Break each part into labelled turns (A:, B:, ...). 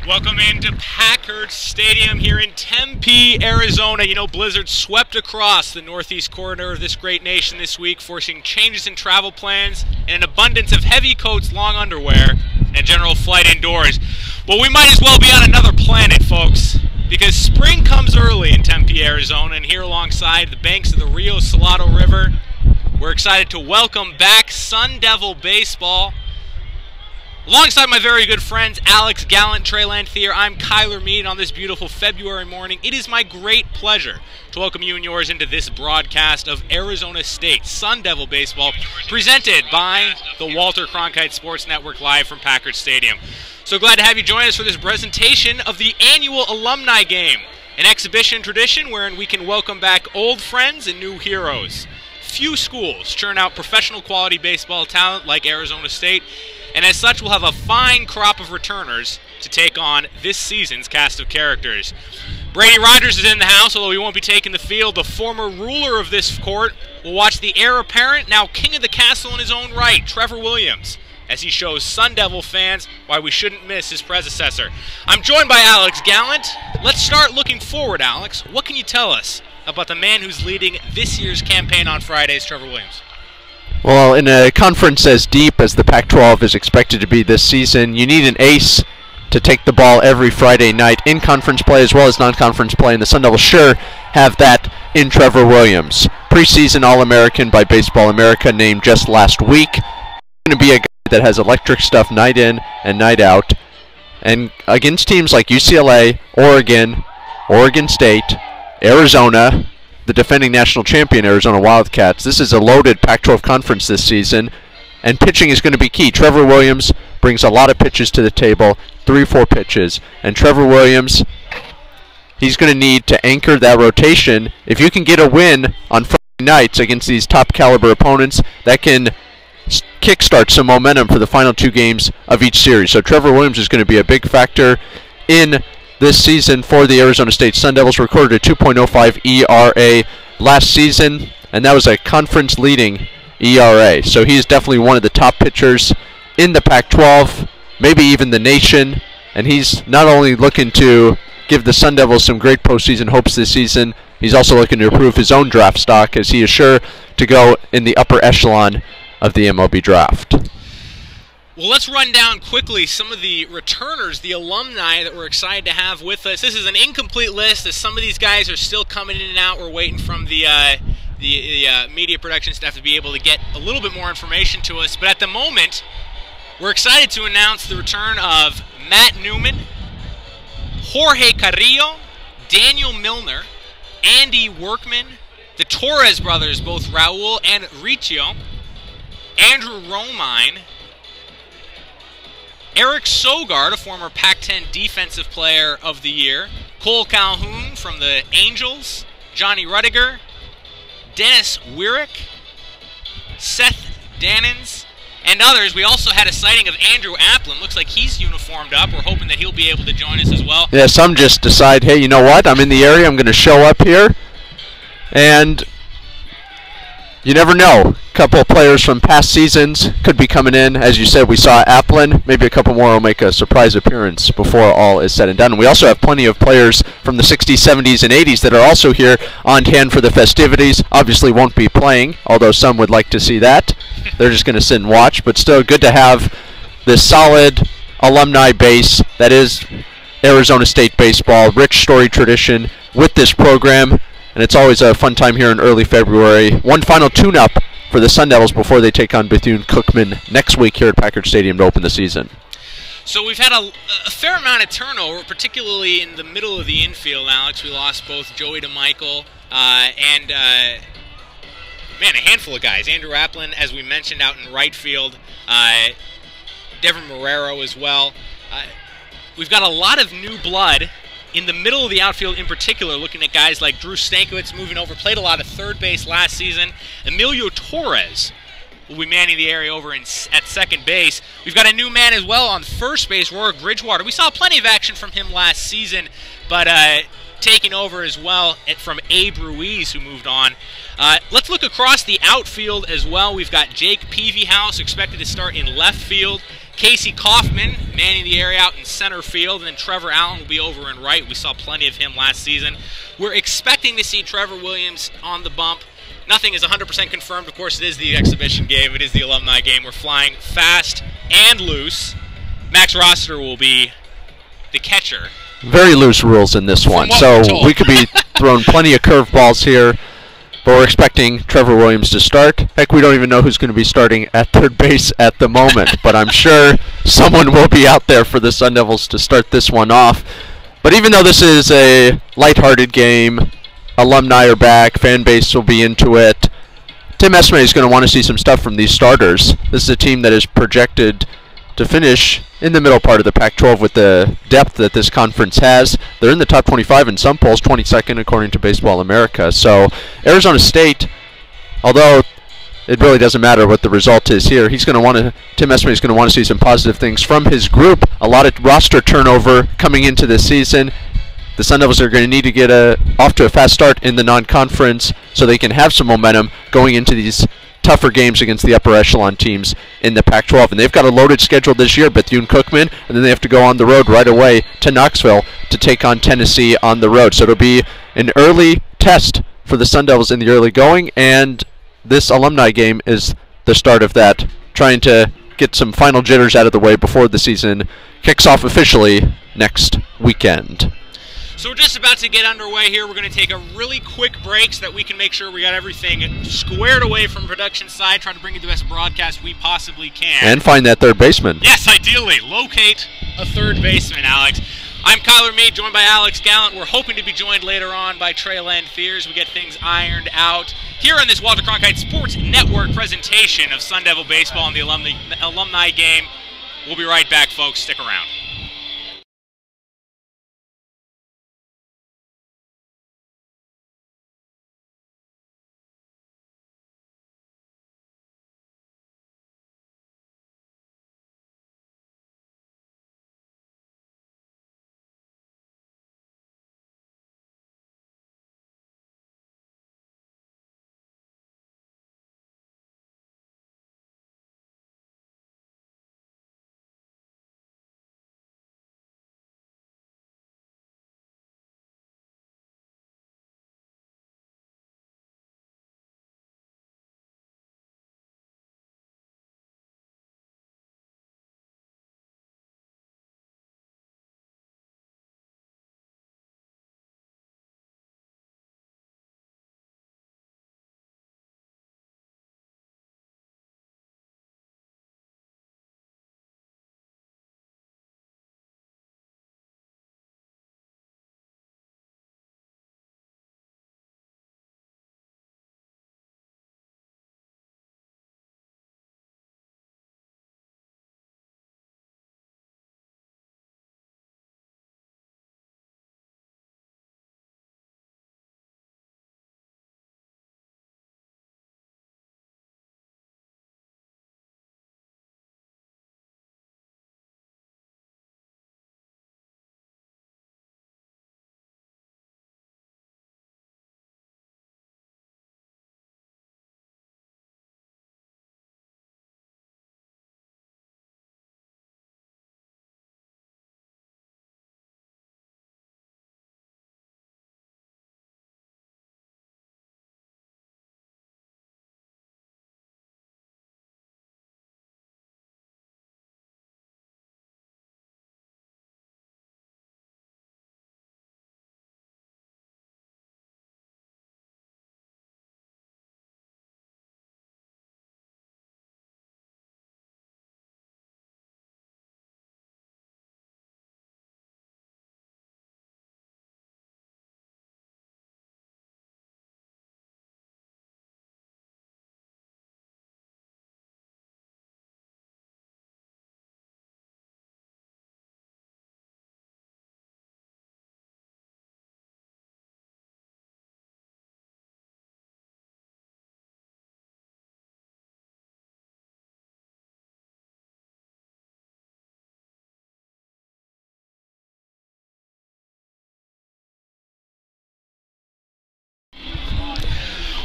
A: Welcome into Packard Stadium here in Tempe, Arizona. You know, blizzard swept across the northeast corridor of this great nation this week, forcing changes in travel plans and an abundance of heavy coats, long underwear, and a general flight indoors. Well, we might as well be on another planet, folks, because spring comes early in Tempe, Arizona, and here alongside the banks of the Rio Salado River, we're excited to welcome back Sun Devil baseball. Alongside my very good friends Alex Gallant, Trey Lanthier, I'm Kyler Mead on this beautiful February morning. It is my great pleasure to welcome you and yours into this broadcast of Arizona State Sun Devil baseball, presented by the Walter Cronkite Sports Network live from Packard Stadium. So glad to have you join us for this presentation of the annual Alumni Game, an exhibition tradition wherein we can welcome back old friends and new heroes. Few schools churn out professional quality baseball talent like Arizona State, and as such, we'll have a fine crop of returners to take on this season's cast of characters. Brady Rogers is in the house, although he won't be taking the field. The former ruler of this court will watch the heir apparent, now king of the castle in his own right, Trevor Williams, as he shows Sun Devil fans why we shouldn't miss his predecessor. I'm joined by Alex Gallant. Let's start looking forward, Alex. What can you tell us about the man who's leading this year's campaign on Fridays, Trevor Williams?
B: Well, in a conference as deep as the Pac-12 is expected to be this season, you need an ace to take the ball every Friday night in conference play as well as non-conference play, and the Sun Devils sure have that in Trevor Williams. Preseason All-American by Baseball America, named just last week. Going to be a guy that has electric stuff night in and night out, and against teams like UCLA, Oregon, Oregon State, Arizona, the defending national champion Arizona Wildcats. This is a loaded Pac-12 conference this season, and pitching is going to be key. Trevor Williams brings a lot of pitches to the table, 3-4 pitches, and Trevor Williams, he's going to need to anchor that rotation. If you can get a win on Friday nights against these top caliber opponents, that can kickstart some momentum for the final two games of each series. So Trevor Williams is going to be a big factor in this season for the Arizona State Sun Devils. Recorded a 2.05 ERA last season, and that was a conference-leading ERA. So he's definitely one of the top pitchers in the Pac-12, maybe even the nation, and he's not only looking to give the Sun Devils some great postseason hopes this season, he's also looking to improve his own draft stock, as he is sure to go in the upper echelon of the MLB draft.
A: Well, let's run down quickly some of the returners, the alumni that we're excited to have with us. This is an incomplete list, as some of these guys are still coming in and out. We're waiting from the media production staff to be able to get a little bit more information to us. But at the moment, we're excited to announce the return of Matt Newman, Jorge Carrillo, Daniel Milner, Andy Workman, the Torres brothers, both Raul and Riccio, Andrew Romine, Eric Sogard, a former Pac-10 Defensive Player of the Year, Cole Calhoun from the Angels, Johnny Rudiger, Dennis Wyrick, Seth Dannins, and others. We also had a sighting of Andrew Applin. Looks like he's uniformed up. We're hoping that he'll be able to join us as well.
B: Yeah, some just decide, hey, you know what? I'm in the area. I'm going to show up here. And you never know. A couple of players from past seasons could be coming in. As you said, we saw Applin. Maybe a couple more will make a surprise appearance before all is said and done. And we also have plenty of players from the 60s, 70s, and 80s that are also here on hand for the festivities. Obviously won't be playing, although some would like to see that. They're just going to sit and watch. But still good to have this solid alumni base that is Arizona State baseball. Rich story tradition with this program. And it's always a fun time here in early February. One final tune-up for the Sun Devils before they take on Bethune-Cookman next week here at Packard Stadium to open the season.
A: So we've had a fair amount of turnover, particularly in the middle of the infield, Alex. We lost both Joey DeMichael and, a handful of guys. Andrew Applin, as we mentioned, out in right field. Devin Marrero as well. We've got a lot of new blood in the middle of the outfield in particular, looking at guys like Drew Stankiewicz moving over, played a lot of third base last season. Emilio Torres will be manning the area over at second base. We've got a new man as well on first base, Rorik Bridgewater. We saw plenty of action from him last season, but taking over as well from Abe Ruiz, who moved on. Let's look across the outfield as well. We've got Jake Peavyhouse expected to start in left field. Casey Kaufman manning the area out in center field, and then Trevor Allen will be over in right. We saw plenty of him last season. We're expecting to see Trevor Williams on the bump. Nothing is 100% confirmed. Of course, it is the exhibition game. It is the alumni game. We're flying fast and loose. Max Rossiter will be the catcher.
B: Very loose rules in this one, so we could be throwing plenty of curveballs here. But we're expecting Trevor Williams to start. Heck, we don't even know who's going to be starting at third base at the moment. But I'm sure someone will be out there for the Sun Devils to start this one off. But even though this is a lighthearted game, alumni are back, fan base will be into it. Tim Esme is going to want to see some stuff from these starters. This is a team that is projected to finish in the middle part of the Pac-12 with the depth that this conference has. They're in the top 25 in some polls, 22nd according to Baseball America. So Arizona State, although it really doesn't matter what the result is here, Tim Esme is going to want to see some positive things from his group. A lot of roster turnover coming into this season. The Sun Devils are going to need to get off to a fast start in the non-conference so they can have some momentum going into these tougher games against the upper echelon teams in the Pac-12. And they've got a loaded schedule this year, Bethune-Cookman, and then they have to go on the road right away to Knoxville to take on Tennessee on the road. So it'll be an early test for the Sun Devils in the early going, and this alumni game is the start of that, trying to get some final jitters out of the way before the season kicks off officially next weekend.
A: So we're just about to get underway here. We're going to take a really quick break so that we can make sure we got everything squared away from production side, try to bring you the best broadcast we possibly can.
B: And find that third baseman.
A: Yes, ideally. Locate a third baseman, Alex. I'm Kyler Meade, joined by Alex Gallant. We're hoping to be joined later on by Trey Lanfear as we get things ironed out here on this Walter Cronkite Sports Network presentation of Sun Devil Baseball and the alumni game. We'll be right back, folks. Stick around.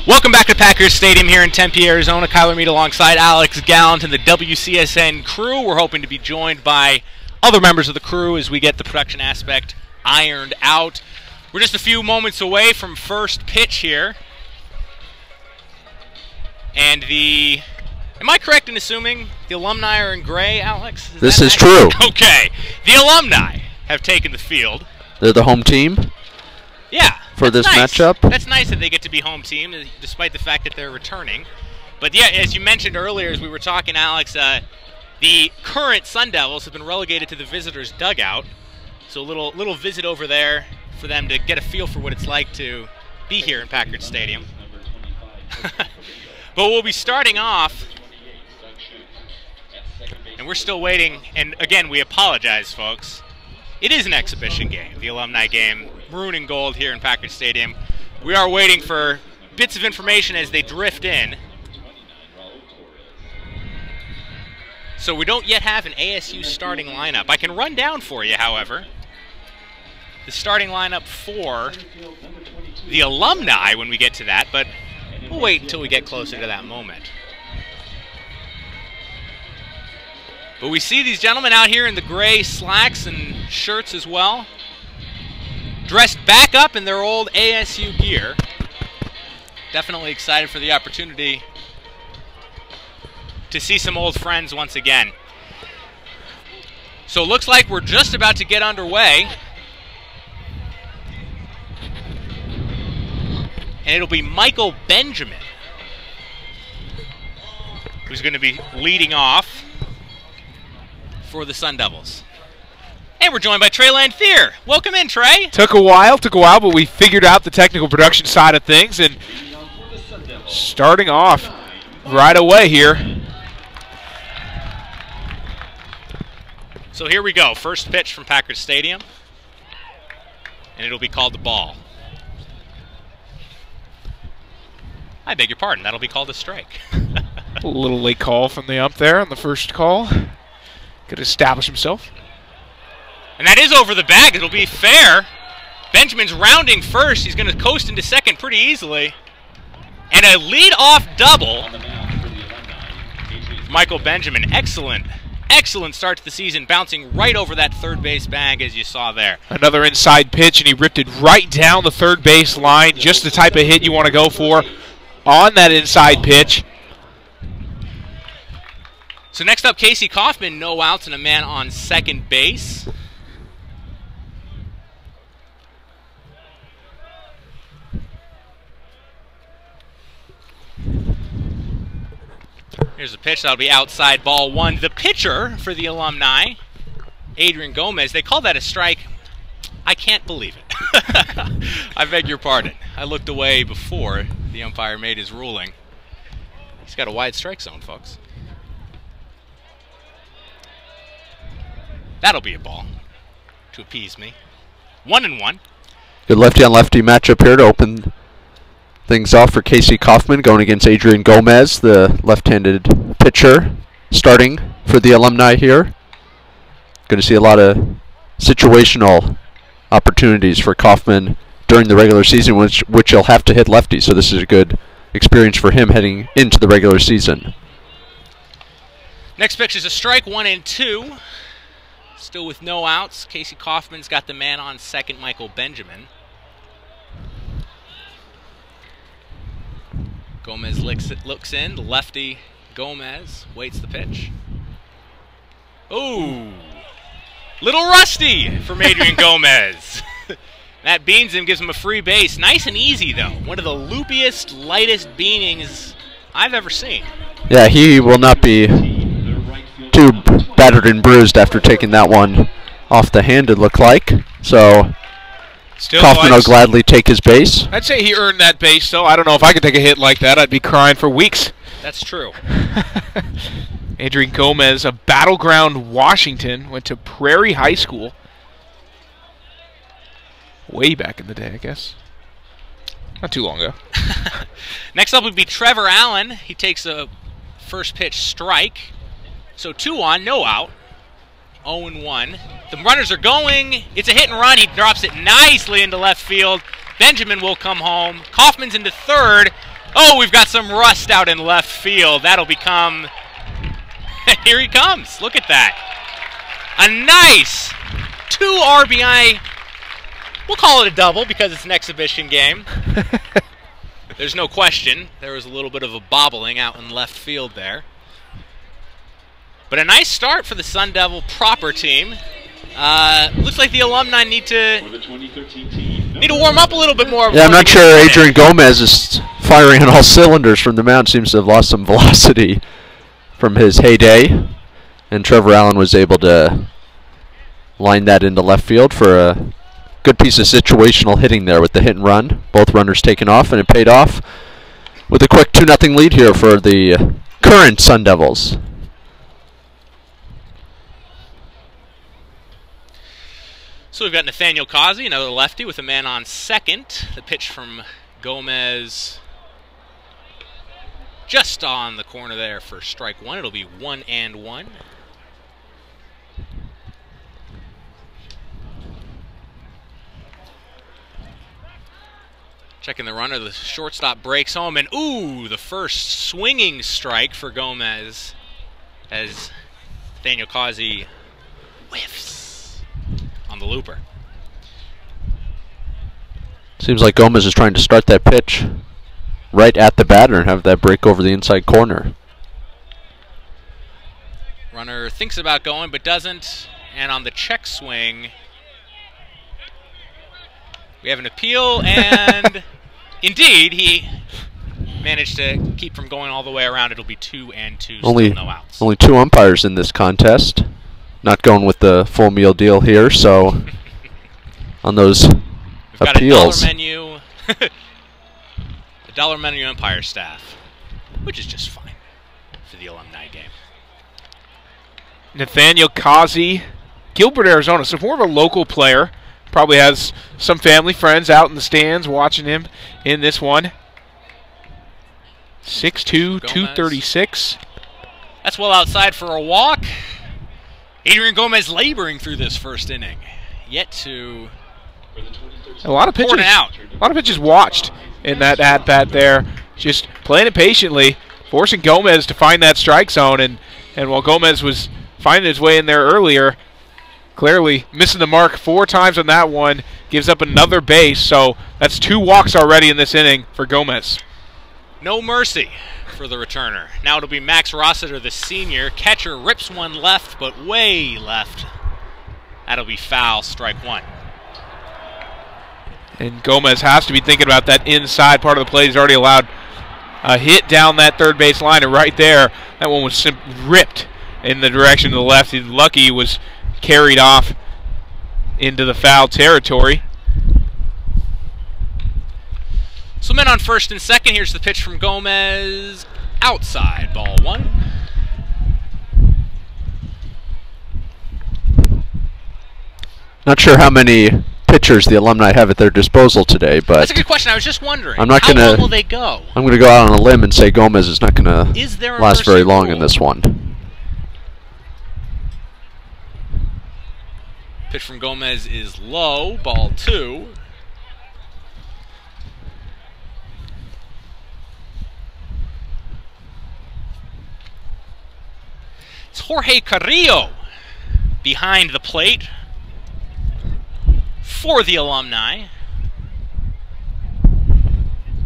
A: Welcome back to Packers Stadium here in Tempe, Arizona. Kyler Mead alongside Alex Gallant and the WCSN crew. We're hoping to be joined by other members of the crew as we get the production aspect ironed out. We're just a few moments away from first pitch here. And am I correct in assuming the Alumni are in gray, Alex?
B: This is true.
A: Okay. The Alumni have taken the field.
B: They're the home team?
A: Yeah.
B: For this
A: nice.
B: matchup?
A: That's nice that they get to be home team, despite the fact that they're returning. But yeah, as you mentioned earlier, as we were talking, Alex, the current Sun Devils have been relegated to the visitors' dugout. So a little visit over there for them to get a feel for what it's like to be here in Packard Stadium. But we'll be starting off, and we're still waiting. And again, we apologize, folks. It is an exhibition game, the Alumni game, maroon and gold here in Packard Stadium. We are waiting for bits of information as they drift in. So we don't yet have an ASU starting lineup. I can run down for you, however, the starting lineup for the Alumni when we get to that, but we'll wait until we get closer to that moment. But we see these gentlemen out here in the gray slacks and shirts as well, dressed back up in their old ASU gear. Definitely excited for the opportunity to see some old friends once again. So it looks like we're just about to get underway. And it'll be Michael Benjamin who's going to be leading off for the Sun Devils. And we're joined by Trey Lanthier. Welcome in, Trey.
C: Took a while, but we figured out the technical production side of things, and starting off right away here.
A: So here we go. First pitch from Packard Stadium, and it'll be called the ball. I beg your pardon. That'll be called a strike.
C: A little late call from the ump there on the first call. Could establish himself.
A: And that is over the bag. It'll be fair. Benjamin's rounding first. He's going to coast into second pretty easily. And a lead-off double. Michael Benjamin, excellent start to the season, bouncing right over that third base bag as you saw there.
C: Another inside pitch, and he ripped it right down the third base line. Just the type of hit you want to go for on that inside pitch.
A: So next up, Casey Kaufman, no outs and a man on second base. Here's a pitch that'll be outside, ball one. The pitcher for the Alumni, Adrian Gomez, they call that a strike. I can't believe it. I beg your pardon. I looked away before the umpire made his ruling. He's got a wide strike zone, folks. That'll be a ball to appease me. 1-1.
B: Good lefty-on-lefty matchup here to open things off for Casey Kaufman going against Adrian Gomez, the left-handed pitcher, starting for the Alumni here. Going to see a lot of situational opportunities for Kaufman during the regular season, which he'll have to hit lefty, so this is a good experience for him heading into the regular season.
A: Next pitch is a strike, 1-2. Still with no outs. Casey Kaufman's got the man on second, Michael Benjamin. Gomez looks in. The lefty Gomez waits the pitch. Ooh. Little rusty from Adrian Gomez. Matt beans him, gives him a free base. Nice and easy, though. One of the loopiest, lightest beanings I've ever seen.
B: Yeah, he will not be too battered and bruised after taking that one off the hand, it looked like. So
C: Still
B: Kaufman will gladly take his base.
C: I'd say he earned that base, though. I don't know if I could take a hit like that. I'd be crying for weeks.
A: That's true.
C: Adrian Gomez, a battleground Washington, went to Prairie High School. Way back in the day, I guess. Not too long ago.
A: Next up would be Trevor Allen. He takes a first pitch strike. So 2-on, no out. 0-1. The runners are going. It's a hit and run. He drops it nicely into left field. Benjamin will come home. Kaufman's into third. Oh, we've got some rust out in left field. That'll become... Here he comes. Look at that. A nice 2 RBI. We'll call it a double because it's an exhibition game. There's no question. There was a little bit of a bobbling out in left field there. But a nice start for the Sun Devil proper team. Looks like the Alumni need to warm up a little bit more.
B: Yeah, I'm not sure Adrian Gomez is firing on all cylinders from the mound. Seems to have lost some velocity from his heyday. And Trevor Allen was able to line that into left field for a good piece of situational hitting there with the hit and run. Both runners taken off, and it paid off with a quick 2-0 lead here for the current Sun Devils.
A: So we've got Nathaniel Causey, another lefty, with a man on second. The pitch from Gomez just on the corner there for strike one. It'll be 1-1. Checking the runner, the shortstop breaks home, and ooh, the first swinging strike for Gomez as Nathaniel Causey whiffs on the looper.
B: Seems like Gomez is trying to start that pitch right at the batter and have that break over the inside corner.
A: Runner thinks about going but doesn't, and on the check swing we have an appeal, and indeed he managed to keep from going all the way around. It'll be 2-2, still no outs.
B: Only 2 umpires in this contest. Not going with the full meal deal here, so on those
A: We've
B: appeals.
A: got a $1 menu. The $1 menu umpire staff, which is just fine for the Alumni game.
C: Nathaniel Causey, Gilbert, Arizona, so more of a local player. Probably has some family, friends out in the stands watching him in this one. 6'2", 236.
A: That's well outside for a walk. Adrian Gomez laboring through this first inning. Yet to
C: a lot of pitches
A: out.
C: A lot of pitches watched in that at-bat there. Just playing it patiently, forcing Gomez to find that strike zone. And while Gomez was finding his way in there earlier, clearly missing the mark 4 times on that one, gives up another base. So that's 2 walks already in this inning for Gomez.
A: No mercy for the returner. Now it'll be Max Rossiter, the senior. Catcher rips one left, but way left. That'll be foul, strike 1.
C: And Gomez has to be thinking about that inside part of the play. He's already allowed a hit down that third base line, and right there, that one was ripped in the direction of the left. He's lucky he was carried off into the foul territory.
A: So men on first and second. Here's the pitch from Gomez. Outside, ball 1.
B: Not sure how many pitchers the Alumni have at their disposal today, but
A: that's a good question. I was just wondering.
B: I'm not
A: how
B: gonna,
A: long will they go?
B: I'm going to go out on a limb and say Gomez is not going to last very long in this one.
A: Pitch from Gomez is low, ball 2. It's Jorge Carrillo behind the plate for the Alumni.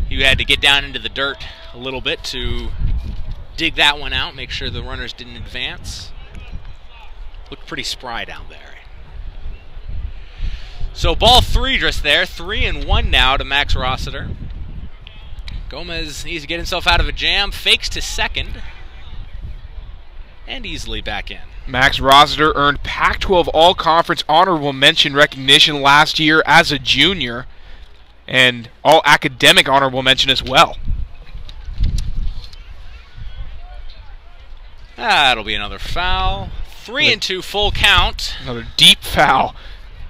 A: He had to get down into the dirt a little bit to dig that one out, make sure the runners didn't advance. Looked pretty spry down there. So ball 3 just there, 3-1 now to Max Rossiter. Gomez needs to get himself out of a jam, fakes to second, and easily back in.
C: Max Rossiter earned Pac-12 All-Conference Honorable Mention recognition last year as a junior, and All-Academic Honorable Mention as well.
A: That'll be another foul. 3-2 full count.
C: Another deep foul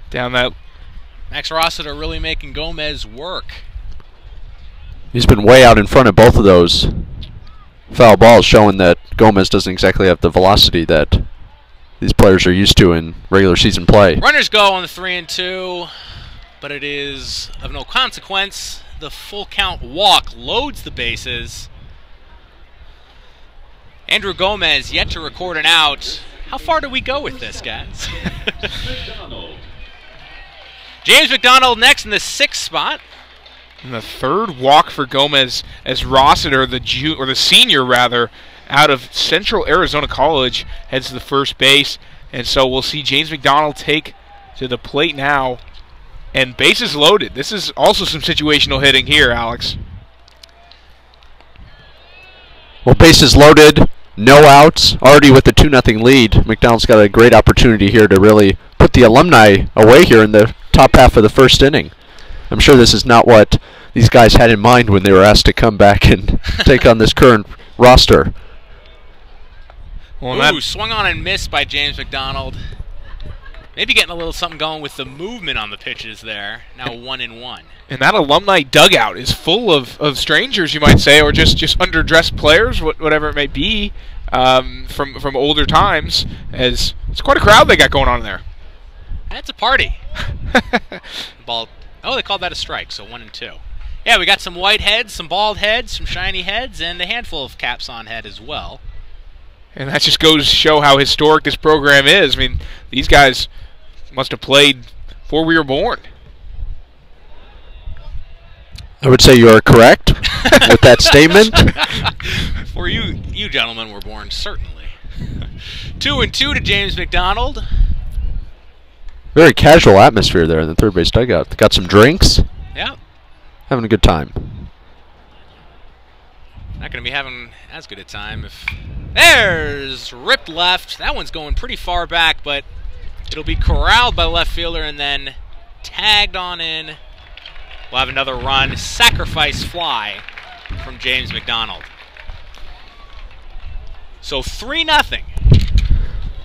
C: down that.
A: Max Rossiter really making Gomez work.
B: He's been way out in front of both of those foul balls, showing that Gomez doesn't exactly have the velocity that these players are used to in regular season play.
A: Runners go on the 3-2, but it is of no consequence. the full count walk, loads the bases. Andrew Gomez yet to record an out. How far do we go with this, guys? James McDonald next in the 6th spot.
C: And the 3rd walk for Gomez as Rossiter, the senior rather, out of Central Arizona College, heads to the first base. And so we'll see James McDonald take to the plate now. And bases loaded. This is also some situational hitting here, Alex.
B: Well, bases loaded, no outs, already with the 2-0 lead. McDonald's got a great opportunity here to really put the Alumni away here in the top half of the 1st inning. I'm sure this is not what these guys had in mind when they were asked to come back and take on this current roster.
A: Ooh, swung on and missed by James McDonald. Maybe getting a little something going with the movement on the pitches there. Now 1-1.
C: And that Alumni dugout is full of strangers, you might say, or just underdressed players, whatever it may be, from older times. As it's quite a crowd they got going on there.
A: That's a party. Ball. Oh, they called that a strike, so 1-2. Yeah, we got some white heads, some bald heads, some shiny heads, and a handful of caps on head as well.
C: And that just goes to show how historic this program is. I mean, these guys must have played before we were born.
B: I would say you are correct with that statement.
A: For you gentlemen were born, certainly. 2-2 to James McDonald.
B: Very casual atmosphere there in the third base dugout. Got some drinks.
A: Yeah.
B: Having a good time.
A: Not going to be having as good a time if... There's ripped left. That one's going pretty far back, but it'll be corralled by the left fielder and then tagged on in. We'll have another run. Sacrifice fly from James McDonald. So 3-0.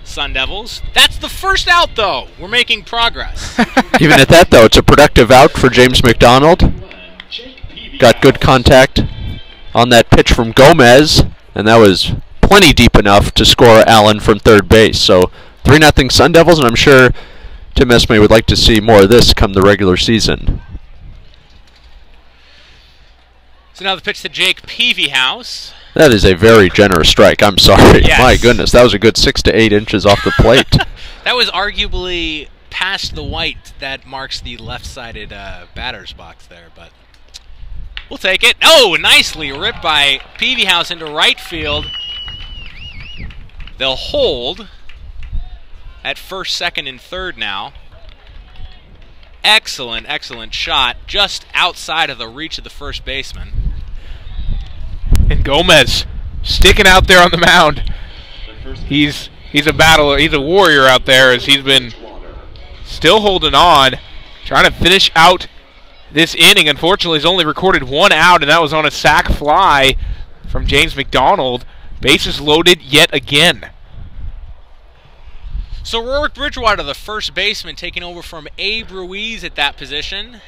A: Sun Devils. That's the first out, though. We're making progress.
B: Even at that, though, it's a productive out for James McDonald. Got good contact on that pitch from Gomez, and that was plenty deep enough to score Allen from third base. So 3-0 Sun Devils, and I'm sure Tim Esme would like to see more of this come the regular season.
A: So now the pitch to Jake Peavyhouse.
B: That is a very generous strike. I'm sorry.
A: Yes.
B: My goodness, that was a good 6 to 8 inches off the plate.
A: That was arguably past the white that marks the left-sided batter's box there, but we'll take it. Oh, nicely ripped by Peavyhouse into right field. They'll hold at first, second, and third now. Excellent, excellent shot just outside of the reach of the first baseman.
C: And Gomez sticking out there on the mound. He's a battler. He's a warrior out there as he's been still holding on, trying to finish out this inning. Unfortunately, he's only recorded 1 out, and that was on a sac fly from James McDonald. Bases loaded yet again.
A: So Rourke Bridgewater, the first baseman, taking over from Abe Ruiz at that position.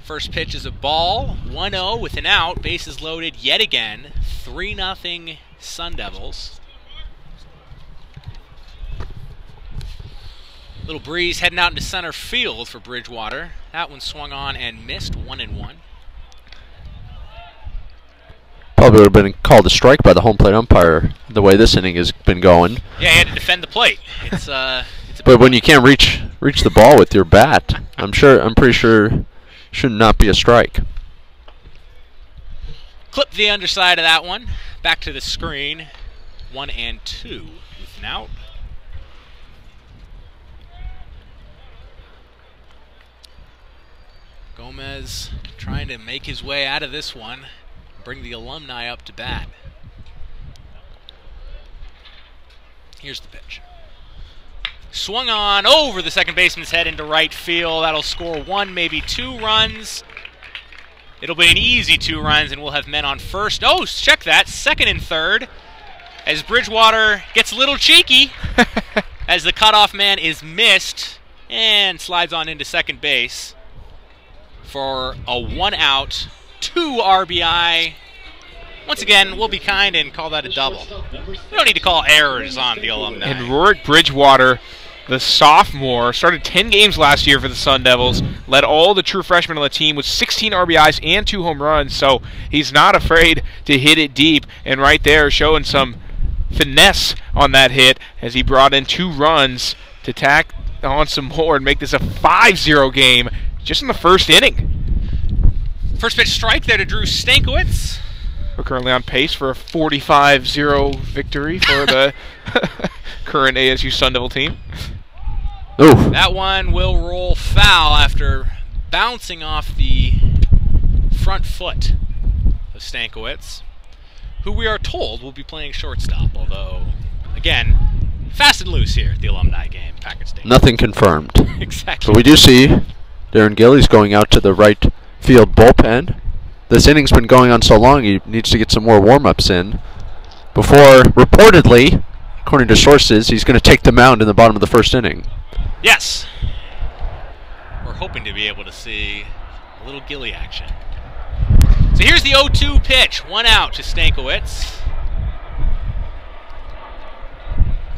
A: First pitch is a ball, 1-0 with an out, bases loaded yet again, 3-0 Sun Devils. Little breeze heading out into center field for Bridgewater. That one swung on and missed, 1-1.
B: Probably would have been called a strike by the home plate umpire the way this inning has been going.
A: Yeah, he had to defend the plate. It's
B: but when you can't reach the ball with your bat, I'm pretty sure should not be a strike.
A: Clip the underside of that one. Back to the screen. 1-2 with an out. Gomez trying to make his way out of this one. Bring the Alumni up to bat. Here's the pitch. Swung on over the second baseman's head into right field. That'll score 1, maybe 2 runs. It'll be an easy 2 runs, and we'll have men on first. Oh, check that. Second and third. As Bridgewater gets a little cheeky as the cutoff man is missed and slides on into second base for a 1-out, 2 RBI. Once again, we'll be kind and call that a double. We don't need to call errors on the Alumni.
C: And Rourke Bridgewater the sophomore, started 10 games last year for the Sun Devils, led all the true freshmen on the team with 16 RBIs and 2 home runs, so he's not afraid to hit it deep, and right there showing some finesse on that hit as he brought in 2 runs to tack on some more and make this a 5-0 game just in the first inning.
A: First pitch strike there to Drew Stankiewicz.
C: We're currently on pace for a 45-0 victory for the current ASU Sun Devil team.
B: Ooh.
A: That one will roll foul after bouncing off the front foot of Stankiewicz, who we are told will be playing shortstop, although, again, fast and loose here at the Alumni game, Packard Stadium.
B: Nothing confirmed.
A: Exactly.
B: But we do see Darren Gillies going out to the right field bullpen. This inning's been going on so long, he needs to get some more warm-ups in before, reportedly, according to sources, he's going to take the mound in the bottom of the first inning.
A: Yes. We're hoping to be able to see a little Gilly action. So here's the 0-2 pitch. 1 out to Stankiewicz.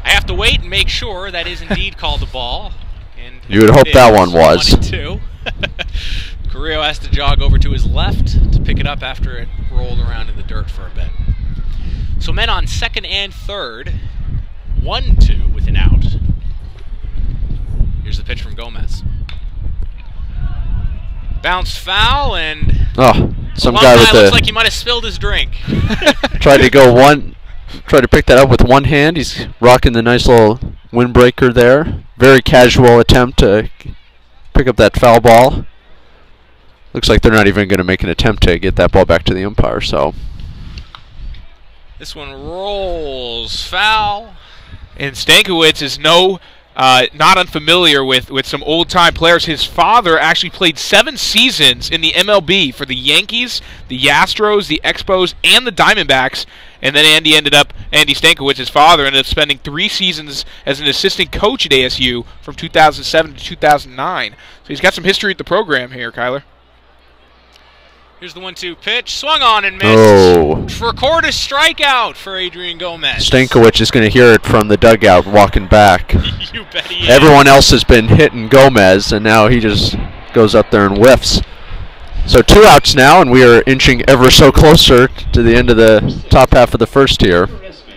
A: I have to wait and make sure that is indeed called a ball. And
B: you would hope that one was.
A: 1-2. Carrillo has to jog over to his left to pick it up after it rolled around in the dirt for a bit. So men on second and third. 1-2 with an out. Here's the pitch from Gomez. Bounce foul, and
B: some
A: Alumni
B: guy with
A: looks like he might have spilled his drink.
B: tried to pick that up with one hand. He's rocking the nice little windbreaker there. Very casual attempt to pick up that foul ball. Looks like they're not even going to make an attempt to get that ball back to the umpire. So
A: this one rolls foul.
C: And Stankiewicz is not unfamiliar with some old-time players. His father actually played 7 seasons in the MLB for the Yankees, the Astros, the Expos, and the Diamondbacks. And then Andy Stankiewicz, his father, ended up spending 3 seasons as an assistant coach at ASU from 2007 to 2009. So he's got some history at the program here, Kyler.
A: Here's the 1-2 pitch. Swung on and missed.
B: Oh.
A: Record a strikeout for Adrian Gomez.
B: Stankiewicz is going to hear it from the dugout walking back.
A: You bet he is.
B: Everyone else has been hitting Gomez, and now he just goes up there and whiffs. So 2 outs now, and we are inching ever so closer to the end of the top half of the first here,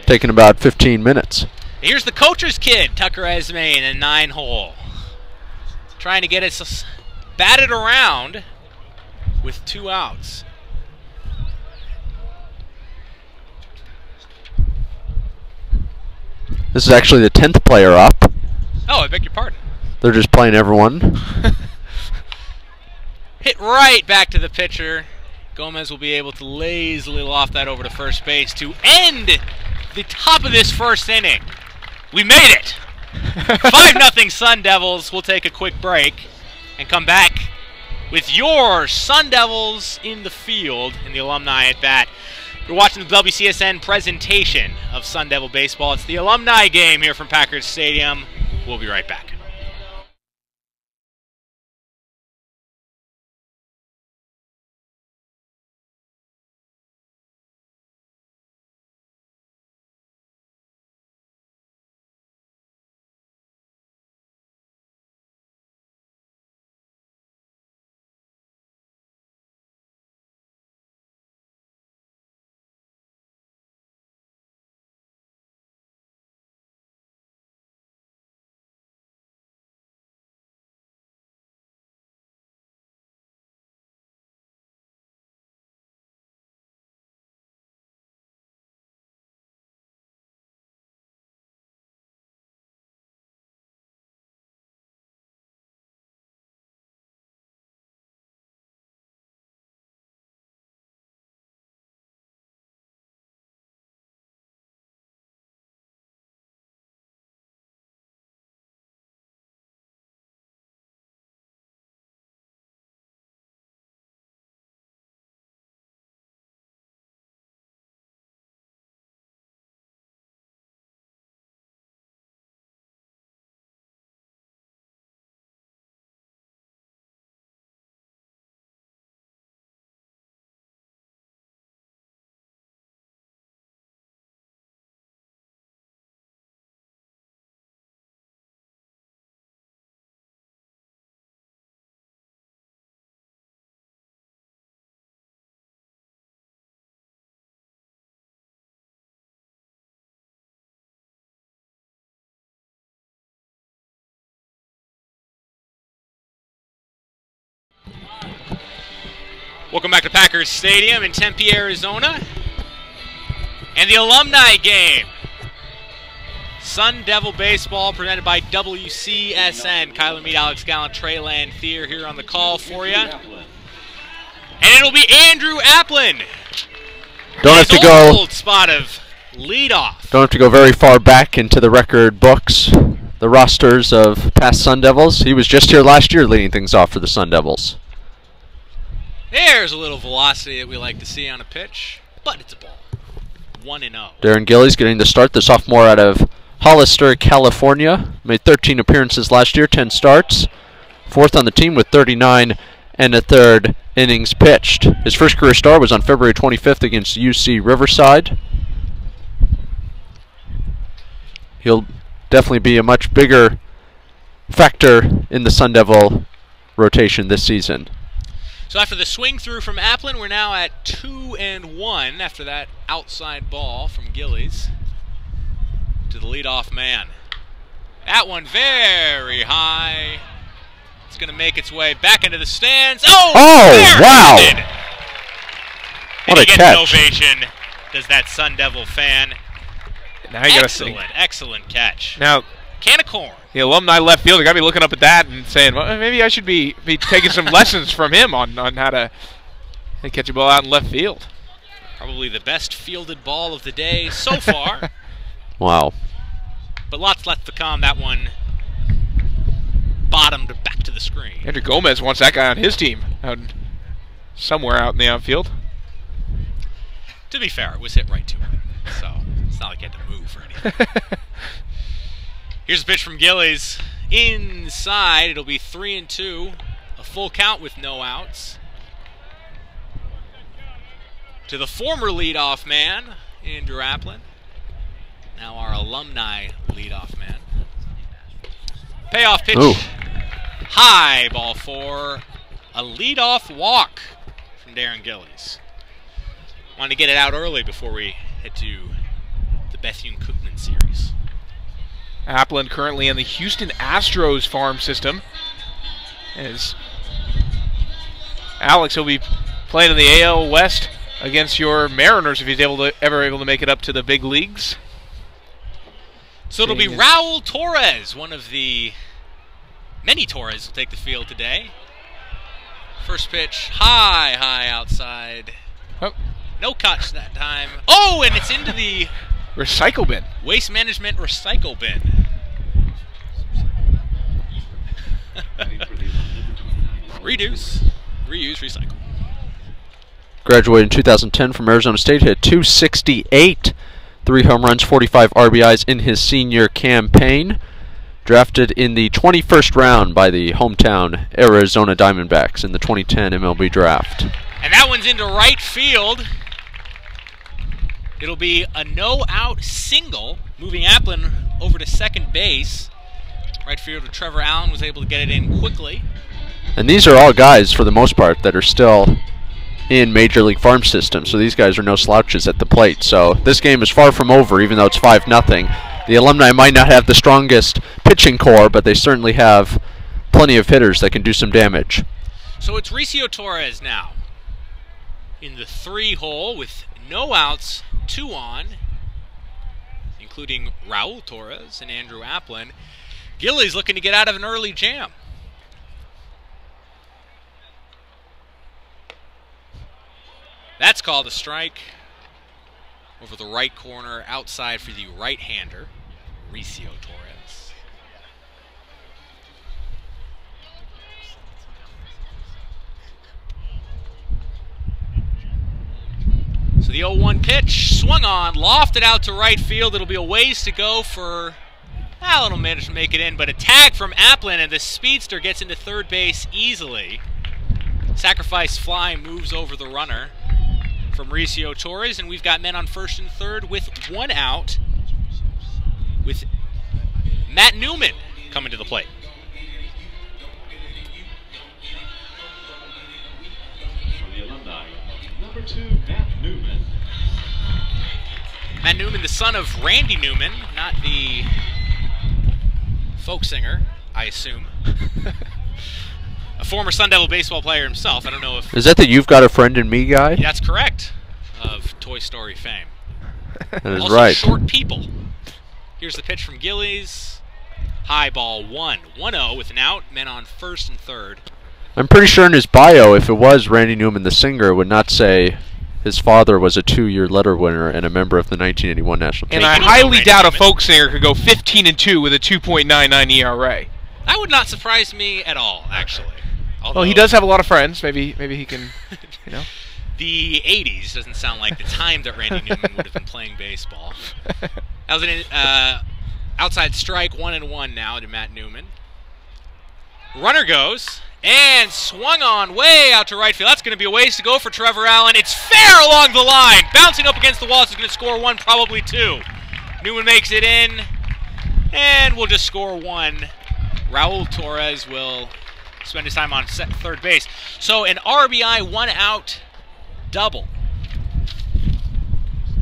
B: taking about 15 minutes.
A: Here's the coach's kid, Tucker Esme, in a 9-hole. Trying to get it batted around with 2 outs.
B: This is actually the 10th player up.
A: Oh, I beg your pardon.
B: They're just playing everyone.
A: Hit right back to the pitcher. Gomez will be able to laze a little off that over to first base to end the top of this first inning. We made it! 5-0 Sun Devils. We'll take a quick break and come back with your Sun Devils in the field and the Alumni at bat. You're watching the WCSN presentation of Sun Devil Baseball. It's the Alumni game here from Packard Stadium. We'll be right back. Welcome back to Packers Stadium in Tempe, Arizona. And the alumni game. Sun Devil Baseball presented by WCSN. Kyler Mead, Alex Gallant, Trey Lanthier here on the call for you. And it'll be Andrew Applin.
B: Don't have to go.
A: Old spot of leadoff.
B: Don't have to go very far back into the record books, the rosters of past Sun Devils. He was just here last year leading things off for the Sun Devils.
A: There's a little velocity that we like to see on a pitch, but it's a ball. 1-0.
B: Darren Gillies getting the start, the sophomore out of Hollister, California. Made 13 appearances last year, 10 starts. Fourth on the team with 39 and a third innings pitched. His first career start was on February 25th against UC Riverside. He'll definitely be a much bigger factor in the Sun Devil rotation this season.
A: So after the swing through from Applin, we're now at 2-1 after that outside ball from Gillies to the leadoff man. That one very high. It's going to make its way back into the stands. Oh
B: wow! What a catch.
A: An ovation does that Sun Devil fan.
C: Now you
A: Excellent catch.
C: Now,
A: can of corn.
C: The alumni left fielder got to be looking up at that and saying, well, maybe I should be taking some lessons from him on how to catch a ball out in left field.
A: Probably the best fielded ball of the day so far.
B: Wow.
A: But lots left to come. That one bottomed back to the screen.
C: Andrew Gomez wants that guy on his team, somewhere out in the outfield.
A: To be fair, it was hit right to him, so it's not like he had to move or anything. Here's a pitch from Gillies. Inside, it'll be 3-2. A full count with no outs. To the former leadoff man, Andrew Applin. Now our alumni leadoff man. Payoff pitch.
B: Ooh.
A: High, ball 4. A leadoff walk from Darren Gillies. Wanted to get it out early before we head to the Bethune-Cookman series.
C: Applin currently in the Houston Astros farm system. As Alex will be playing in the AL West against your Mariners if he's ever able to make it up to the big leagues.
A: So it'll be Raul Torres, one of the many Torres will take the field today. First pitch, high outside.
C: Oh.
A: No catch that time. Oh, and it's into the
C: recycle bin.
A: Waste management recycle bin. Reduce, reuse, recycle.
B: Graduated in 2010 from Arizona State, hit .268, 3 home runs, 45 RBIs in his senior campaign. Drafted in the 21st round by the hometown Arizona Diamondbacks in the 2010 MLB draft.
A: And that one's into right field. It'll be a no-out single, moving Applin over to second base. Right fielder Trevor Allen was able to get it in quickly.
B: And these are all guys, for the most part, that are still in Major League farm systems. So these guys are no slouches at the plate. So this game is far from over, even though it's 5-0. The Alumni might not have the strongest pitching core, but they certainly have plenty of hitters that can do some damage.
A: So it's Ricio Torres now in the 3-hole with no outs, 2 on, including Raul Torres and Andrew Applin. Gillies looking to get out of an early jam. That's called a strike. Over the right corner, outside for the right-hander, Ricio Torres. So the 0-1 pitch, swung on, lofted out to right field. It'll be a ways to go for Allen will manage to make it in, but a tag from Applin, and the speedster gets into third base easily. Sacrifice fly moves over the runner from Ricio Torres, and we've got men on first and third with 1 out, with Matt Newman coming to the plate.
D: For the Alumni, number 2, Matt Newman.
A: Matt Newman, the son of Randy Newman, not the folk singer, I assume, a former Sun Devil baseball player himself. I don't know if
B: Is that the You've Got a Friend in Me guy?
A: that's correct, of Toy Story fame.
B: That is
A: Also
B: right.
A: short people. Here's the pitch from Gillies. High ball 1-0 with an out. Men on first and third.
B: I'm pretty sure in his bio, if it was Randy Newman the singer, it would not say his father was a 2-year letter winner and a member of the 1981 national team.
C: And I highly doubt a folk singer could go 15-2 with a 2.99 ERA.
A: That would not surprise me at all, actually.
C: Well, he does have a lot of friends. Maybe he can, you know.
A: The 80s doesn't sound like the time that Randy Newman would have been playing baseball. That was an outside strike, 1-1 now to Matt Newman. Runner goes and swung on way out to right field. That's going to be a ways to go for Trevor Allen. It's fair along the line. Bouncing up against the wall. It's going to score one, probably two. Newman makes it in, and we'll just score one. Raul Torres will spend his time on third base. So an RBI, 1-out double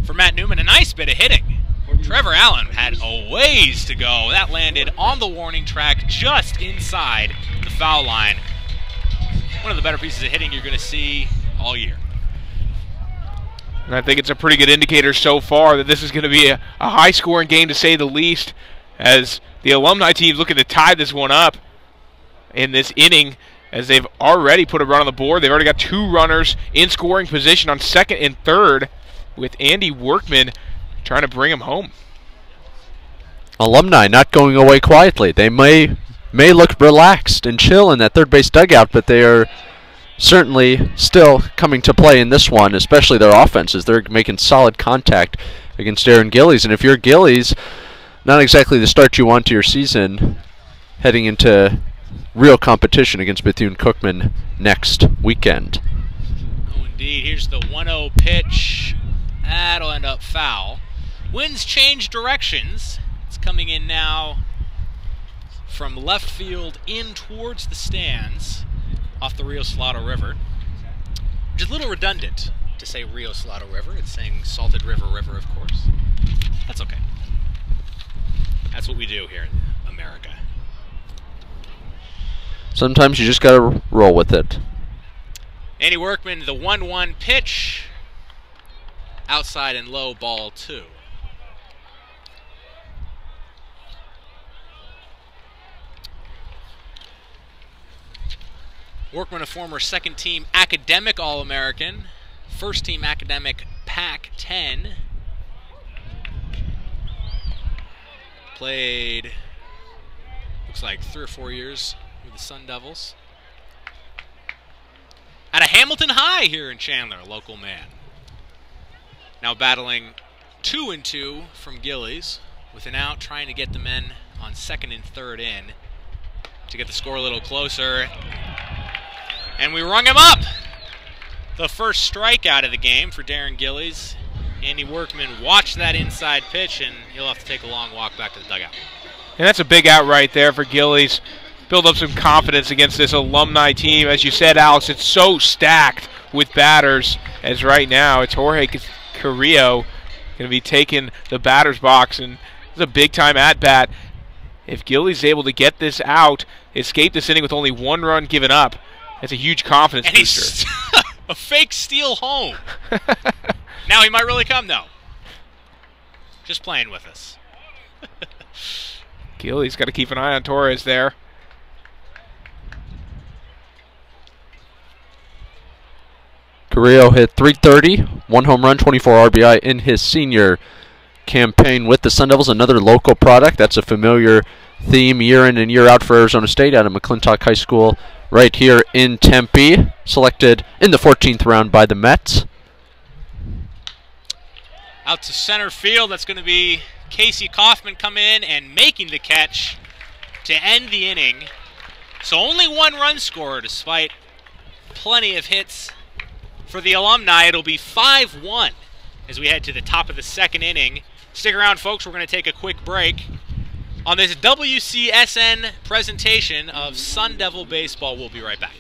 A: for Matt Newman. A nice bit of hitting. Trevor Allen had a ways to go. That landed on the warning track just inside the foul line. One of the better pieces of hitting you're going to see all year.
C: And I think it's a pretty good indicator so far that this is going to be a high-scoring game, to say the least, as the Alumni team looking to tie this one up in this inning, as they've already put a run on the board. They've already got two runners in scoring position on second and third, with Andy Workman trying to bring him home.
B: Alumni not going away quietly. They may look relaxed and chill in that third base dugout, but they are certainly still coming to play in this one, especially their offenses. They're making solid contact against Aaron Gillies, and if you're Gillies, not exactly the start you want to your season, heading into real competition against Bethune-Cookman next weekend.
A: Oh, indeed. Here's the 1-0 pitch. That'll end up foul. Winds change directions. It's coming in now from left field in towards the stands off the Rio Salado River. Which is a little redundant to say Rio Salado River. It's saying Salted River, of course. That's okay. That's what we do here in America.
B: Sometimes you just got to roll with it.
A: Andy Workman, the 1-1 pitch. Outside and low, ball 2. Workman, a former second-team academic All-American, first-team academic Pac-10. Played, looks like 3 or 4 years with the Sun Devils. At a Hamilton High here in Chandler, a local man. Now battling 2-2 from Gillies, with an out, trying to get the men on second and third in to get the score a little closer. And we rung him up. The first strikeout of the game for Darren Gillies. Andy Workman watched that inside pitch, and he'll have to take a long walk back to the dugout.
C: And that's a big out right there for Gillies. Build up some confidence against this Alumni team. As you said, Alex, it's so stacked with batters, as right now it's Jorge Carrillo going to be taking the batter's box, and it's a big-time at-bat. If Gillies is able to get this out, escape this inning with only 1 run given up, that's a huge confidence
A: and
C: booster.
A: He's a fake steal home. Now he might really come, though. Just playing with us.
C: Gillies got to keep an eye on Torres there.
B: Carrillo hit .330, 1 home run, 24 RBI in his senior campaign with the Sun Devils. Another local product. That's a familiar theme year in and year out for Arizona State out of McClintock High School right here in Tempe. Selected in the 14th round by the Mets.
A: Out to center field. That's going to be Casey Kaufman coming in and making the catch to end the inning. So only 1 run scored despite plenty of hits for the Alumni. It'll be 5-1 as we head to the top of the second inning. Stick around, folks. We're going to take a quick break on this WCSN presentation of Sun Devil Baseball. We'll be right back.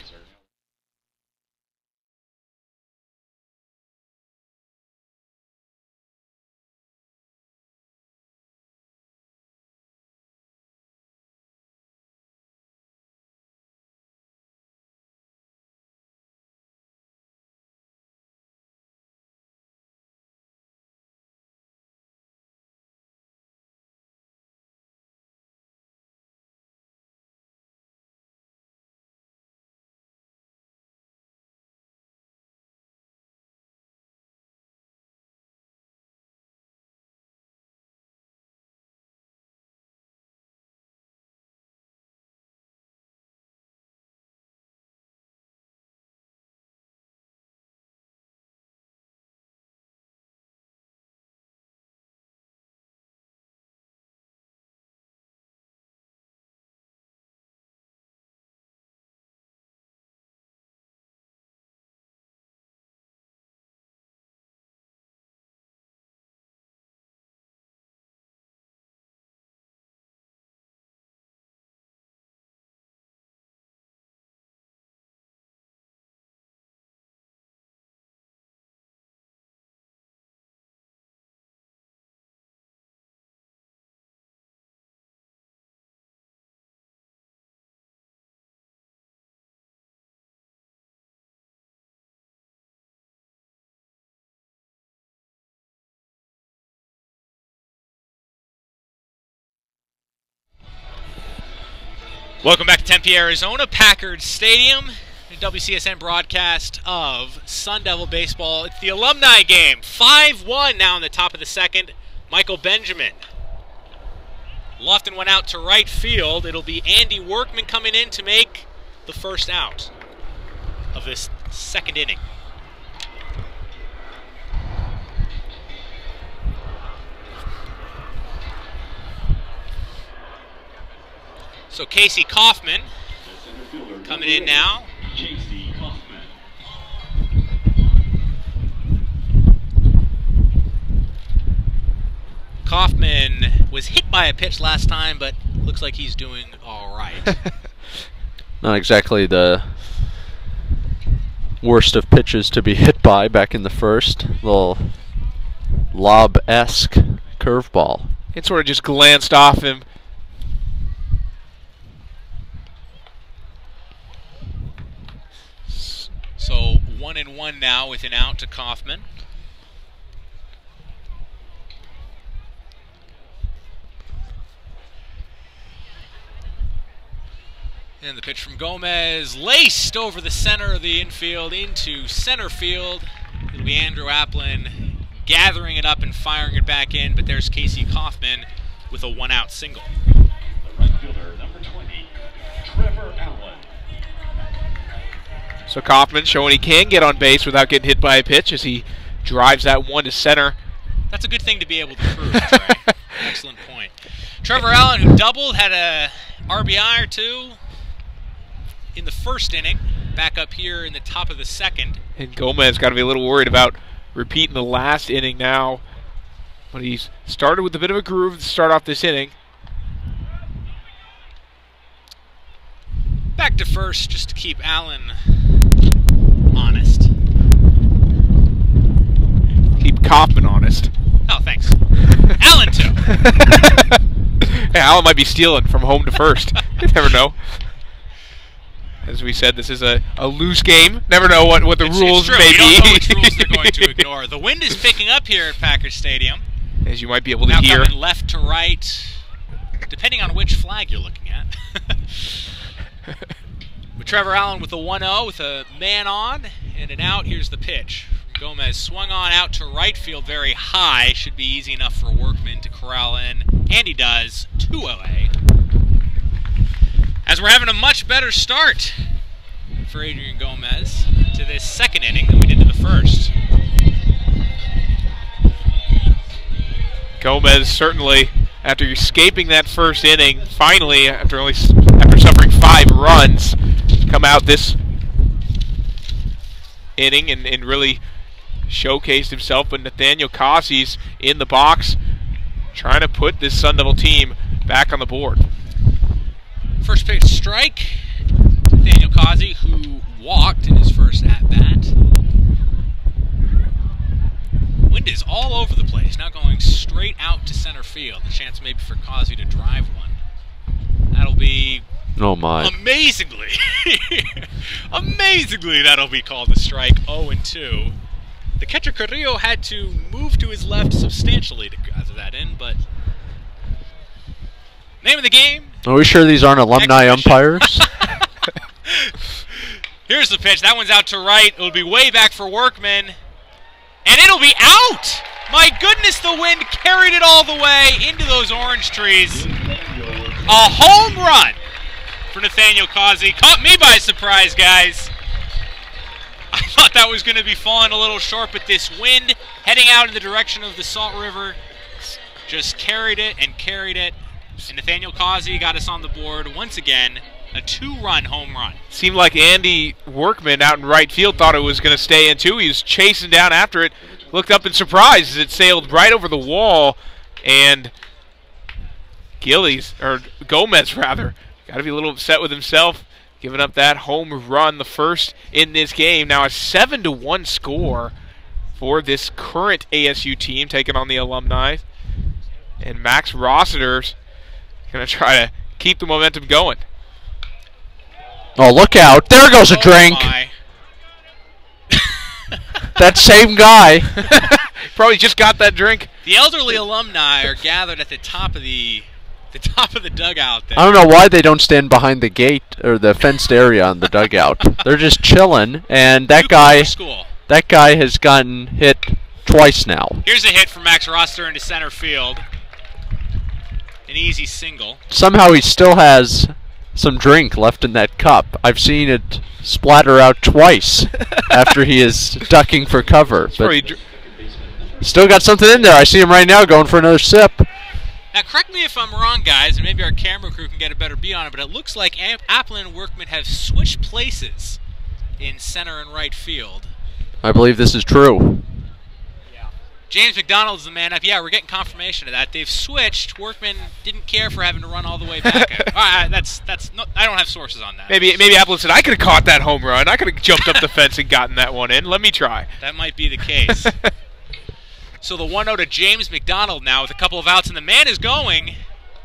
A: Welcome back to Tempe, Arizona, Packard Stadium. The WCSN broadcast of Sun Devil baseball. It's the alumni game. 5-1 now in the top of the second. Michael Benjamin. Lofton went out to right field. It'll be Andy Workman coming in to make the first out of this second inning. So Casey Kaufman coming in now.
D: Casey Kaufman.
A: Kaufman was hit by a pitch last time, but looks like he's doing all right.
B: Not exactly the worst of pitches to be hit by back in the first. Little lob-esque curveball.
C: It sort of just glanced off him.
A: So 1-1 now with an out to Kaufman. And the pitch from Gomez, laced over the center of the infield into center field. It'll be Andrew Applin gathering it up and firing it back in, but there's Casey Kaufman with a one-out single.
D: The right fielder, number 20, Trevor Allen.
C: So Kaufman showing he can get on base without getting hit by a pitch as he drives that one to center.
A: That's a good thing to be able to prove, Trey. Excellent point. Trevor Allen, who doubled, had a RBI or two in the first inning, back up here in the top of the second.
C: And Gomez got to be a little worried about repeating the last inning now. But he's started with a bit of a groove to start off this inning.
A: Back to first just to keep Allen honest.
C: Keep Kaufman honest.
A: Oh, thanks. Allen, too.
C: Hey, Allen might be stealing from home to first. You never know. As we said, this is a loose game. Never know what the rules
A: it's true.
C: may
A: You
C: be.
A: don't know which rules they're going to ignore. The wind is picking up here at Packard Stadium.
C: As you might be able to
A: Now
C: hear.
A: coming left to right, depending on which flag you're looking at. With Trevor Allen with a 1-0 with a man on and an out. Here's the pitch. Gomez swung on out to right field very high. Should be easy enough for Workman to corral in. And he does. 2-0. As we're having a much better start for Adrian Gomez to this second inning than we did to the first.
C: Gomez certainly, after escaping that first inning, finally, after suffering 5 runs, come out this inning and really showcased himself. But Nathaniel Causey's in the box, trying to put this Sun Devil team back on the board.
A: First pitch strike. Nathaniel Causey, who walked in his first at-bat. Wind is all over the place, now going straight out to center field. A chance maybe for Causey to drive one. That'll be...
B: Oh my.
A: Amazingly, that'll be called a strike. 0-2. The catcher Carrillo had to move to his left substantially to gather that in, but name of the game.
B: Are we sure these aren't alumni umpires?
A: Here's the pitch. That one's out to right. It'll be way back for Workman, and it'll be out. My goodness, the wind carried it all the way into those orange trees. A home run for Nathaniel Causey. Caught me by surprise, guys. I thought that was going to be falling a little short, but this wind heading out in the direction of the Salt River just carried it and carried it. And Nathaniel Causey got us on the board once again. A 2-run home run.
C: Seemed like Andy Workman out in right field thought it was going to stay in too. He was chasing down after it. Looked up in surprise as it sailed right over the wall. And Gomez rather, got to be a little upset with himself, giving up that home run, the first in this game. Now a 7-1 score for this current ASU team taking on the Alumni. And Max Rossiter's going to try to keep the momentum going.
B: Oh, look out. There goes a drink.
A: My.
B: That same guy.
C: Probably just got that drink.
A: The elderly alumni are gathered at the top of the The top of the dugout there.
B: I don't know why they don't stand behind the gate or the fenced area on the dugout. They're just chilling, and that guy has gotten hit twice now.
A: Here's a hit from Max Roster into center field. An easy single.
B: Somehow he still has some drink left in that cup. I've seen it splatter out twice after he is ducking for cover. But still got something in there. I see him right now going for another sip.
A: Now, correct me if I'm wrong, guys, and maybe our camera crew can get a better beat on it, but it looks like Applin and Workman have switched places in center and right field.
B: I believe this is true.
A: Yeah. James McDonald's the man up. Yeah, we're getting confirmation of that. They've switched. Workman didn't care for having to run all the way back. I don't have sources on that.
C: Maybe Applin said, I could have caught that home run. I could have jumped up the fence and gotten that one in. Let me try.
A: That might be the case. So the 1-0 to James McDonald now with a couple of outs, and the man is going.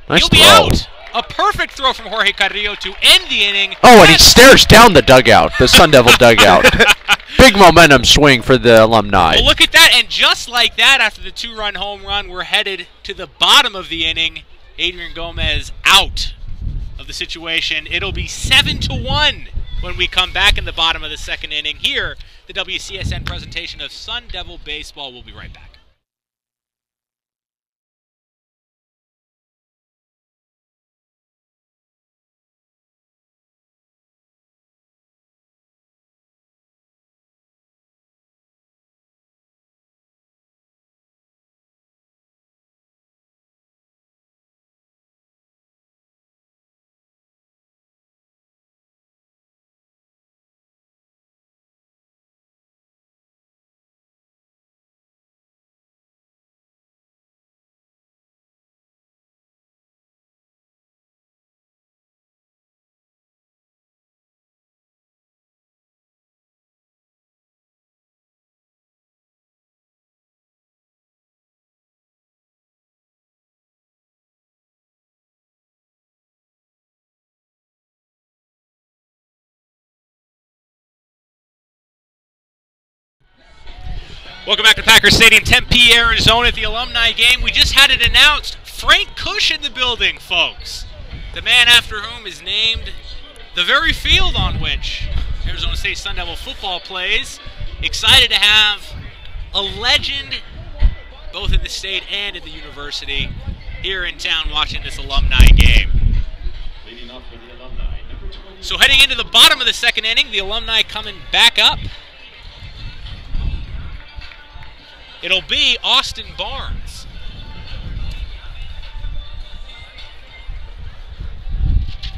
B: Nice
A: He'll be
B: throw.
A: out. A perfect throw from Jorge Carrillo to end the inning.
B: Oh, and he stares down the dugout, the Sun Devil dugout. Big momentum swing for the Alumni.
A: Well, look at that, and just like that, after the 2-run home run, we're headed to the bottom of the inning. Adrian Gomez out of the situation. It'll be 7-1 when we come back in the bottom of the second inning. Here, the WCSN presentation of Sun Devil Baseball. We'll be right back. Welcome back to Packer Stadium, Tempe, Arizona at the Alumni game. We just had it announced. Frank Cush in the building, folks. The man after whom is named the very field on which Arizona State Sun Devil football plays. Excited to have a legend both in the state and at the university here in town watching this Alumni game. So heading into the bottom of the second inning, the Alumni coming back up. It'll be Austin Barnes.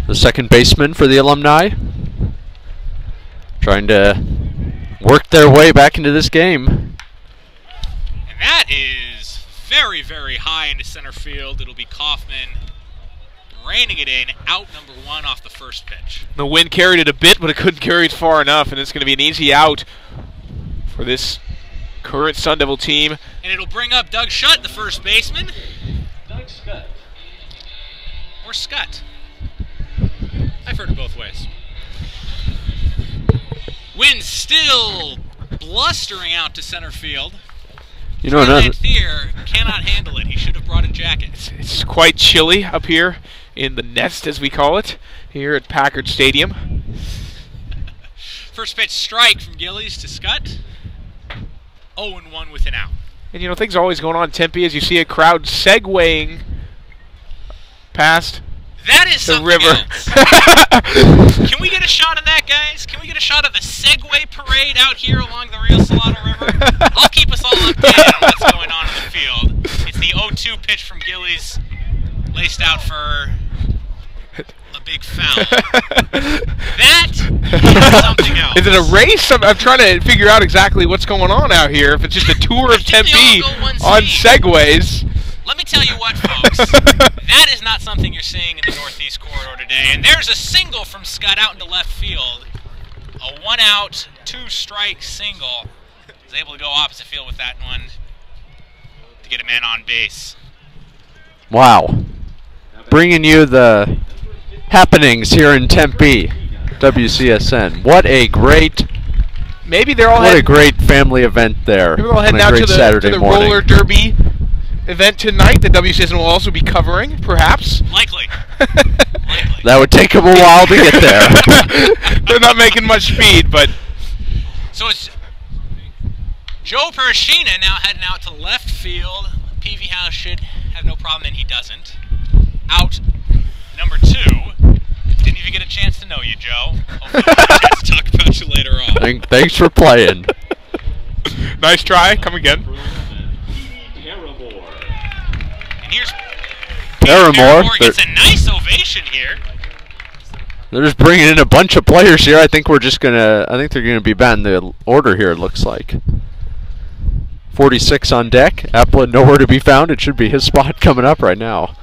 B: The second baseman for the Alumni. Trying to work their way back into this game.
A: And that is very, very high into center field. It'll be Kaufman reining it in, out number 1 off the first pitch.
C: The wind carried it a bit, but it couldn't carry it far enough, and it's going to be an easy out for this current Sun Devil team.
A: And it'll bring up Doug Schutt, the first baseman.
D: Doug Schutt.
A: Or Scutt. I've heard it both ways. Wind still blustering out to center field.
B: You know, another
A: Thier cannot handle it. He should have brought a jacket.
C: It's quite chilly up here in the nest, as we call it, here at Packard Stadium.
A: First pitch strike from Gillies to Scutt. 0-1 with an out.
C: And you know, things are always going on in Tempe as you see a crowd segueing past
A: that is
C: the river.
A: Can we get a shot of that, guys? Can we get a shot of the Segway parade out here along the Rio Salado River? I'll keep us all updated on what's going on in the field. It's the 0-2 pitch from Gillies, laced out for a big foul. That is something else.
C: Is it a race? I'm trying to figure out exactly what's going on out here. If it's just a tour of Tempe on segways.
A: Let me tell you what, folks. That is not something you're seeing in the Northeast Corridor today. And there's a single from Scott out into left field. A 1-out, 2-strike single. He's able to go opposite field with that one to get a man on base.
B: Wow. Bringing you the happenings here in Tempe, WCSN. What a great,
C: maybe they're all
B: what a great family event there.
C: Maybe they'll head
B: on a
C: down
B: great
C: to
B: Saturday
C: the
B: morning.
C: roller derby event tonight that WCSN will also be covering, perhaps.
A: Likely. Likely.
B: That would take them a while to get there.
C: They're not making much speed, but...
A: So it's Joe Pershina now heading out to left field. PV House should have no problem, and he doesn't. Out number 2. Didn't even get a chance to know you, Joe. Hopefully we'll get a chance to talk about you later on.
B: Thanks for playing.
C: Nice try. Come again.
A: And here's
B: Paramore
A: gets a nice ovation here.
B: They're just bringing in a bunch of players here. I think they're gonna be batting the order here. It looks like 46 on deck. Applin nowhere to be found. It should be his spot coming up right now.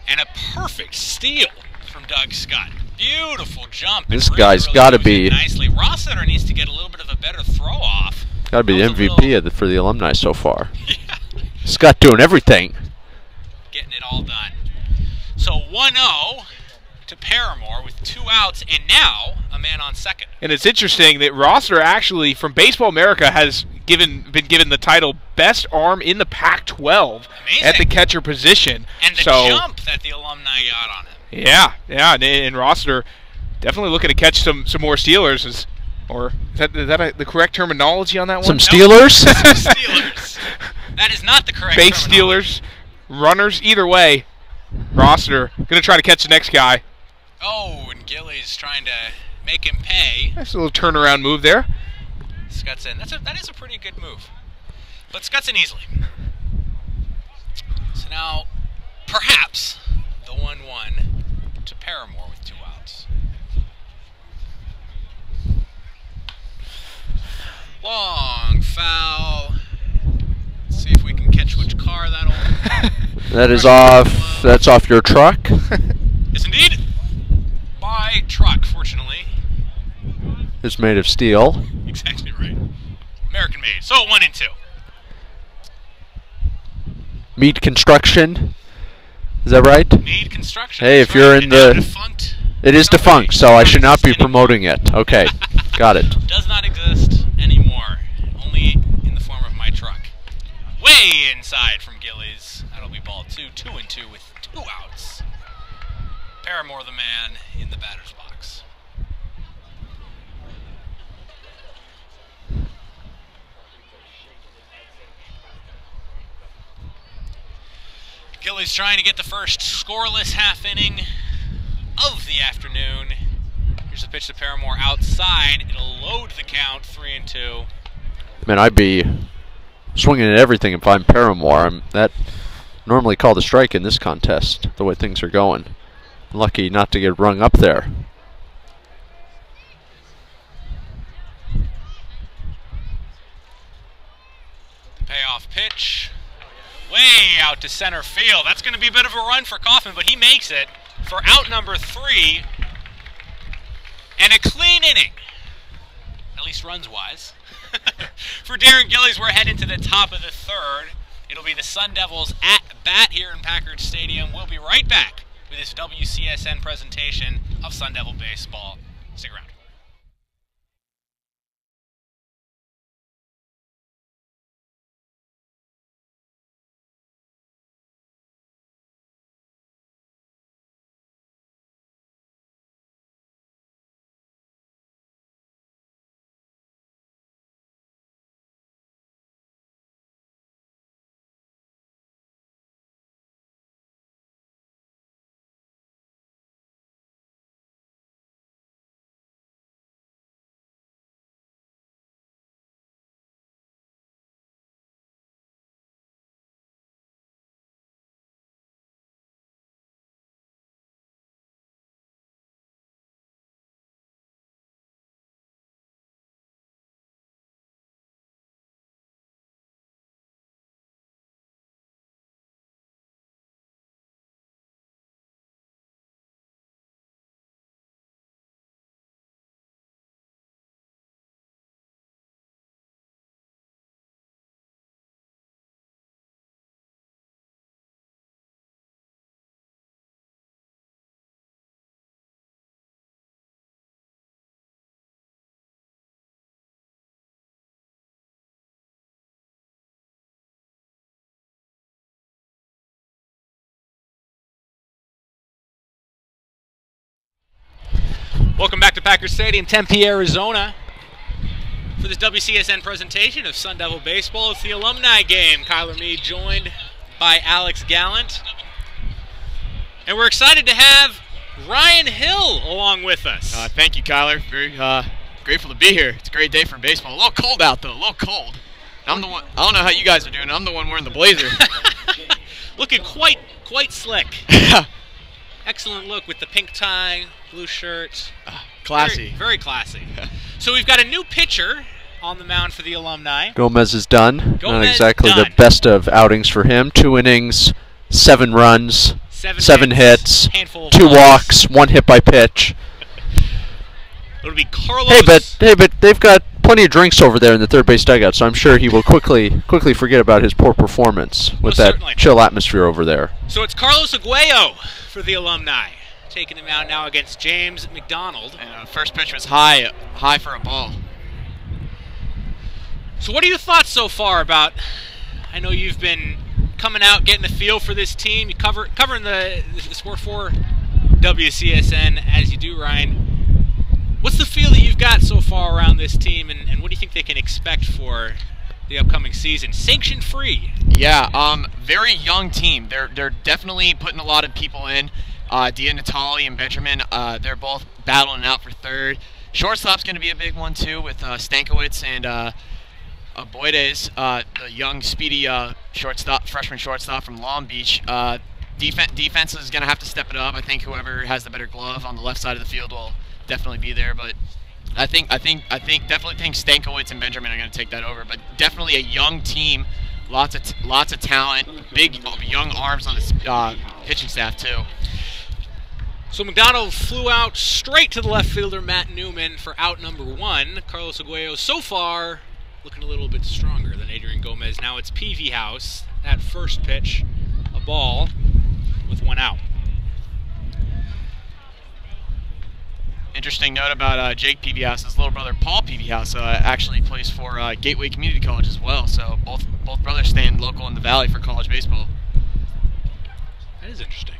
A: And a perfect steal from Doug Scott. Beautiful jump.
B: This guy's got to be
A: nicely. Rossiter needs to get a little bit of a better throw off.
B: Got to be the MVP for the Alumni so far. Yeah. Scott doing everything.
A: Getting it all done. So 1-0 to Paramore with 2 outs, and now a man on second.
C: And it's interesting that Rossiter actually, from Baseball America, has been given the title Best Arm in the Pac-12 at the catcher position.
A: And the jump that the Alumni got on him.
C: Yeah, and Rossiter definitely looking to catch some more Steelers. Is that the correct terminology on that one?
B: Some Steelers?
A: Some Steelers. That is not the correct
C: Base Steelers, runners, either way. Rossiter going to try to catch the next guy.
A: Oh, and Gillies trying to make him pay.
C: Nice little turnaround move there.
A: Scutson, that is a pretty good move. But Scutson easily. So now, perhaps, the 1-1 to Paramore with 2 outs. Long foul. Let's see if we can catch which car that'll...
B: That is off. That's off your truck.
A: Yes, indeed. By truck, fortunately.
B: It's made of steel.
A: Exactly right. American made. So 1-2.
B: Mead Construction. Is that right?
A: Mead Construction.
B: Hey, if you're in the...
A: Defunct.
B: It is defunct, so I should not be promoting it. Okay, got it.
A: Does not exist anymore. Only in the form of my truck. Way inside from Gillies. That'll be ball 2. 2-2 with 2 outs. Paramore the man in the batter's box. Gillies trying to get the first scoreless half inning of the afternoon. Here's the pitch to Paramore outside. It'll load the count, 3-2.
B: Man, I'd be swinging at everything if I'm Paramore. That normally called a strike in this contest, the way things are going. Lucky not to get rung up there.
A: The payoff pitch. Way out to center field. That's going to be a bit of a run for Kaufman, but he makes it for out number 3. And a clean inning. At least runs-wise. For Darren Gillies, we're heading to the top of the 3rd. It'll be the Sun Devils at bat here in Packard Stadium. We'll be right back with this WCSN presentation of Sun Devil baseball. Stick around. Welcome back to Packers Stadium, Tempe, Arizona, for this WCSN presentation of Sun Devil Baseball. It's the alumni game. Kyler Meade joined by Alex Gallant. And we're excited to have Ryan Hill along with us.
E: Thank you, Kyler. Very grateful to be here. It's a great day for baseball. A little cold out, though. A little cold. I'm the one. I don't know how you guys are doing. I'm the one wearing the blazer.
A: Looking quite slick. Excellent look with the pink tie, blue shirt.
E: Classy.
A: Very classy. So we've got a new pitcher on the mound for the alumni.
B: Gomez is done. Not
A: Gomez
B: exactly
A: done.
B: the best of outings for him. 2 innings, 7 runs, 7 hits,
A: handful of
B: 2
A: balls.
B: walks, 1 hit by pitch.
A: It'll be Carlos.
B: Hey, but they've got plenty of drinks over there in the third base dugout, so I'm sure he will quickly forget about his poor performance with that
A: certainly.
B: chill atmosphere over there.
A: So it's Carlos Aguayo for the alumni, taking him out now against James McDonald.
E: And first pitch was high for a ball.
A: So what are your thoughts so far about, I know you've been coming out, getting the feel for this team, you covering the sport for WCSN as you do, Ryan. What's the feel that you've got so far around this team, and what do you think they can expect for the upcoming season? Sanction free.
E: Yeah, very young team. They're definitely putting a lot of people in. Dia Natali and Benjamin, they're both battling out for third. Shortstop's going to be a big one too with Stankiewicz and Boydes, the young, speedy freshman shortstop from Long Beach. Defense is going to have to step it up. I think whoever has the better glove on the left side of the field will definitely be there. But I definitely think Stankiewicz and Benjamin are going to take that over. But definitely a young team, lots of talent, big young arms on the pitching staff too.
A: So McDonald flew out straight to the left fielder Matt Newman for out number 1. Carlos Aguayo so far looking a little bit stronger than Adrian Gomez. Now it's Peavy House at first pitch, a ball with 1 out.
E: Interesting note about Jake Peavy-House, his little brother Paul Peavy-House actually plays for Gateway Community College as well. So both brothers staying local in the Valley for college baseball.
A: That is interesting.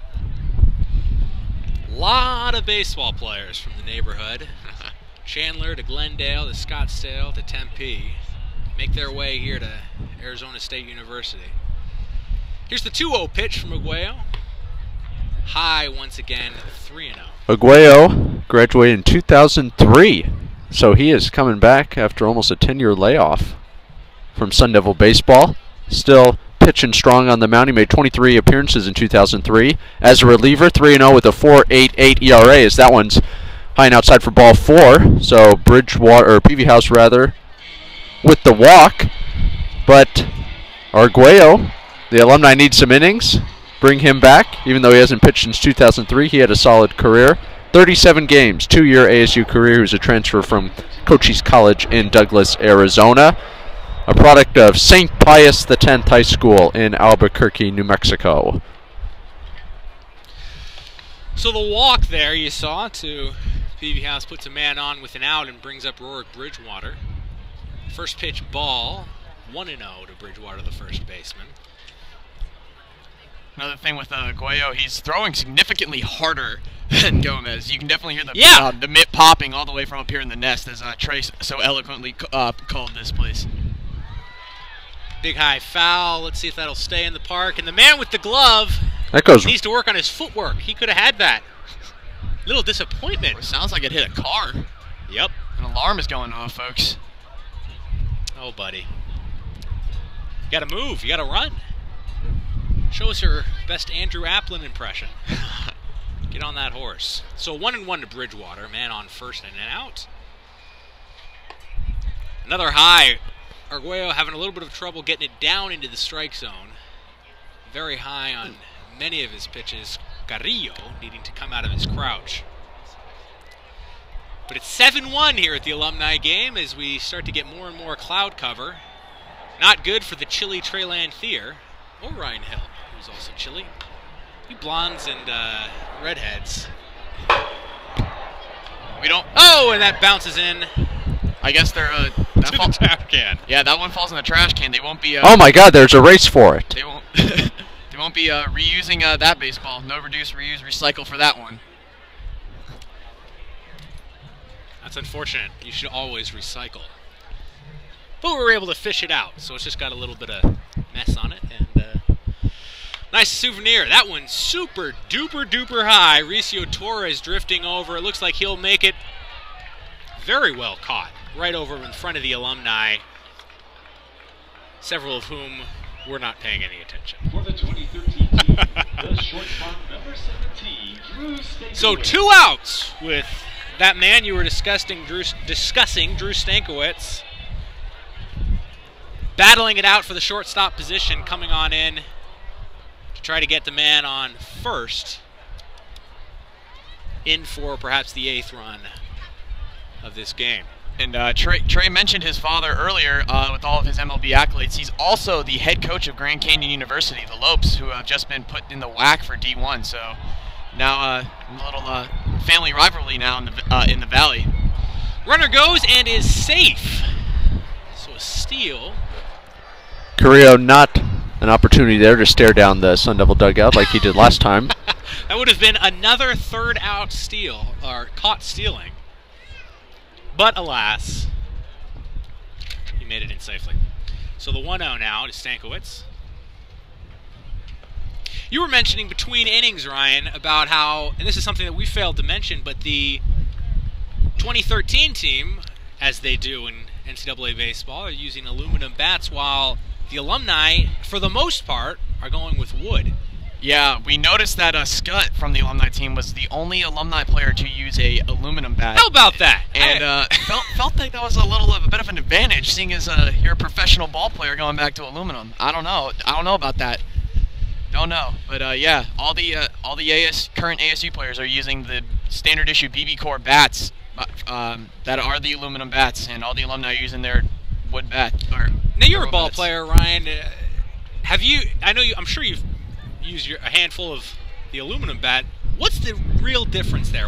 A: A lot of baseball players from the neighborhood. Chandler to Glendale to Scottsdale to Tempe make their way here to Arizona State University. Here's the 2-0 pitch from Aguayo. High once again, 3-0.
B: Aguayo graduated in 2003, so he is coming back after almost a 10-year layoff from Sun Devil baseball. Still pitching strong on the mound. He made 23 appearances in 2003 as a reliever. 3-0 with a 4.88 ERA. As that one's high and outside for ball 4. So Peavy House rather, with the walk. But Aguayo, the alumni, needs some innings. Bring him back, even though he hasn't pitched since 2003. He had a solid career. 37 games, 2-year ASU career. He was a transfer from Cochise College in Douglas, Arizona. A product of St. Pius X High School in Albuquerque, New Mexico.
A: So the walk there you saw to Peavy House puts a man on with an out and brings up Rorick Bridgewater. First pitch ball, 1-0 to Bridgewater, the first baseman.
E: Another thing with Aguayo, he's throwing significantly harder than Gomez. You can definitely hear the mitt popping all the way from up here in the nest, as Trey so eloquently called this place.
A: Big high foul. Let's see if that'll stay in the park. And the man with the glove needs to work on his footwork. He could have had that. Little disappointment.
E: It sounds like it hit a car.
A: Yep.
E: An alarm is going off, folks.
A: Oh, buddy. You got to move. You got to run. Show us your best Andrew Applin impression. Get on that horse. So 1-1 to Bridgewater. Man on first and an out. Another high. Aguayo having a little bit of trouble getting it down into the strike zone. Very high on many of his pitches. Carrillo needing to come out of his crouch. But it's 7-1 here at the alumni game as we start to get more and more cloud cover. Not good for the chilly Trey Lanthier or Ryan Hill, who's also chilly. You blondes and redheads.
E: We don't.
A: Oh, and that bounces in.
E: I guess they're
A: to the trash can.
E: Yeah, that one falls in the trash can. They won't be.
B: Oh my God! There's a race for it.
E: They won't. They won't be reusing that baseball. No reduce, reuse, recycle for that one.
A: That's unfortunate. You should always recycle. But we were able to fish it out, so it's just got a little bit of mess on it. And nice souvenir. That one's super duper duper high. Ricio Torres drifting over. It looks like he'll make it. Very well caught. Right over in front of the Alumni. Several of whom were not paying any attention.
D: For the 2013 team, the shortstop number 17, Drew Stankiewicz.
A: So 2 outs with that man you were discussing, Drew Stankiewicz. Battling it out for the shortstop position, coming on in to try to get the man on first. In for perhaps the 8th run of this game.
E: And Trey mentioned his father earlier with all of his MLB accolades. He's also the head coach of Grand Canyon University, the Lopes, who have just been put in the WAC for D1. So now a little family rivalry now in the Valley.
A: Runner goes and is safe. So a steal.
B: Carrillo, not an opportunity there to stare down the Sun Devil dugout like he did last time.
A: That would have been another 3rd out steal, or caught stealing. But alas, he made it in safely. So the 1-0 now to Stankiewicz. You were mentioning between innings, Ryan, about how, and this is something that we failed to mention, but the 2013 team, as they do in NCAA baseball, are using aluminum bats, while the Alumni, for the most part, are going with wood.
E: Yeah, we noticed that Scott from the Alumni team was the only Alumni player to use a aluminum bat.
A: How about that?
E: And felt like that was a bit of an advantage, seeing as you're a professional ball player going back to aluminum. I don't know about that. Don't know, but yeah, all the current ASU players are using the standard issue BB Core bats that are the aluminum bats, and all the Alumni are using their wood bat.
A: Now you're a ball player, Ryan. Have you? I'm sure you've used a handful of the aluminum bat. What's the real difference there?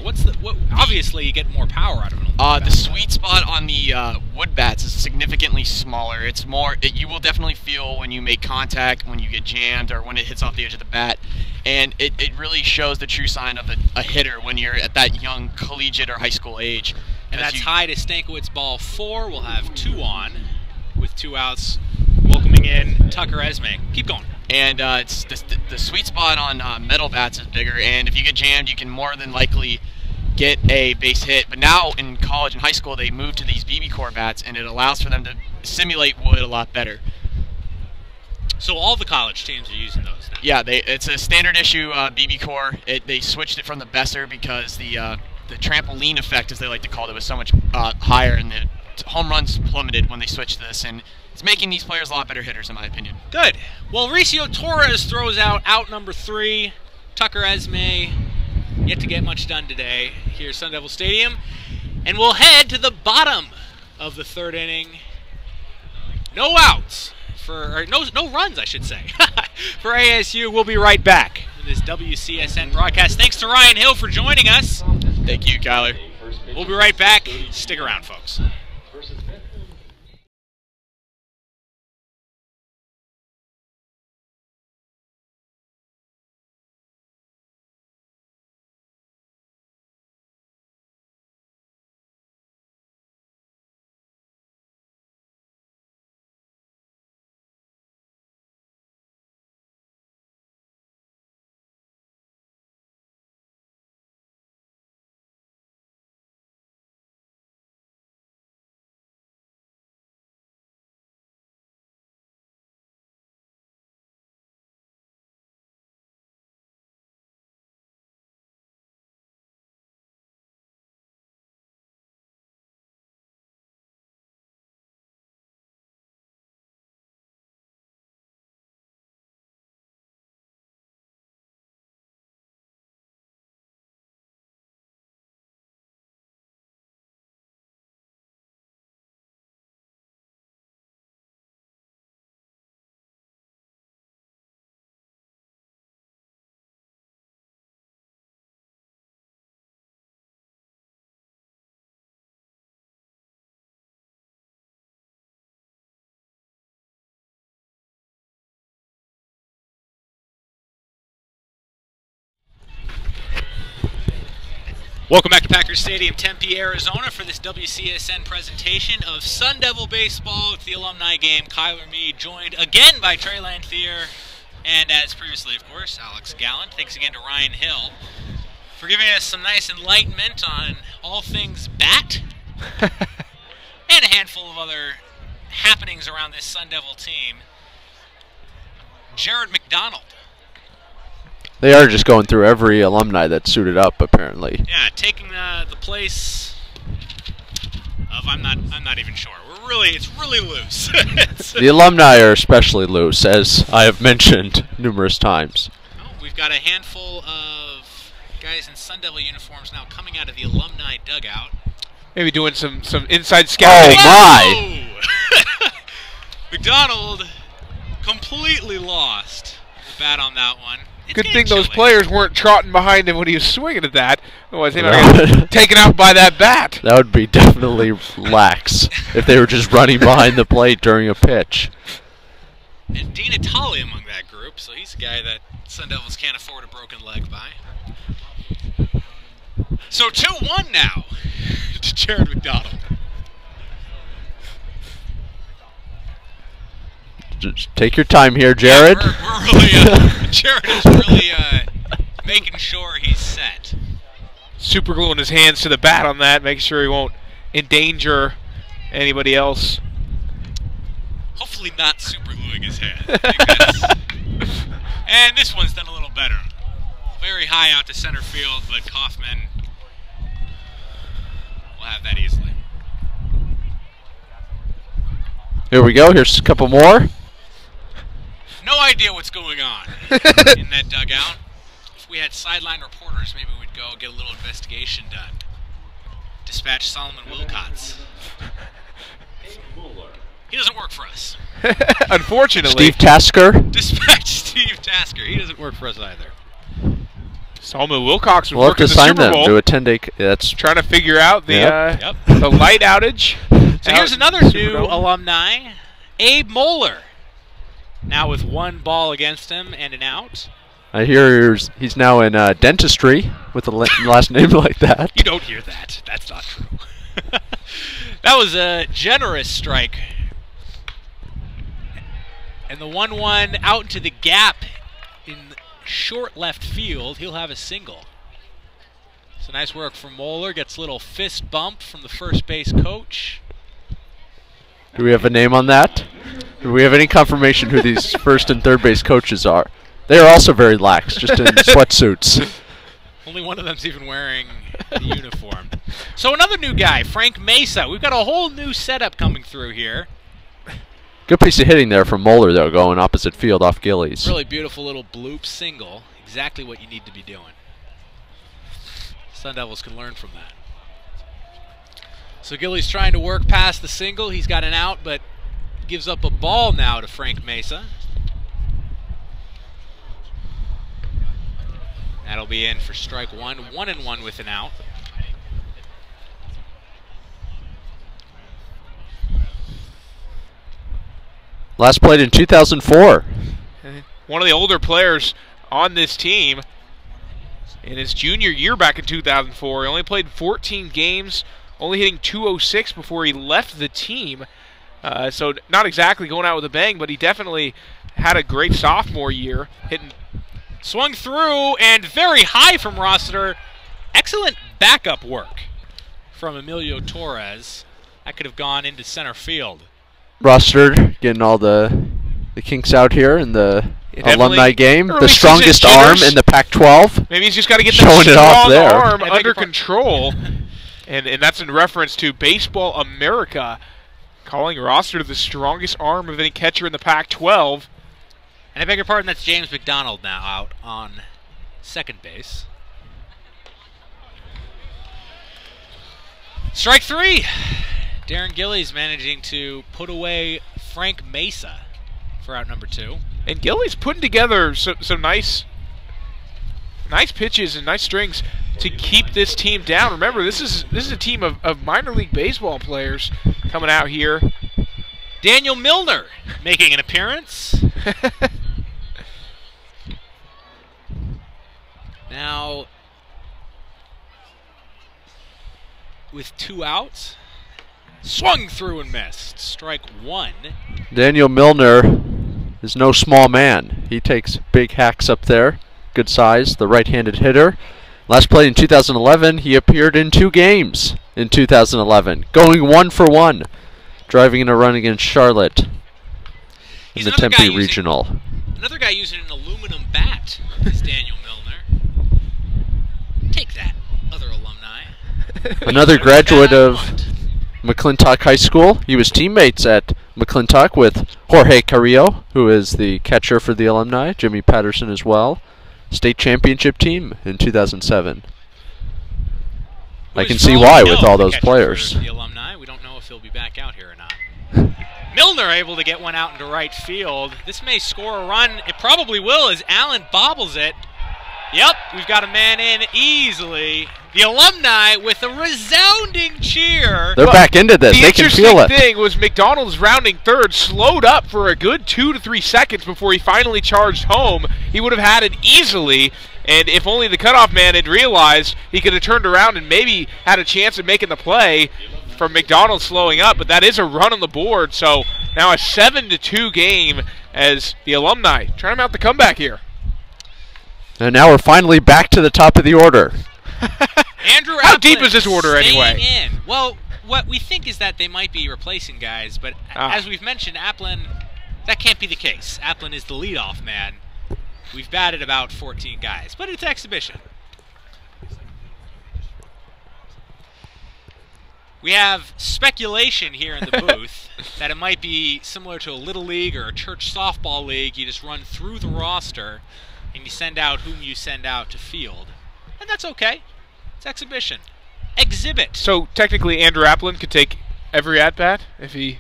A: Obviously, you get more power out of it.
E: The sweet spot on the wood bats is significantly smaller. It's more. You will definitely feel when you make contact, when you get jammed, or when it hits off the edge of the bat, and it really shows the true sign of a hitter when you're at that young collegiate or high school age.
A: And that's high to Stankiewicz ball 4. We'll have 2 on with 2 outs. Welcoming in Tucker Esme. Keep going.
E: And it's the sweet spot on metal bats is bigger, and if you get jammed, you can more than likely get a base hit. But now in college and high school, they moved to these BB Core bats, and it allows for them to simulate wood a lot better.
A: So all the college teams are using those now?
E: Yeah, it's a standard issue BB Core. They switched it from the Besser because the trampoline effect, as they like to call it, was so much higher, and the home runs plummeted when they switched this, and it's making these players a lot better hitters, in my opinion.
A: Good. Well, Ricio Torres throws out number 3. Tucker Esme, yet to get much done today here at Sun Devil Stadium. And we'll head to the bottom of the 3rd inning. No outs, no runs, I should say, for ASU. We'll be right back with this WCSN broadcast. Thanks to Ryan Hill for joining us.
E: Thank you, Kyler.
A: We'll be right back. Stick around, folks. Welcome back to Packers Stadium, Tempe, Arizona for this WCSN presentation of Sun Devil Baseball with the alumni game. Kyler Meade joined again by Trey Lanthier and, as previously, of course, Alex Gallant. Thanks again to Ryan Hill for giving us some nice enlightenment on all things bat and a handful of other happenings around this Sun Devil team. Jared McDonald.
B: They are just going through every alumni that's suited up, apparently.
A: Yeah, taking the place of I'm not even sure. It's really loose.
B: The alumni are especially loose, as I have mentioned numerous times.
A: Oh, we've got a handful of guys in Sun Devil uniforms now coming out of the alumni dugout.
C: Maybe doing some inside scouting.
B: Oh my!
A: McDonald completely lost the bat on that one.
C: Good thing those players weren't trotting behind him when he was swinging at that. Otherwise, he might have got taken out by that bat.
B: That would be definitely lax if they were just running behind the plate during a pitch.
A: And Dean Natali among that group, so he's a guy that Sun Devils can't afford a broken leg by. So 2-1 now to Jared McDonald.
B: Just take your time here, Jared.
A: Yeah, we're really, Jared is really making sure he's set.
C: Super gluing his hands to the bat on that, making sure he won't endanger anybody else.
A: Hopefully not super gluing his hand. And this one's done a little better. Very high out to center field, but Kaufman will have that easily.
B: Here we go. Here's a couple more.
A: No idea what's going on in that dugout. If we had sideline reporters, maybe we'd go get a little investigation done. Dispatch Solomon Wilcots. He doesn't work for us.
C: Unfortunately.
B: Steve Tasker.
A: Dispatch Steve Tasker. He doesn't work for us either.
C: Solomon Wilcox was
B: We'll have
C: working
B: to
C: the
B: sign
C: Super
B: them
C: Bowl,
B: to a 10-day. That's
C: trying to figure out the
A: Yep.
C: the light outage.
A: So here's another new alumni, Abe Moeller. Now with one ball against him and an out.
B: I hear he's now in dentistry with a last name like that.
A: You don't hear that. That's not true. That was a generous strike. And the 1-1 out into the gap in short left field. He'll have a single. So nice work from Moeller. Gets a little fist bump from the first base coach.
B: Do we have a name on that? Do we have any confirmation who these first and third base coaches are? They are also very lax, just in sweatsuits.
A: Only one of them's even wearing the uniform. So another new guy, Frank Mesa. We've got a whole new setup coming through here.
B: Good piece of hitting there from Moeller, though, going opposite field off Gillies.
A: Really beautiful little bloop single. Exactly what you need to be doing. Sun Devils can learn from that. So Gillies trying to work past the single. He's got an out, but gives up a ball now to Frank Mesa. That'll be in for strike one. 1-1 with an out.
B: Last played in 2004.
C: One of the older players on this team in his junior year back in 2004. He only played 14 games, only hitting .206 before he left the team. So not exactly going out with a bang, but he definitely had a great sophomore year.
A: Swung through and very high from Rossiter. Excellent backup work from Emilio Torres. That could have gone into center field.
B: Roster getting all the kinks out here in the alumni game. The strongest arm in the Pac-12.
C: Maybe he's just got to get
B: showing
C: that
B: it off
C: strong
B: there.
C: arm under control. And that's in reference to Baseball America, calling Rossiter the strongest arm of any catcher in the Pac-12.
A: And I beg your pardon, that's James McDonald now out on second base. Strike three. Darren Gillies managing to put away Frank Mesa for out number 2.
C: And Gillies putting together some nice pitches and nice strings to keep this team down. Remember, this is a team of minor league baseball players coming out here.
A: Daniel Milner making an appearance. Now, with 2 outs. Swung through and missed. Strike 1.
B: Daniel Milner is no small man. He takes big hacks up there. Good size, the right-handed hitter. Last played in 2011. He appeared in 2 games in 2011, going 1 for 1, driving in a run against Charlotte in the Tempe Regional.
A: Another guy using an aluminum bat is Daniel Milner. Take that, other alumni.
B: Another graduate of McClintock High School. He was teammates at McClintock with Jorge Carrillo, who is the catcher for the Alumni, Jimmy Patterson as well. State championship team in 2007. I can see why with all those players.
A: The Alumni. We don't know if he'll be back out here or not. Milner able to get one out into right field. This may score a run. It probably will as Allen bobbles it. Yep, we've got a man in easily. The Alumni with a resounding cheer.
B: They're back into this. They can feel it.
C: The interesting thing was McDonald's rounding third, slowed up for a good 2 to 3 seconds before he finally charged home. He would have had it easily, and if only the cutoff man had realized, he could have turned around and maybe had a chance of making the play from McDonald slowing up. But that is a run on the board, so now a 7-2 game as the Alumni trying to mount the comeback here.
B: And now we're finally back to the top of the order.
A: Andrew Applin,
C: how deep is this order anyway?
A: In. Well, what we think is that they might be replacing guys, but as we've mentioned, Applin, that can't be the case. Applin is the leadoff man. We've batted about 14 guys, but it's exhibition. We have speculation here in the booth that it might be similar to a little league or a church softball league. You just run through the roster and you send out whom you send out to field. And that's okay. It's exhibition. Exhibit.
C: So technically Andrew Applin could take every at-bat if he...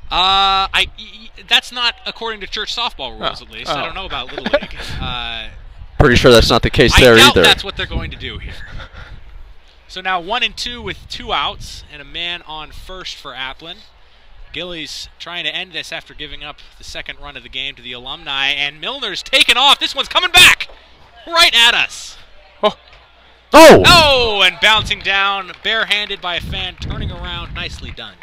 A: that's not according to church softball rules, at least. I don't know about Little League.
B: Pretty sure that's not the case there
A: I
B: either.
A: doubt that's what they're going to do here. So now 1-2 with 2 outs and a man on first for Applin. Gillies trying to end this after giving up the second run of the game to the Alumni, and Milner's taken off. This one's coming back right at us.
B: Oh!
A: Oh, and bouncing down, barehanded by a fan, turning around. Nicely done.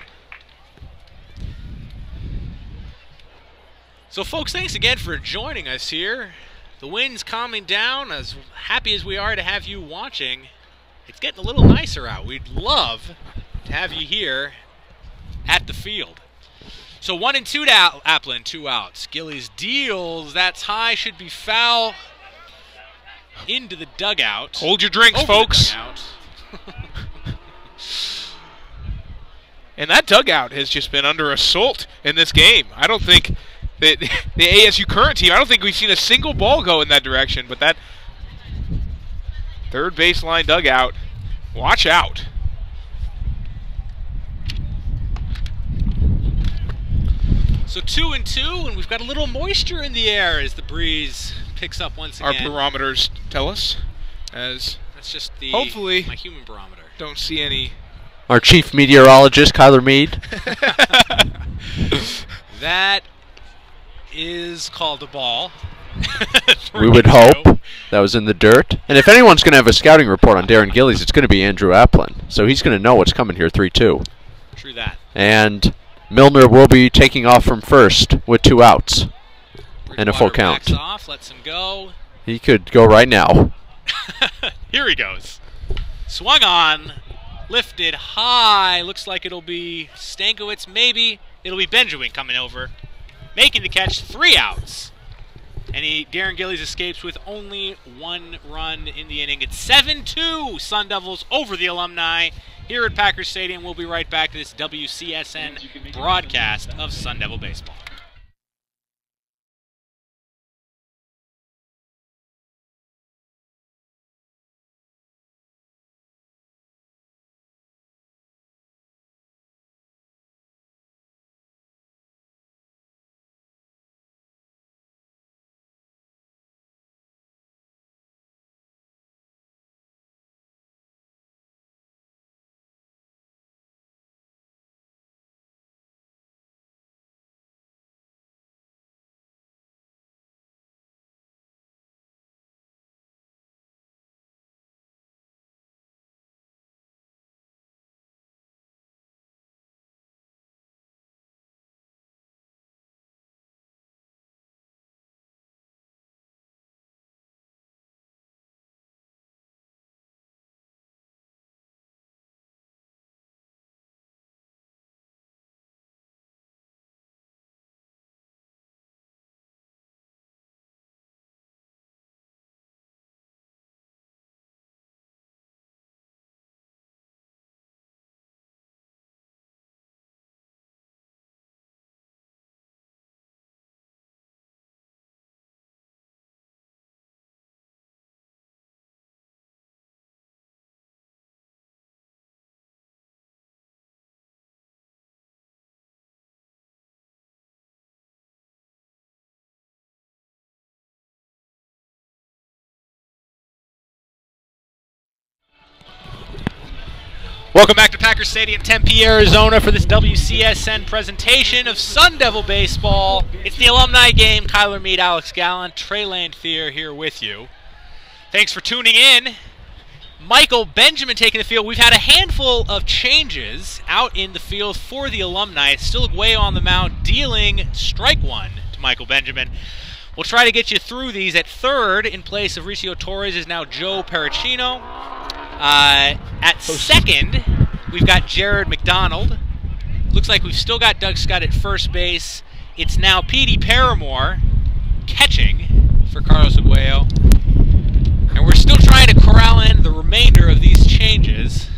A: So, folks, thanks again for joining us here. The wind's calming down. As happy as we are to have you watching, it's getting a little nicer out. We'd love to have you here at the field. So 1-2 to Applin, 2 outs. Gillies deals. That's high, should be foul. Into the dugout.
C: Hold your drinks, folks. And that dugout has just been under assault in this game. I don't think the ASU current team, I don't think we've seen a single ball go in that direction, but that third baseline dugout, watch out.
A: So 2-2, and we've got a little moisture in the air as the breeze picks up once again.
C: Our barometers tell us, as
A: that's just the
C: hopefully
A: my human barometer.
C: Don't see any.
B: Our chief meteorologist, Kyler Mead.
A: That is called a ball.
B: We would hope. That was in the dirt. And if anyone's going to have a scouting report on Darren Gillies, it's going to be Andrew Applin. So he's going to know what's coming here, 3-2.
A: True that.
B: And Milner will be taking off from first with 2 outs and a full count.
A: Backs off, lets him go.
B: He could go right now.
A: Here he goes. Swung on, lifted high. Looks like it'll be Stankiewicz, maybe. It'll be Benjamin coming over, making the catch. 3 outs. And Darren Gillies escapes with only 1 run in the inning. It's 7-2 Sun Devils over the Alumni here at Packers Stadium. We'll be right back to this WCSN broadcast of Sun Devil Baseball. Welcome back to Packer Stadium, Tempe, Arizona for this WCSN presentation of Sun Devil Baseball. It's the alumni game. Kyler Mead, Alex Gallant, Trey Lanthier here with you. Thanks for tuning in. Michael Benjamin taking the field. We've had a handful of changes out in the field for the alumni. Still Aguayo on the mound, dealing strike one to Michael Benjamin. We'll try to get you through these. At third, in place of Ricio Torres, is now Joe Paracino. At second, we've got Jared McDonald. Looks like we've still got Doug Scott at first base. It's now Petey Paramore catching for Carlos Aguayo. And we're still trying to corral in the remainder of these changes.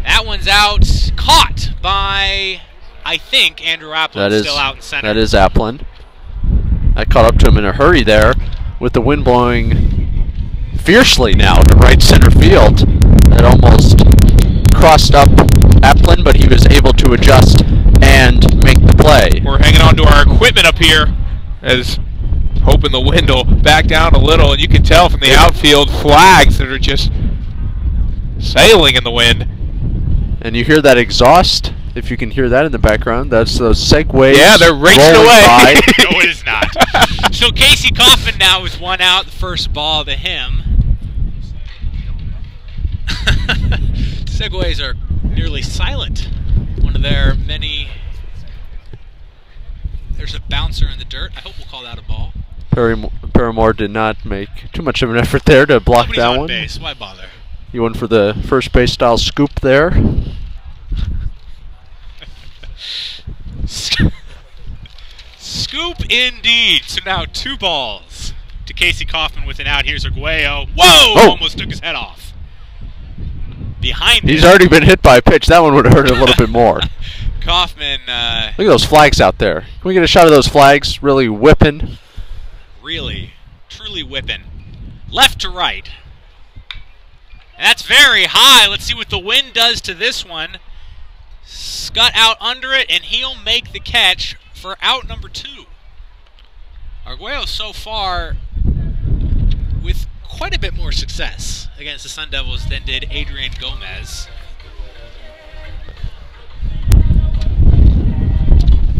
A: That one's out, caught by, I think, Andrew Applin, still out in center.
B: That is Applin. I caught up to him in a hurry there with the wind blowing fiercely now to right center field. That almost crossed up Applin, but he was able to adjust and make the play.
C: We're hanging on to our equipment up here as hoping the wind will back down a little, and you can tell from the outfield flags that are just sailing in the wind.
B: And you hear that exhaust, if you can hear that in the background. That's those segways.
C: Yeah, they're racing away.
A: No, it is not. So Casey Kaufman now with one out, the first ball to him. Segways are nearly silent. One of their many. There's a bouncer in the dirt. I hope we'll call that a ball.
B: Paramore did not make too much of an effort there to block
A: Nobody's
B: that
A: on
B: one.
A: Base. Why bother?
B: He went for the first base style scoop there.
A: Scoop indeed. So now 2 balls to Casey Kaufman with an out. Here's Aguayo. Whoa!
B: Oh.
A: Almost took his head off. Behind
B: He's
A: him.
B: already been hit by a pitch. That one would have hurt a little bit more.
A: Kaufman
B: Look at those flags out there. Can we get a shot of those flags really whipping?
A: really, truly whipping. Left to right. And that's very high. Let's see what the wind does to this one. Scott out under it, and he'll make the catch for out number 2. Arguello so far with quite a bit more success against the Sun Devils than did Adrian Gomez.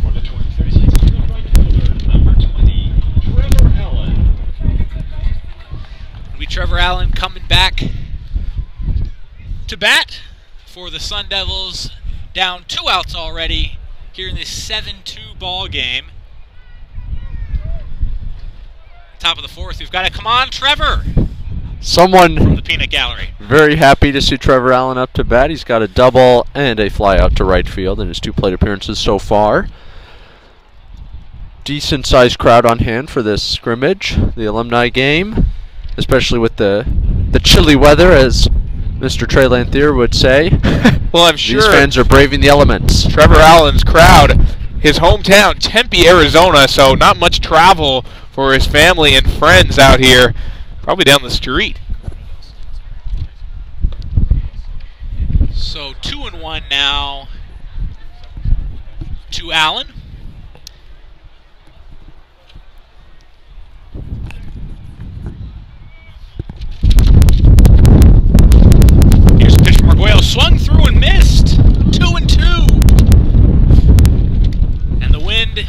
D: For the 26th right fielder, number 20, Trevor Allen.
A: It'll be Trevor Allen coming back to bat for the Sun Devils. Down 2 outs already here in this 7-2 ball game. Top of the 4th, we've got to come on, Trevor, from
B: Someone
A: the Peanut Gallery.
B: very happy to see Trevor Allen up to bat. He's got a double and a fly out to right field in his 2 plate appearances so far. Decent sized crowd on hand for this scrimmage, the alumni game, especially with the chilly weather, as Mr. Trey Lanthier would say.
C: Well, I'm sure
B: These fans are braving the elements.
C: Trevor Allen's crowd, his hometown, Tempe, Arizona, so not much travel for his family and friends out here, probably down the street.
A: So 2-1 now to Allen. Here's a pitch from Arguello, swung through and missed. 2-2. And the wind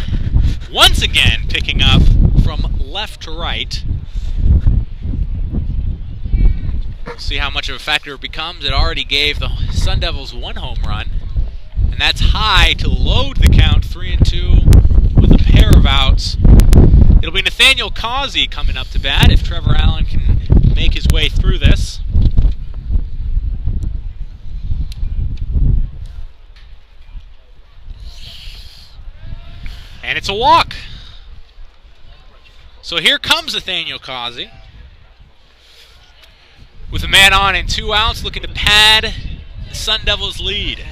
A: once again picking up from left to right. We'll see how much of a factor it becomes. It already gave the Sun Devils 1 home run. And that's high to load the count 3-2 with a pair of outs. It'll be Nathaniel Causey coming up to bat if Trevor Allen can make his way through this. And it's a walk. So here comes Nathaniel Causey with a man on and 2 outs, looking to pad the Sun Devils' lead.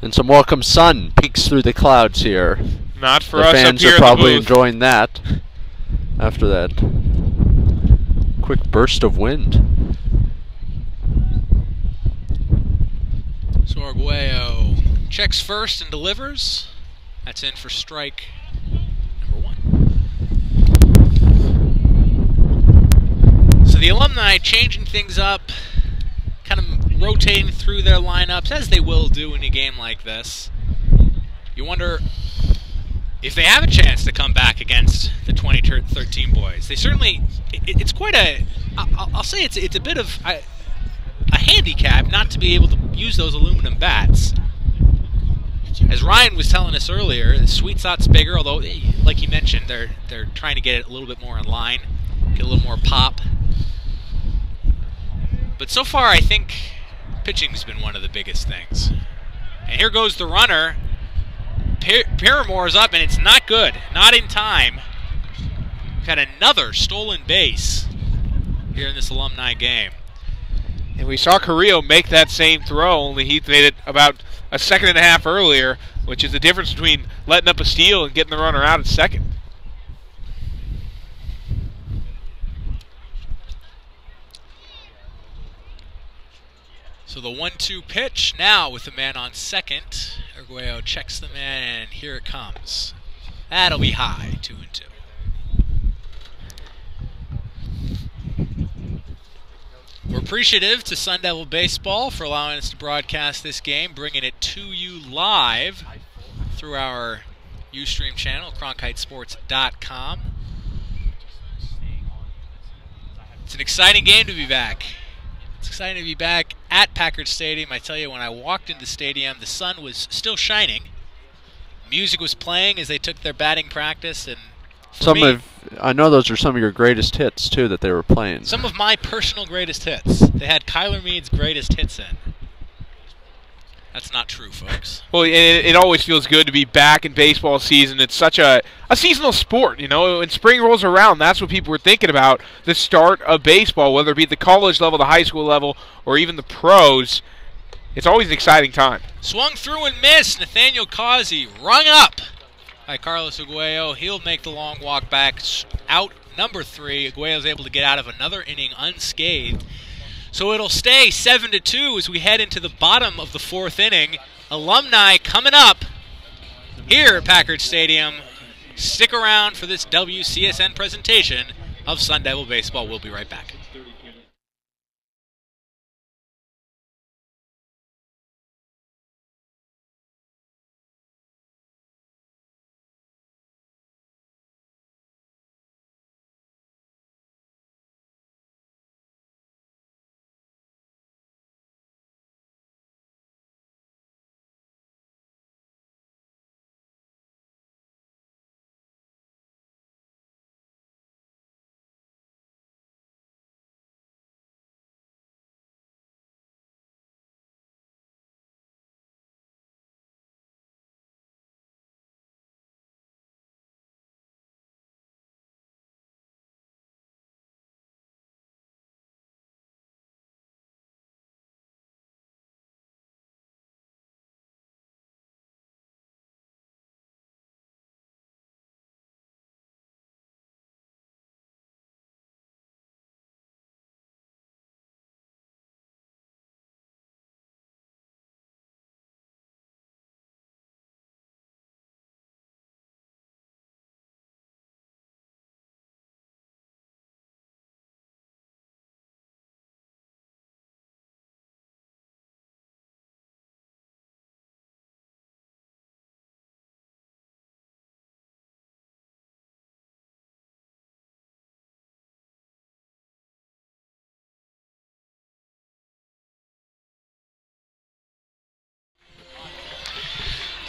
B: And some welcome sun peeks through the clouds here.
C: Not for
B: The
C: us up
B: fans
C: here
B: are
C: in the
B: probably
C: booth.
B: enjoying that after that quick burst of wind.
A: So Arguello checks first and delivers. That's in for strike number 1. Alumni changing things up, kind of rotating through their lineups, as they will do in a game like this. You wonder if they have a chance to come back against the 2013 boys. They certainly, it's quite a, I'll say it's a bit of a handicap not to be able to use those aluminum bats. As Ryan was telling us earlier, the sweet spot's bigger, although, like he mentioned, they're trying to get it a little bit more in line, get a little more pop. But so far, I think pitching's been one of the biggest things. And here goes the runner. Paramore's up, and it's not good. Not in time. We've had another stolen base here in this Alumni game.
C: And we saw Carrillo make that same throw, only he made it about a second and a half earlier, which is the difference between letting up a steal and getting the runner out at second.
A: So the 1-2 pitch now with the man on second. Arguello checks the man, and here it comes. That'll be high, 2-2. We're appreciative to Sun Devil Baseball for allowing us to broadcast this game, bringing it to you live through our Ustream channel, CronkiteSports.com. It's an exciting game to be back. It's exciting to be back at Packard Stadium. I tell you, when I walked into the stadium, the sun was still shining. Music was playing as they took their batting practice, and
B: I know those are some of your greatest hits too that they were playing.
A: Some of my personal greatest hits. They had Kyler Meade's greatest hits in. That's not true, folks.
C: Well, it always feels good to be back in baseball season. It's such a seasonal sport, you know. When spring rolls around, that's what people were thinking about, the start of baseball, whether it be at the college level, the high school level, or even the pros. It's always an exciting time.
A: Swung through and missed. Nathaniel Causey rung up by Carlos Arguello. He'll make the long walk back. Out number 3. Arguello's able to get out of another inning unscathed. So it'll stay 7-2 as we head into the bottom of the 4th inning. Alumni coming up here at Packard Stadium. Stick around for this WCSN presentation of Sun Devil Baseball. We'll be right back.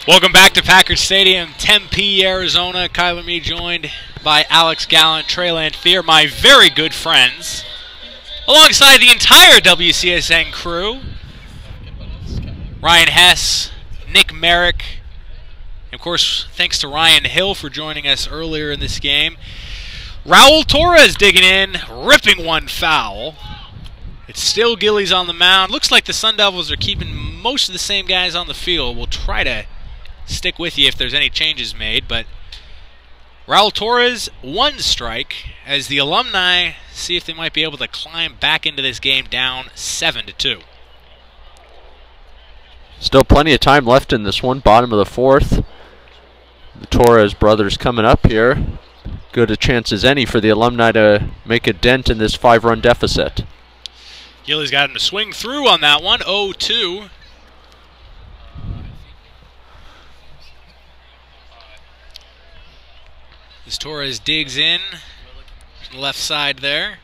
A: Welcome back to Packard Stadium, Tempe, Arizona. Kyler Meade joined by Alex Gallant, Trey Lanthier, my very good friends, alongside the entire WCSN crew. Ryan Hess, Nick Merrick, and of course, thanks to Ryan Hill for joining us earlier in this game. Raul Torres digging in, ripping one foul. It's still Gillies on the mound. Looks like the Sun Devils are keeping most of the same guys on the field. We'll try to stick with you if there's any changes made, but Raul Torres, 1 strike, as the Alumni see if they might be able to climb back into this game down 7-2.
B: Still plenty of time left in this one, bottom of the 4th. The Torres brothers coming up here. good a chance as any for the Alumni to make a dent in this 5-run deficit.
A: Gillies got him to swing through on that one, 0-2. As Torres digs in to the left side there.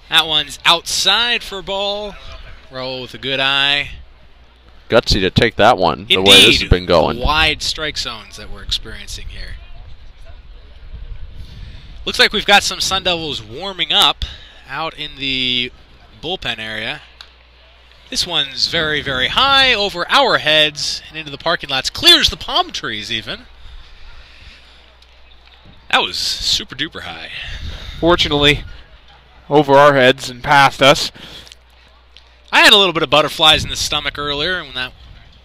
A: That one's outside for a ball. Roll with a good eye.
B: Gutsy to take that one, the way this has been going.
A: The wide strike zones that we're experiencing here. Looks like we've got some Sun Devils warming up out in the bullpen area. This one's very, very high over our heads and into the parking lots. Clears the palm trees even. That was super duper high.
C: Fortunately, over our heads and past us.
A: I had a little bit of butterflies in the stomach earlier when that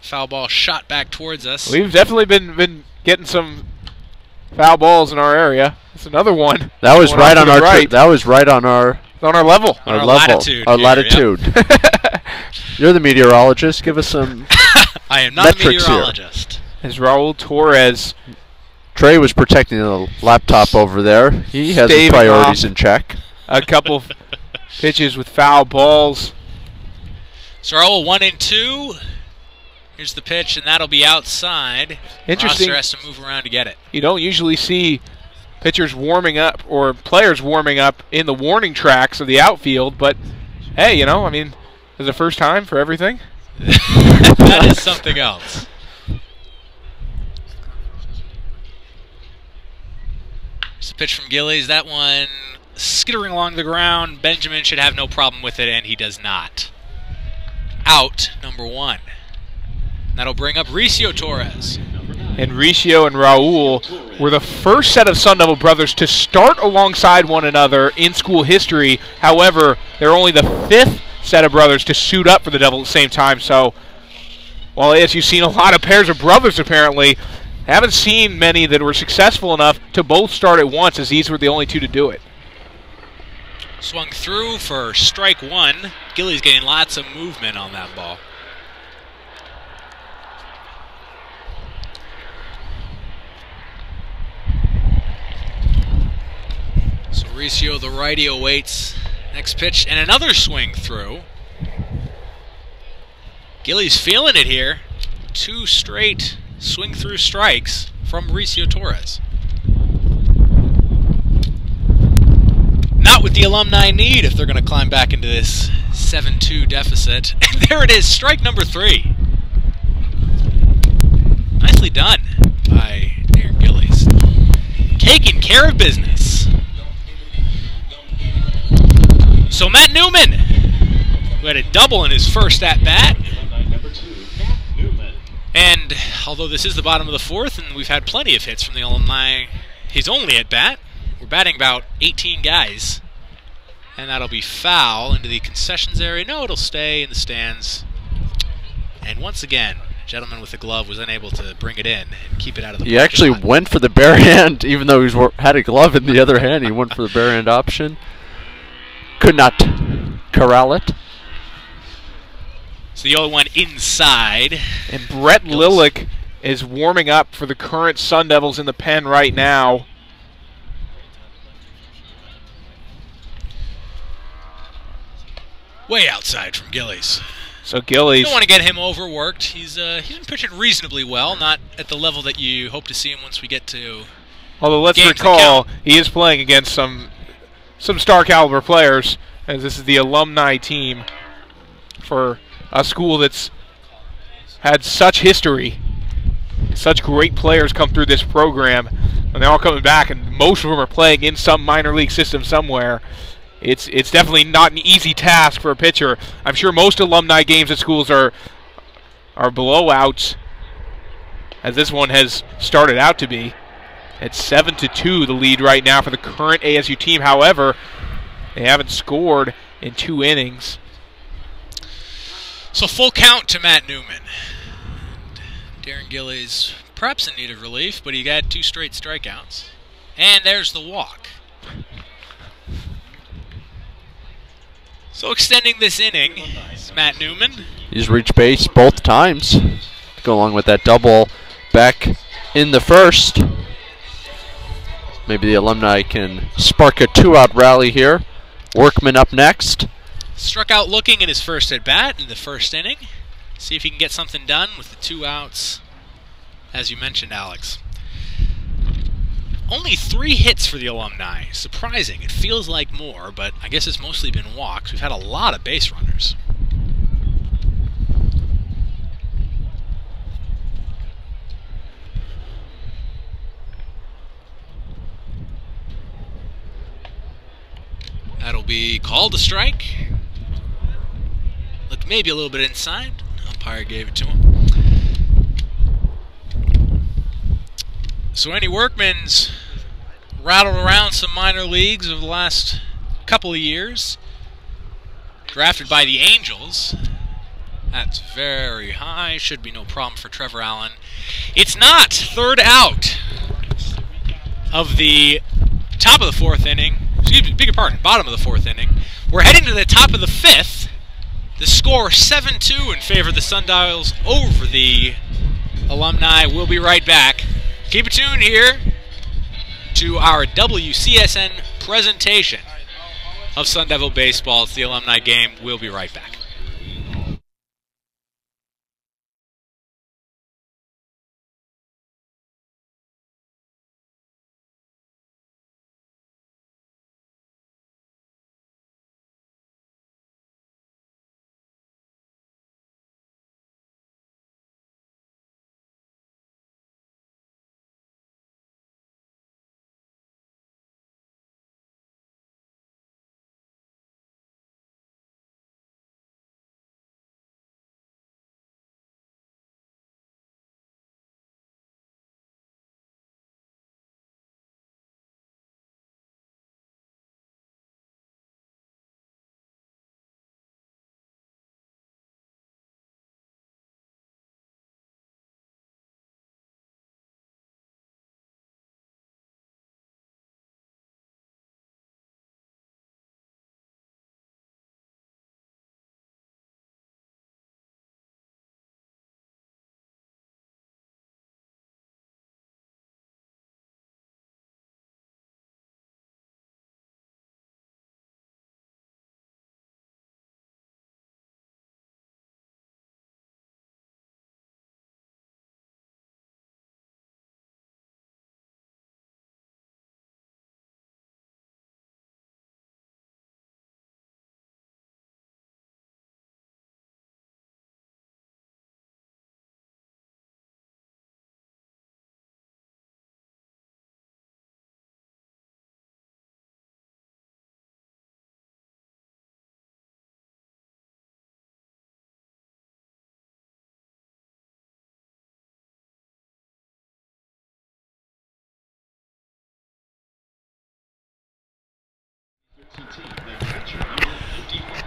A: foul ball shot back towards us.
C: We've definitely been getting some foul balls in our area. That's another one.
B: That was right on our that was right on our
C: level.
A: On our latitude.
B: Our
A: here,
B: latitude. Yep. You're the meteorologist. Give us some
A: I am not a
B: metrics
A: meteorologist.
C: As Raul Torres.
B: Trey was protecting the laptop over there. He has his priorities in check.
C: A couple pitches with foul balls.
A: So Raul 1-2. Here's the pitch, and that'll be outside.
C: Interesting.
A: Roster has to move around to get it.
C: You don't usually see pitchers warming up or players warming up in the warning tracks of the outfield, but hey, you know, I mean, it's the first time for everything.
A: That is something else. It's a pitch from Gillies. That one skittering along the ground. Benjamin should have no problem with it, and he does not. Out, number 1. That'll bring up Ricio Torres.
C: And Ricio and Raul were the first set of Sun Devil brothers to start alongside one another in school history. However, they're only the 5th set of brothers to suit up for the Devil at the same time. So, while ASU's seen a lot of pairs of brothers apparently, haven't seen many that were successful enough to both start at once, as these were the only 2 to do it.
A: Swung through for strike 1. Gillies getting lots of movement on that ball. So Ricio, the righty, awaits next pitch and another swing through. Gillies feeling it here. 2 straight swing through strikes from Ricio Torres. Not what the Alumni need if they're going to climb back into this 7-2 deficit. And there it is, strike number 3. Nicely done by Aaron Gillies. Taking care of business. So Matt Newman, who had a double in his first at-bat. And although this is the bottom of the 4th and we've had plenty of hits from the Alumni, his only at-bat. We're batting about 18 guys. And that'll be foul into the concessions area. No, it'll stay in the stands. And once again, gentleman with the glove was unable to bring it in and keep it out of the
B: He actually went for the bare hand, even though he had a glove in the other hand. He went for the bare hand option. Could not corral it.
A: So the other one inside.
C: And Brett Lillick is warming up for the current Sun Devils in the pen right now.
A: Way outside from Gillies.
C: So Gillies,
A: don't want to get him overworked. He's been pitching reasonably well, not at the level that you hope to see him once we get to.
C: Although let's recall, he is playing against some star caliber players, as this is the Alumni team for a school that's had such history, such great players come through this program, and they're all coming back, and most of them are playing in some minor league system somewhere. It's definitely not an easy task for a pitcher. I'm sure most Alumni games at schools are blowouts, as this one has started out to be. It's 7-2 the lead right now for the current ASU team. However, they haven't scored in 2 innings.
A: So full count to Matt Newman. Darren Gillies perhaps in need of relief, but he got 2 straight strikeouts. And there's the walk. So extending this inning is Matt Newman.
B: He's reached base both times to go along with that double back in the first. Maybe the Alumni can spark a 2-out rally here. Workman up next.
A: Struck out looking in his first at-bat in the first inning. See if he can get something done with the 2 outs, as you mentioned, Alex. Only 3 hits for the Alumni. Surprising. It feels like more, but I guess it's mostly been walks. We've had a lot of base runners. That'll be called a strike. Looked maybe a little bit inside. Umpire gave it to him. So Andy Workman's rattled around some minor leagues over the last couple of years. Drafted by the Angels. That's very high. Should be no problem for Trevor Allen. It's not. 3rd out of the top of the 4th inning. Excuse me, beg your pardon, bottom of the 4th inning. We're heading to the top of the 5th. The score 7-2 in favor of the Sundials over the Alumni. We'll be right back. Keep it tuned here to our WCSN presentation of Sun Devil Baseball. It's the Alumni game. We'll be right back.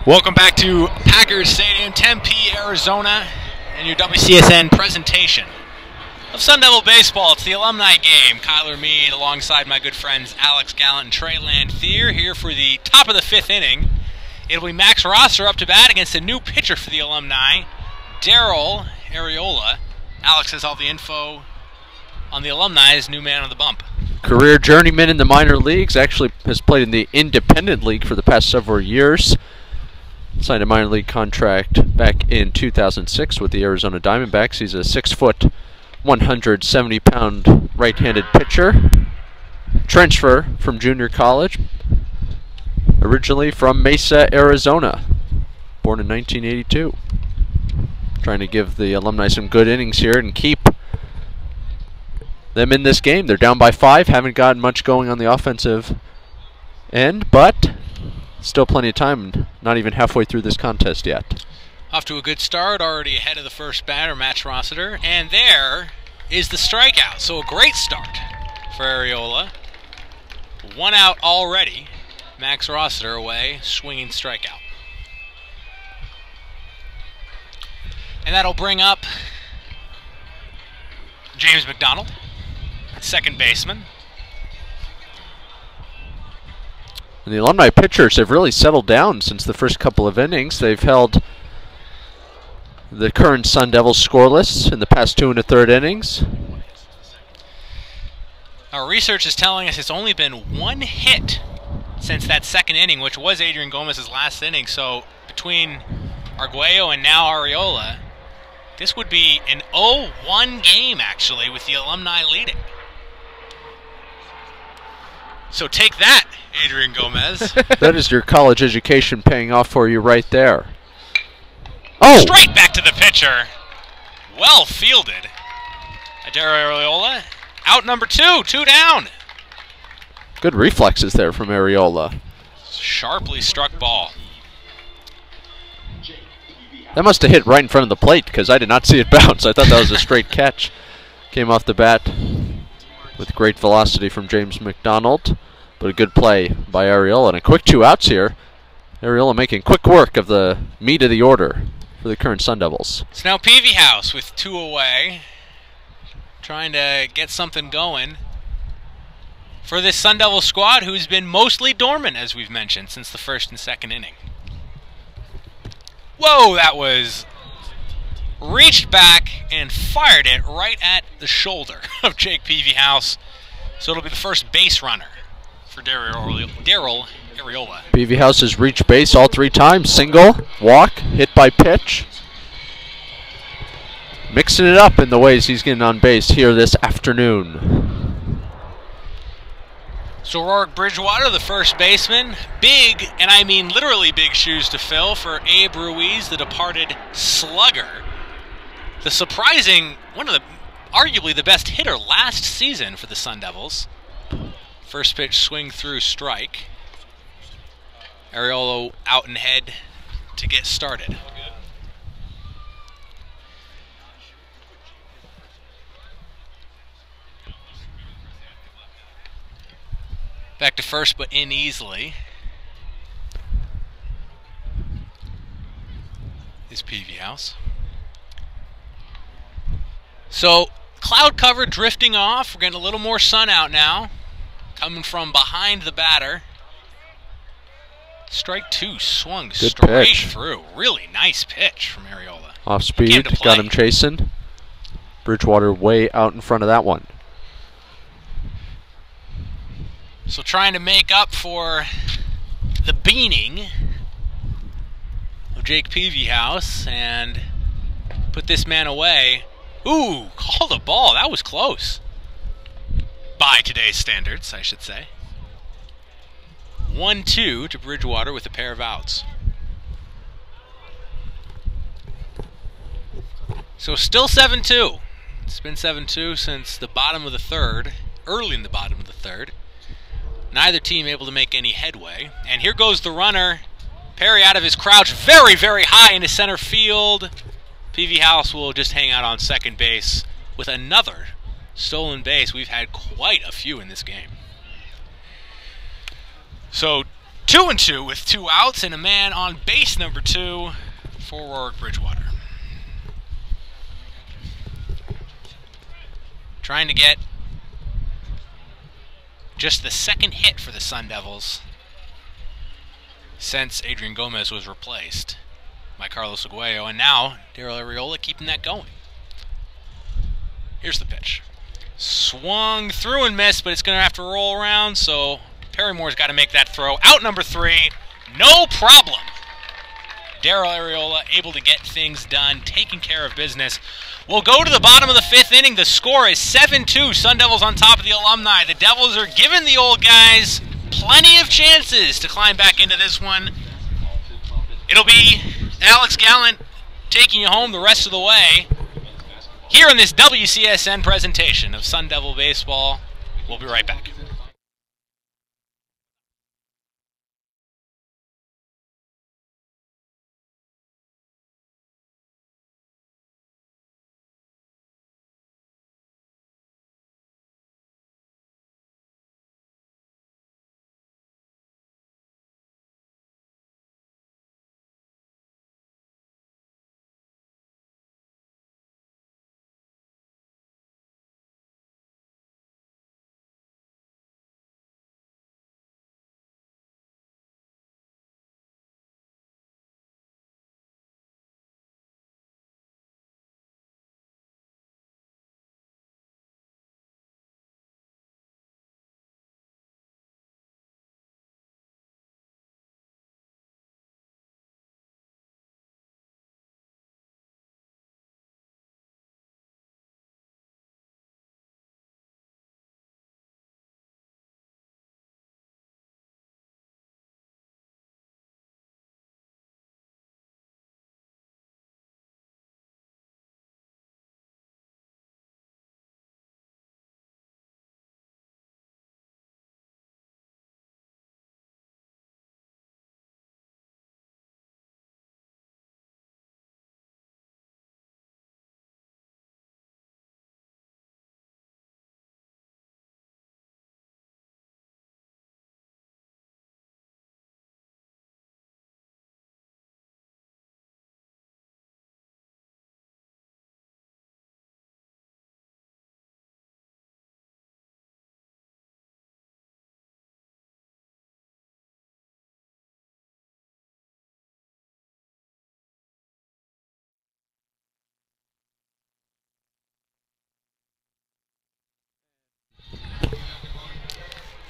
A: Welcome back to Packers Stadium, Tempe, Arizona, and your WCSN presentation of Sun Devil Baseball. It's the Alumni game. Kyler Meade alongside my good friends Alex Gallant and Trey Lanthier here for the top of the 5th inning. It'll be Max Rosser up to bat against a new pitcher for the Alumni, Daryl Areola. Alex has all the info on the Alumni's new man on the bump.
B: Career journeyman in the minor leagues, actually has played in the independent league for the past several years. Signed a minor league contract back in 2006 with the Arizona Diamondbacks. He's a 6-foot, 170-pound right-handed pitcher. Transfer from junior college. Originally from Mesa, Arizona. Born in 1982. Trying to give the Alumni some good innings here and keep them in this game. They're down by 5. Haven't gotten much going on the offensive end, but still plenty of time, not even halfway through this contest yet.
A: Off to a good start, already ahead of the first batter, Max Rossiter, and there is the strikeout. So a great start for Areola. 1 out already. Max Rossiter away, swinging strikeout. And that'll bring up James McDonald, second baseman.
B: And the Alumni pitchers have really settled down since the first couple of innings. They've held the current Sun Devils scoreless in the past 2 1/3 innings.
A: All Our research is telling us it's only been one hit since that second inning, which was Adrian Gomez's last inning. So between Arguello and now Areola, this would be an 0-1 game, actually, with the Alumni leading. So take that, Adrian Gomez.
B: That is your college education paying off for you right there. Oh!
A: Straight back to the pitcher. Well fielded. Daryl Areola. Out number 2, 2 down.
B: Good reflexes there from Areola.
A: Sharply struck ball.
B: That must have hit right in front of the plate because I did not see it bounce. I thought that was a straight catch. Came off the bat with great velocity from James McDonald, but a good play by Areola. And a quick 2 outs here. Areola making quick work of the meat of the order for the current Sun Devils.
A: It's now Peavy House with 2 away, trying to get something going for this Sun Devil squad, who's been mostly dormant, as we've mentioned, since the first and second inning. Whoa, that was reached back and fired it right at the shoulder of Jake Peavy House. So it'll be the first base runner for Daryl Areola.
B: Peavy House has reached base all 3 times. Single, walk, hit by pitch. Mixing it up in the ways he's getting on base here this afternoon.
A: So Rourke Bridgewater, the first baseman, big, and I mean literally big shoes to fill for Abe Ruiz, the departed slugger. The surprising, arguably the best hitter last season for the Sun Devils. First pitch swing through strike. Areola out and head to get started. Back to first, but in easily is Peavy House. So, cloud cover drifting off. We're getting a little more sun out now, coming from behind the batter. Strike 2 swung
B: Good
A: straight
B: pitch.
A: through. Really nice pitch from Areola.
B: Off speed, got him chasing. Bridgewater way out in front of that one.
A: So trying to make up for the beaning of Jake Peavy House and put this man away. Ooh, called a ball. That was close. By today's standards, I should say. 1-2 to Bridgewater with a pair of outs. So still 7-2. It's been 7-2 since the bottom of the third, early in the bottom of the third. Neither team able to make any headway. And here goes the runner. Perry out of his crouch very, very high into center field. Peavy House will just hang out on second base with another stolen base. We've had quite a few in this game. So 2-2 with 2 outs and a man on base number 2 for Rourke Bridgewater. Trying to get just the second hit for the Sun Devils since Adrian Gomez was replaced by Carlos Arguello, and now Daryl Areola keeping that going. Here's the pitch. Swung through and missed, but it's going to have to roll around, so Perrymore's got to make that throw. Out number 3, no problem. Daryl Areola able to get things done, taking care of business. We'll go to the bottom of the 5th inning. The score is 7-2. Sun Devils on top of the Alumni. The Devils are giving the old guys plenty of chances to climb back into this one. It'll be Alex Gallant taking you home the rest of the way here in this WCSN presentation of Sun Devil Baseball. We'll be right back.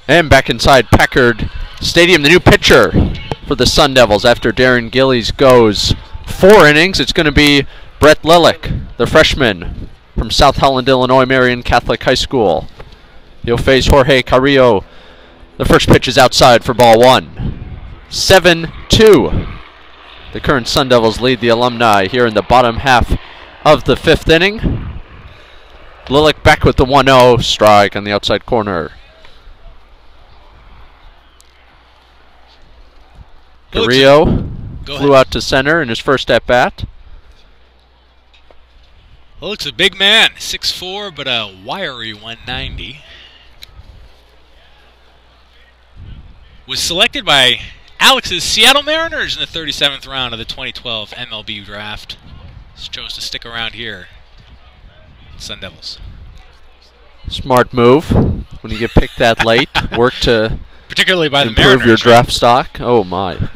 B: And back inside Packard Stadium, the new pitcher for the Sun Devils after Darren Gillies goes 4 innings. It's going to be Brett Lilick, the freshman from South Holland, Illinois, Marion Catholic High School. He'll face Jorge Carrillo. The first pitch is outside for ball 1. 7-2. The current Sun Devils lead the Alumni here in the bottom half of the 5th inning. Lilick back with the 1-0 strike on the outside corner. Carrillo flew out to center in his first at-bat.
A: Looks a big man, 6'4", but a wiry 190. Was selected by Alex's Seattle Mariners in the 37th round of the 2012 MLB draft. Just chose to stick around here. Sun Devils.
B: Smart move when you get picked that late. Work to
A: particularly by the
B: improve
A: Mariners,
B: your draft stock. Oh my.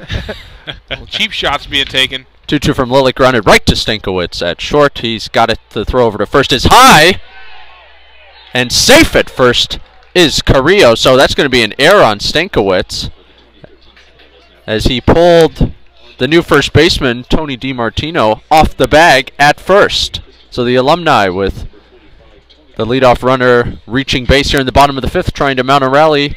C: Well, cheap shots being taken.
B: 2-2 from Lilick, grounded right to Stankiewicz at short. He's got it to throw over to first. Is high and safe at first is Carrillo. So that's going to be an error on Stankiewicz as he pulled the new first baseman, Tony DiMartino, off the bag at first. So the Alumni with the leadoff runner reaching base here in the bottom of the 5th, trying to mount a rally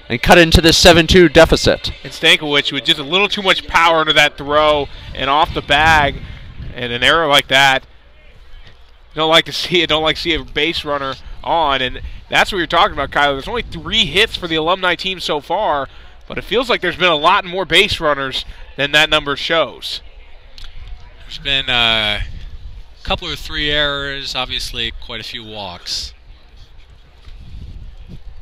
B: and cut into this 7-2 deficit.
C: And Stankiewicz with just a little too much power into that throw and off the bag, and an error like that, don't like to see it. Don't like to see a base runner on, and that's what you're talking about, Kyler. There's only 3 hits for the Alumni team so far, but it feels like there's been a lot more base runners than that number shows.
A: There's been a couple or 3 errors, obviously quite a few walks.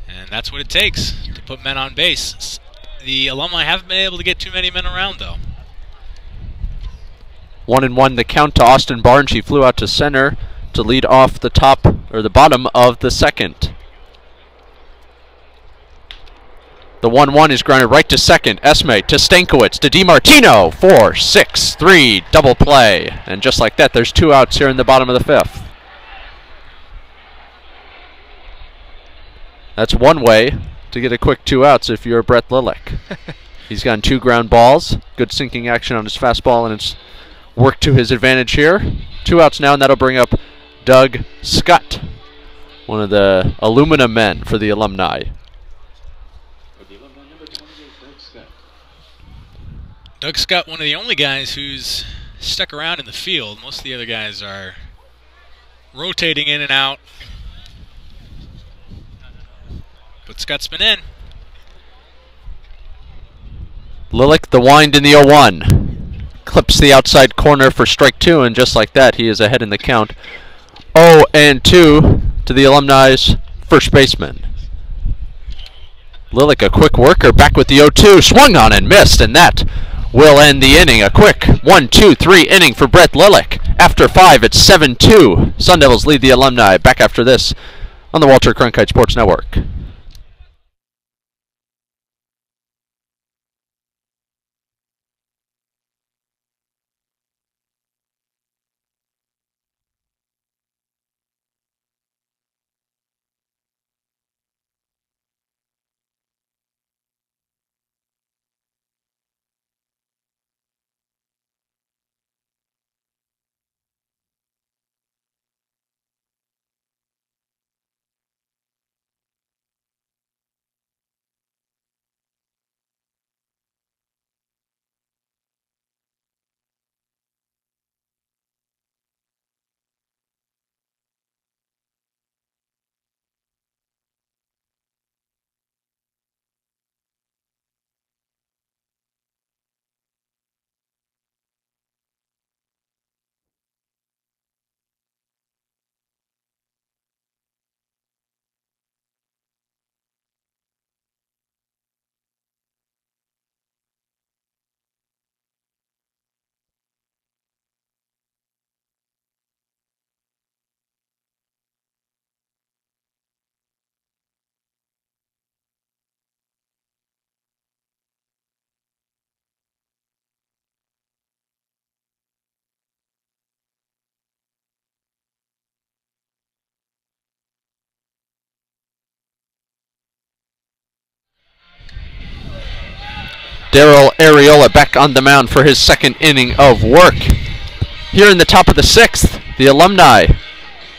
A: And that's what it takes to put men on base. The Alumni haven't been able to get too many men around, though.
B: 1-1 the count to Austin Barnes. He flew out to center to lead off the top or the bottom of the 2nd. The 1-1 is grounded right to second. Esme to Stankiewicz to DiMartino. 4-6-3 double play. And just like that, there's 2 outs here in the bottom of the 5th. That's one way to get a quick 2 outs if you're Brett Lilick. He's gotten 2 ground balls. Good sinking action on his fastball, and it's worked to his advantage here. 2 outs now, and that'll bring up Doug Scott, one of the aluminum men for the Alumni.
A: Doug Scott, one of the only guys who's stuck around in the field. Most of the other guys are rotating in and out. But Scott's been in.
B: Lilick, the wind in the 0-1. Clips the outside corner for strike 2, and just like that, he is ahead in the count. 0-2 to the Alumni's first baseman. Lilick, a quick worker, back with the 0-2. Swung on and missed, and that will end the inning. A quick 1-2-3 inning for Brett Lilick. After 5, it's 7-2. Sun Devils lead the Alumni. Back after this on the Walter Cronkite Sports Network. Daryl Ariola back on the mound for his second inning of work. Here in the top of the 6th, the Alumni.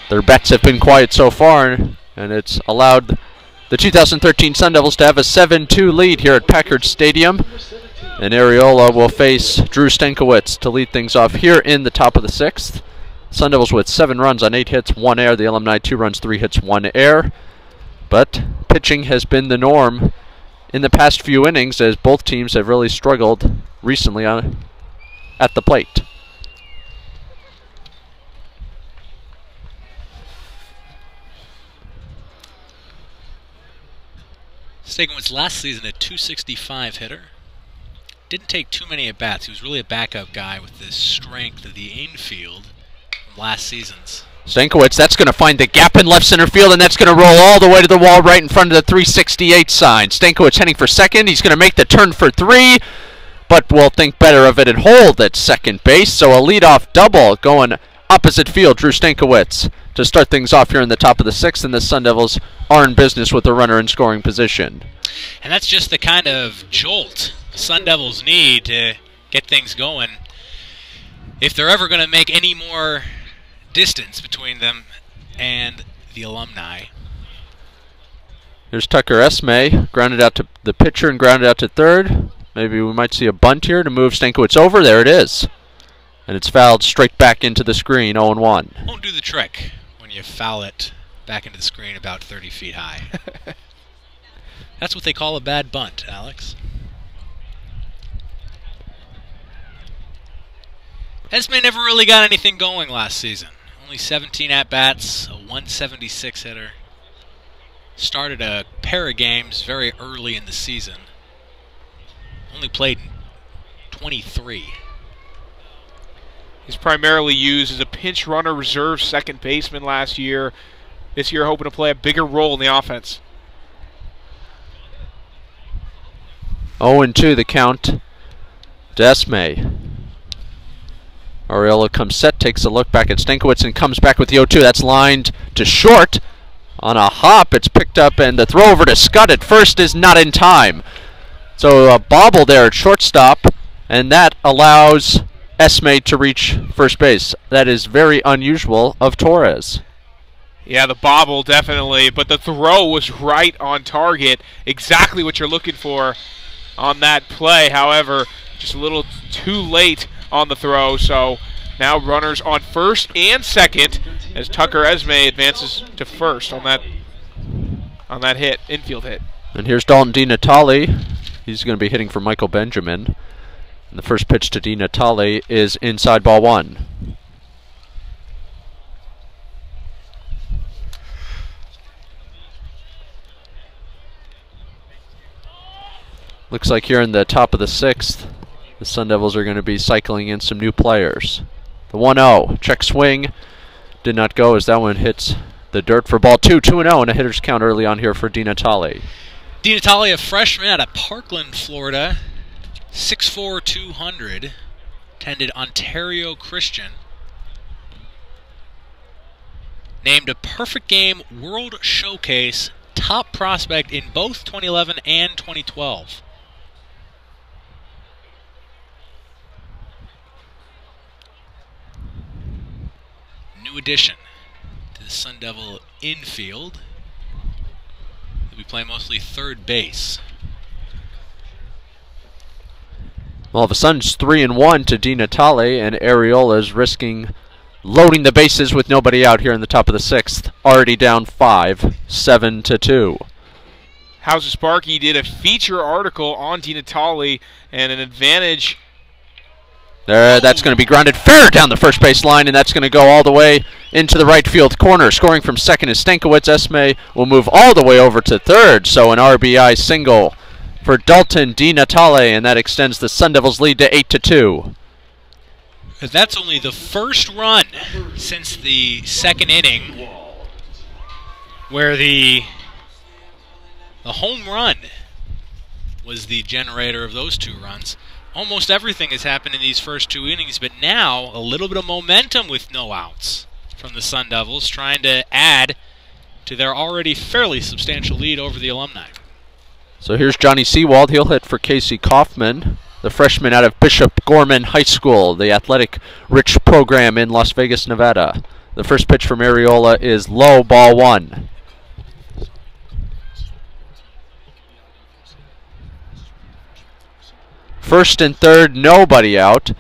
B: Their bats have been quiet so far, and it's allowed the 2013 Sun Devils to have a 7-2 lead here at Packard Stadium. And Ariola will face Drew Stankiewicz to lead things off here in the top of the 6th. Sun Devils with 7 runs on 8 hits, 1 error. The Alumni 2 runs, 3 hits, 1 error. But pitching has been the norm in the past few innings, as both teams have really struggled recently at the plate.
A: Stankiewicz last season a .265 hitter. Didn't take too many at-bats. He was really a backup guy with the strength of the infield from last season's.
B: Stankiewicz, that's going to find the gap in left center field, and that's going to roll all the way to the wall right in front of the 368 sign. Stankiewicz heading for second. He's going to make the turn for 3, but will think better of it and hold at second base. So a leadoff double going opposite field. Drew Stankiewicz to start things off here in the top of the 6th, and the Sun Devils are in business with the runner in scoring position.
A: And that's just the kind of jolt the Sun Devils need to get things going if they're ever going to make any more distance between them and the Alumni.
B: Here's Tucker Esme, grounded out to the pitcher and grounded out to third. Maybe we might see a bunt here to move Stankiewicz over. There it is. And it's fouled straight back into the screen, 0-1.
A: Won't do the trick when you foul it back into the screen about 30 feet high. That's what they call a bad bunt, Alex. Esme never really got anything going last season. Only 17 at-bats, a .176 hitter. Started a pair of games very early in the season. Only played 23.
C: He's primarily used as a pinch runner, reserve second baseman last year. This year hoping to play a bigger role in the offense.
B: 0-2 the count to Esme. Ariola comes set, takes a look back at Stankiewicz, and comes back with the 0-2. That's lined to short. On a hop, it's picked up, and the throw over to Scott at first is not in time. So a bobble there at shortstop, and that allows Esme to reach first base. That is very unusual of Torres.
C: Yeah, the bobble definitely, but the throw was right on target. Exactly what you're looking for on that play. However, just a little too late on the throw, so now runners on first and second as Tucker Esme advances to first on that hit, infield hit.
B: And here's Dalton DiNatale. He's going to be hitting for Michael Benjamin. And the first pitch to DiNatale is inside, ball 1. Looks like here in the top of the 6th, the Sun Devils are going to be cycling in some new players. The 1-0, check swing, did not go as that one hits the dirt for ball 2. 2-0 and a hitter's count early on here for DiNatale.
A: DiNatale, a freshman out of Parkland, Florida, 6'4", 200, attended Ontario Christian. Named a Perfect Game World Showcase top prospect in both 2011 and 2012. New addition to the Sun Devil infield. He'll be playing mostly third base.
B: Well, the Suns 3-1 to DiNatale, and Ariola is risking loading the bases with nobody out here in the top of the 6th. Already down 5, 7-2.
C: House of Sparky did a feature article on DiNatale and an advantage.
B: There, that's going to be grounded fair down the first base line, and that's going to go all the way into the right field corner. Scoring from second is Stankiewicz. Esme will move all the way over to third, so an RBI single for Dalton DiNatale, and that extends the Sun Devils' lead to 8-2.
A: That's only the first run since the second inning where the home run was the generator of those 2 runs. Almost everything has happened in these first 2 innings, but now a little bit of momentum with no outs from the Sun Devils, trying to add to their already fairly substantial lead over the Alumni.
B: So here's Johnny Seawald. He'll hit for Casey Kaufman, the freshman out of Bishop Gorman High School, the athletic rich program in Las Vegas, Nevada. The first pitch from Ariola is low, ball 1. First and third, nobody out.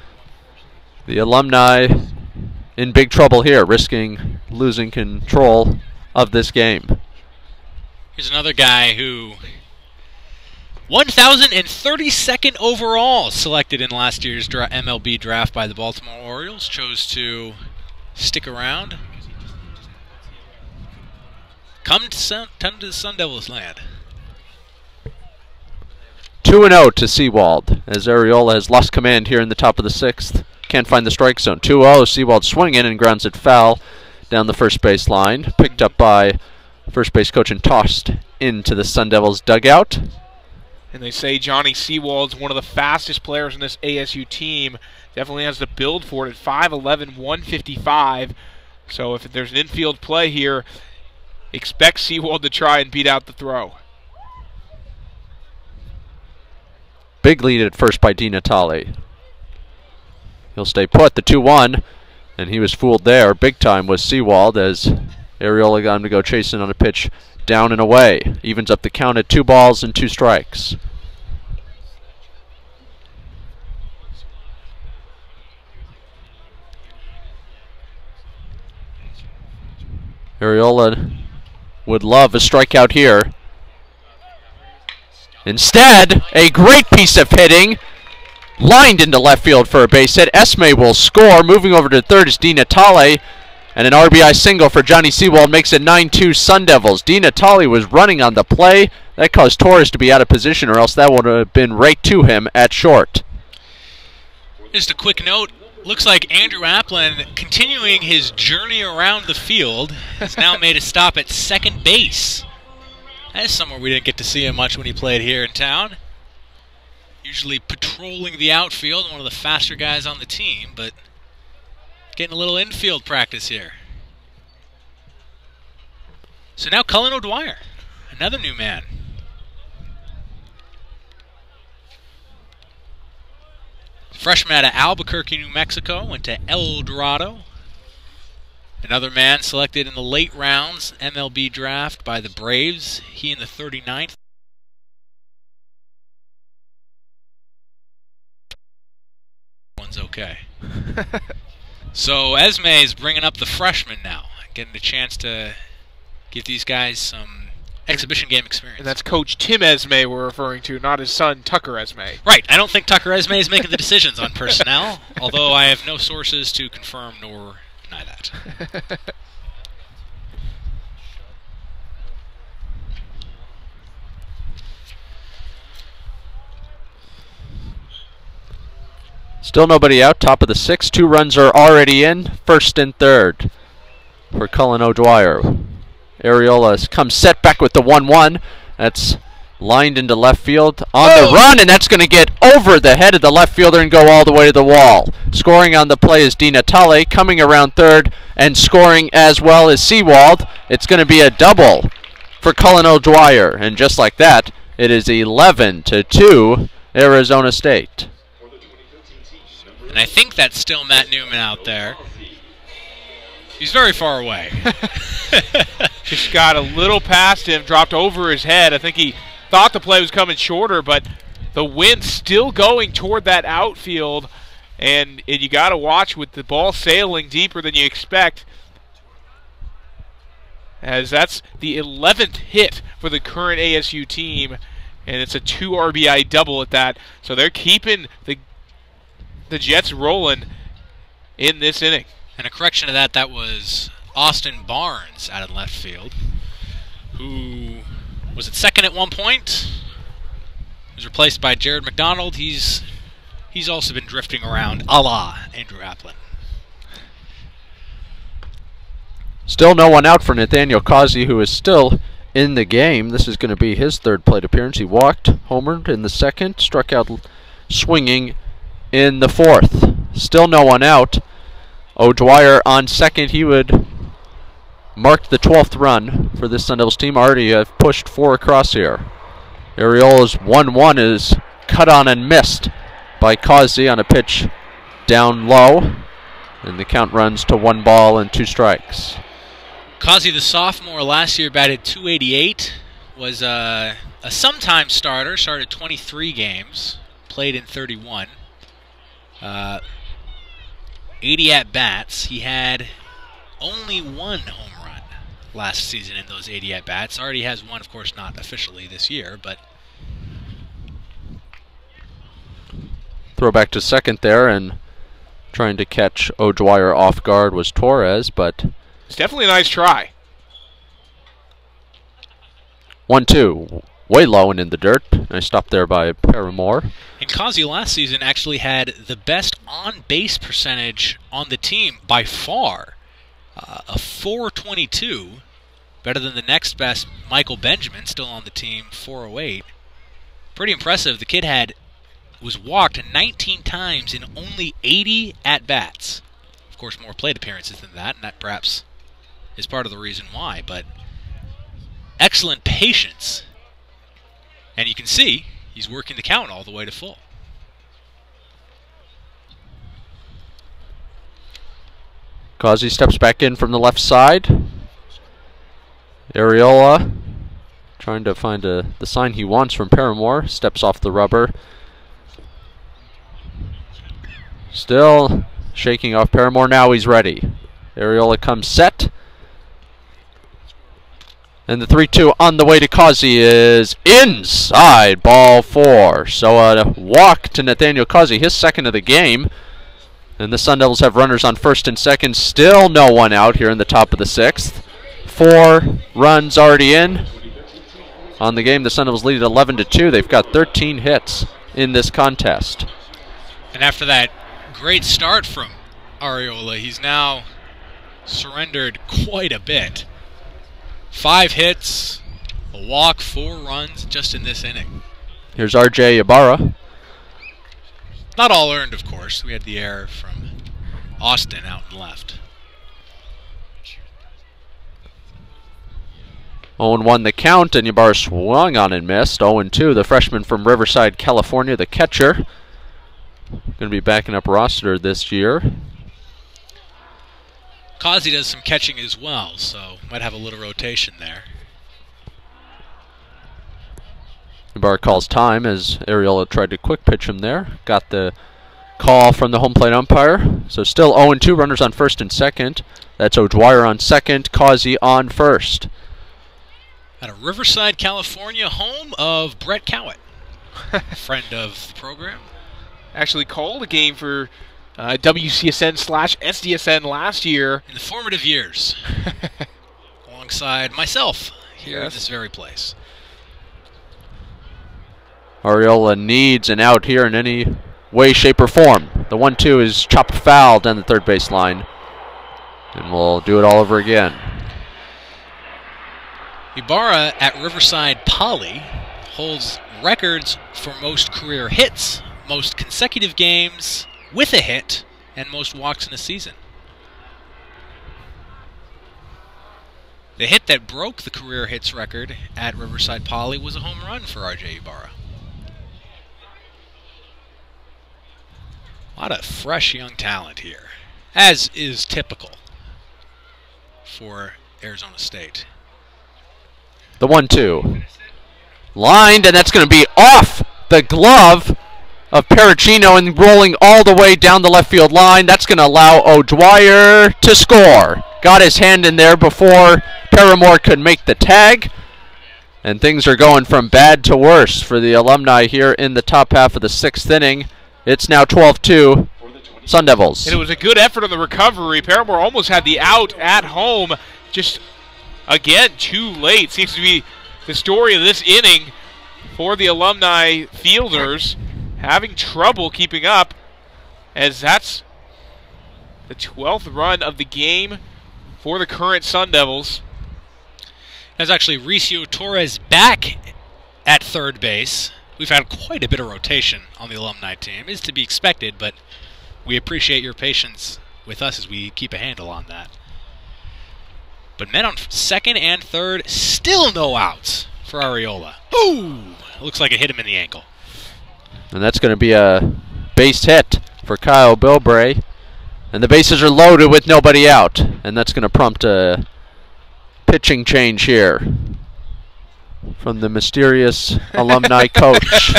B: The Alumni in big trouble here, risking losing control of this game.
A: Here's another guy who 1,032nd overall selected in last year's MLB draft by the Baltimore Orioles. Chose to stick around. Come to the Sun Devils land.
B: 2-0 to Seawald as Ariola has lost command here in the top of the 6th. Can't find the strike zone. 2-0, Seawald swinging and grounds it foul down the first base line. Picked up by first base coach and tossed into the Sun Devils dugout.
C: And they say Johnny Seawald's one of the fastest players in this ASU team. Definitely has the build for it at 5'11", 155. So if there's an infield play here, expect Seawald to try and beat out the throw.
B: Big lead at first by Di Natale. He'll stay put, the 2-1, and he was fooled there. Big time was Seawald as Ariola got him to go chasing on a pitch down and away. Evens up the count at 2 balls and 2 strikes. Ariola would love a strikeout here. Instead, a great piece of hitting. Lined into left field for a base hit. Esme will score. Moving over to third is Di Natale. And an RBI single for Johnny Seawald makes it 9-2 Sun Devils. Di Natale was running on the play. That caused Torres to be out of position, or else that would have been right to him at short.
A: Just a quick note. Looks like Andrew Applin, continuing his journey around the field, has now made a stop at second base. That is somewhere we didn't get to see him much when he played here in town. Usually patrolling the outfield, one of the faster guys on the team, but getting a little infield practice here. So now Cullen O'Dwyer, another new man. Freshman out of Albuquerque, New Mexico, went to El Dorado. Another man selected in the late rounds MLB draft by the Braves. He in the 39th. One's okay. So Esme is bringing up the freshman now, getting a chance to give these guys some exhibition game experience.
C: And that's Coach Tim Esme we're referring to, not his son Tucker Esme.
A: Right. I don't think Tucker Esme is making the decisions on personnel, although I have no sources to confirm nor deny that.
B: Still nobody out, top of the 6th. 2 runs are already in, first and third for Cullen O'Dwyer. Ariola comes set back with the 1-1. That's lined into left field on the run, and that's going to get over the head of the left fielder and go all the way to the wall. Scoring on the play is Di Natale, coming around third and scoring as well as Seawald. It's going to be a double for Cullen O'Dwyer, and just like that, it is 11-2 Arizona State.
A: And I think that's still Matt Newman out there. He's very far away.
C: Just got a little past him, dropped over his head. I think he thought the play was coming shorter, but the wind still going toward that outfield, and you got to watch with the ball sailing deeper than you expect, as that's the 11th hit for the current ASU team, and it's a 2 RBI double at that. So they're keeping the Jets rolling in this inning.
A: And a correction to that, that was Austin Barnes out of left field, who was at second at one point. He was replaced by Jared McDonald. He's also been drifting around, a la Andrew Applin.
B: Still no one out for Nathaniel Causey, who is still in the game. This is going to be his 3rd plate appearance. He walked, homered in the 2nd, struck out swinging in the 4th. Still no one out. O'Dwyer on 2nd. He would mark the 12th run for this Sun Devils team. Already have pushed 4 across here. Ariola's 1-1 is cut on and missed by Causey on a pitch down low. And the count runs to 1 ball and 2 strikes.
A: Causey, the sophomore, last year batted .288, was a sometime starter, started 23 games, played in 31. 80 at-bats. He had only 1 home run last season in those 80 at-bats. Already has 1, of course, not officially this year, but...
B: Throw back to second there, and trying to catch O'Dwyer off guard was Torres, but...
C: It's definitely a nice try.
B: 1-2. Way low and in the dirt. Nice stop there by Paramore.
A: And Causey last season actually had the best on-base percentage on the team by far. A .422, better than the next best, Michael Benjamin, still on the team, .408. Pretty impressive. The kid was walked 19 times in only 80 at-bats. Of course, more plate appearances than that, and that perhaps is part of the reason why, but excellent patience. And you can see he's working the count all the way to full.
B: Causey steps back in from the left side. Ariola trying to find the sign he wants from Paramore. Steps off the rubber. Still shaking off Paramore. Now he's ready. Ariola comes set. And the 3-2 on the way to Causey is inside, ball 4. So a walk to Nathaniel Causey, his second of the game. And the Sun Devils have runners on first and second. Still no one out here in the top of the 6th. 4 runs already in on the game. The Sun Devils lead at 11-2. They've got 13 hits in this contest.
A: And after that great start from Ariola, he's now surrendered quite a bit. 5 hits, a walk, 4 runs just in this inning.
B: Here's R.J. Ibarra.
A: Not all earned, of course. We had the error from Austin out and left.
B: 0-1 the count, and Ibarra swung on and missed. 0-2, the freshman from Riverside, California, the catcher. Going to be backing up roster this year.
A: Causey does some catching as well, so might have a little rotation there.
B: Ibarra calls time as Ariola tried to quick pitch him there. Got the call from the home plate umpire. So still 0-2, runners on first and second. That's O'Dwyer on second, Causey on first.
A: At a Riverside, California, home of Brett Cowett, friend of the program.
C: Actually called a game for WCSN/SDSN last year.
A: In the formative years. Alongside myself here at this very place.
B: Ariola needs an out here in any way, shape, or form. The 1-2 is chopped foul down the third base line. And we'll do it all over again.
A: Ibarra at Riverside Poly holds records for most career hits, most consecutive games with a hit, and most walks in a season. The hit that broke the career hits record at Riverside Poly was a home run for R.J. Ibarra. A lot of fresh young talent here, as is typical for Arizona State.
B: The 1-2. Lined, and that's going to be off the glove of Pericino and rolling all the way down the left field line. That's going to allow O'Dwyer to score. Got his hand in there before Paramore could make the tag. And things are going from bad to worse for the Alumni here in the top half of the 6th inning. It's now 12-2 Sun Devils.
C: And it was a good effort on the recovery. Paramore almost had the out at home. Just, again, too late. Seems to be the story of this inning for the Alumni fielders. Having trouble keeping up, as that's the 12th run of the game for the current Sun Devils.
A: That's actually Ricio Torres back at third base. We've had quite a bit of rotation on the Alumni team. It's to be expected, but we appreciate your patience with us as we keep a handle on that. But men on second and third, still no outs for Ariola. Boom! Looks like it hit him in the ankle.
B: And that's going to be a base hit for Kyle Bilbray. And the bases are loaded with nobody out. And that's going to prompt a pitching change here from the mysterious Alumni coach.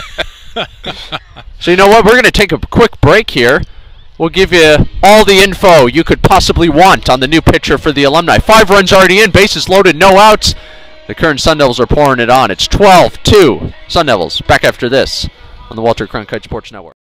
B: So you know what? We're going to take a quick break here. We'll give you all the info you could possibly want on the new pitcher for the Alumni. 5 runs already in, bases loaded, no outs. The current Sun Devils are pouring it on. It's 12-2 Sun Devils. Back after this on the Walter Cronkite Sports Network.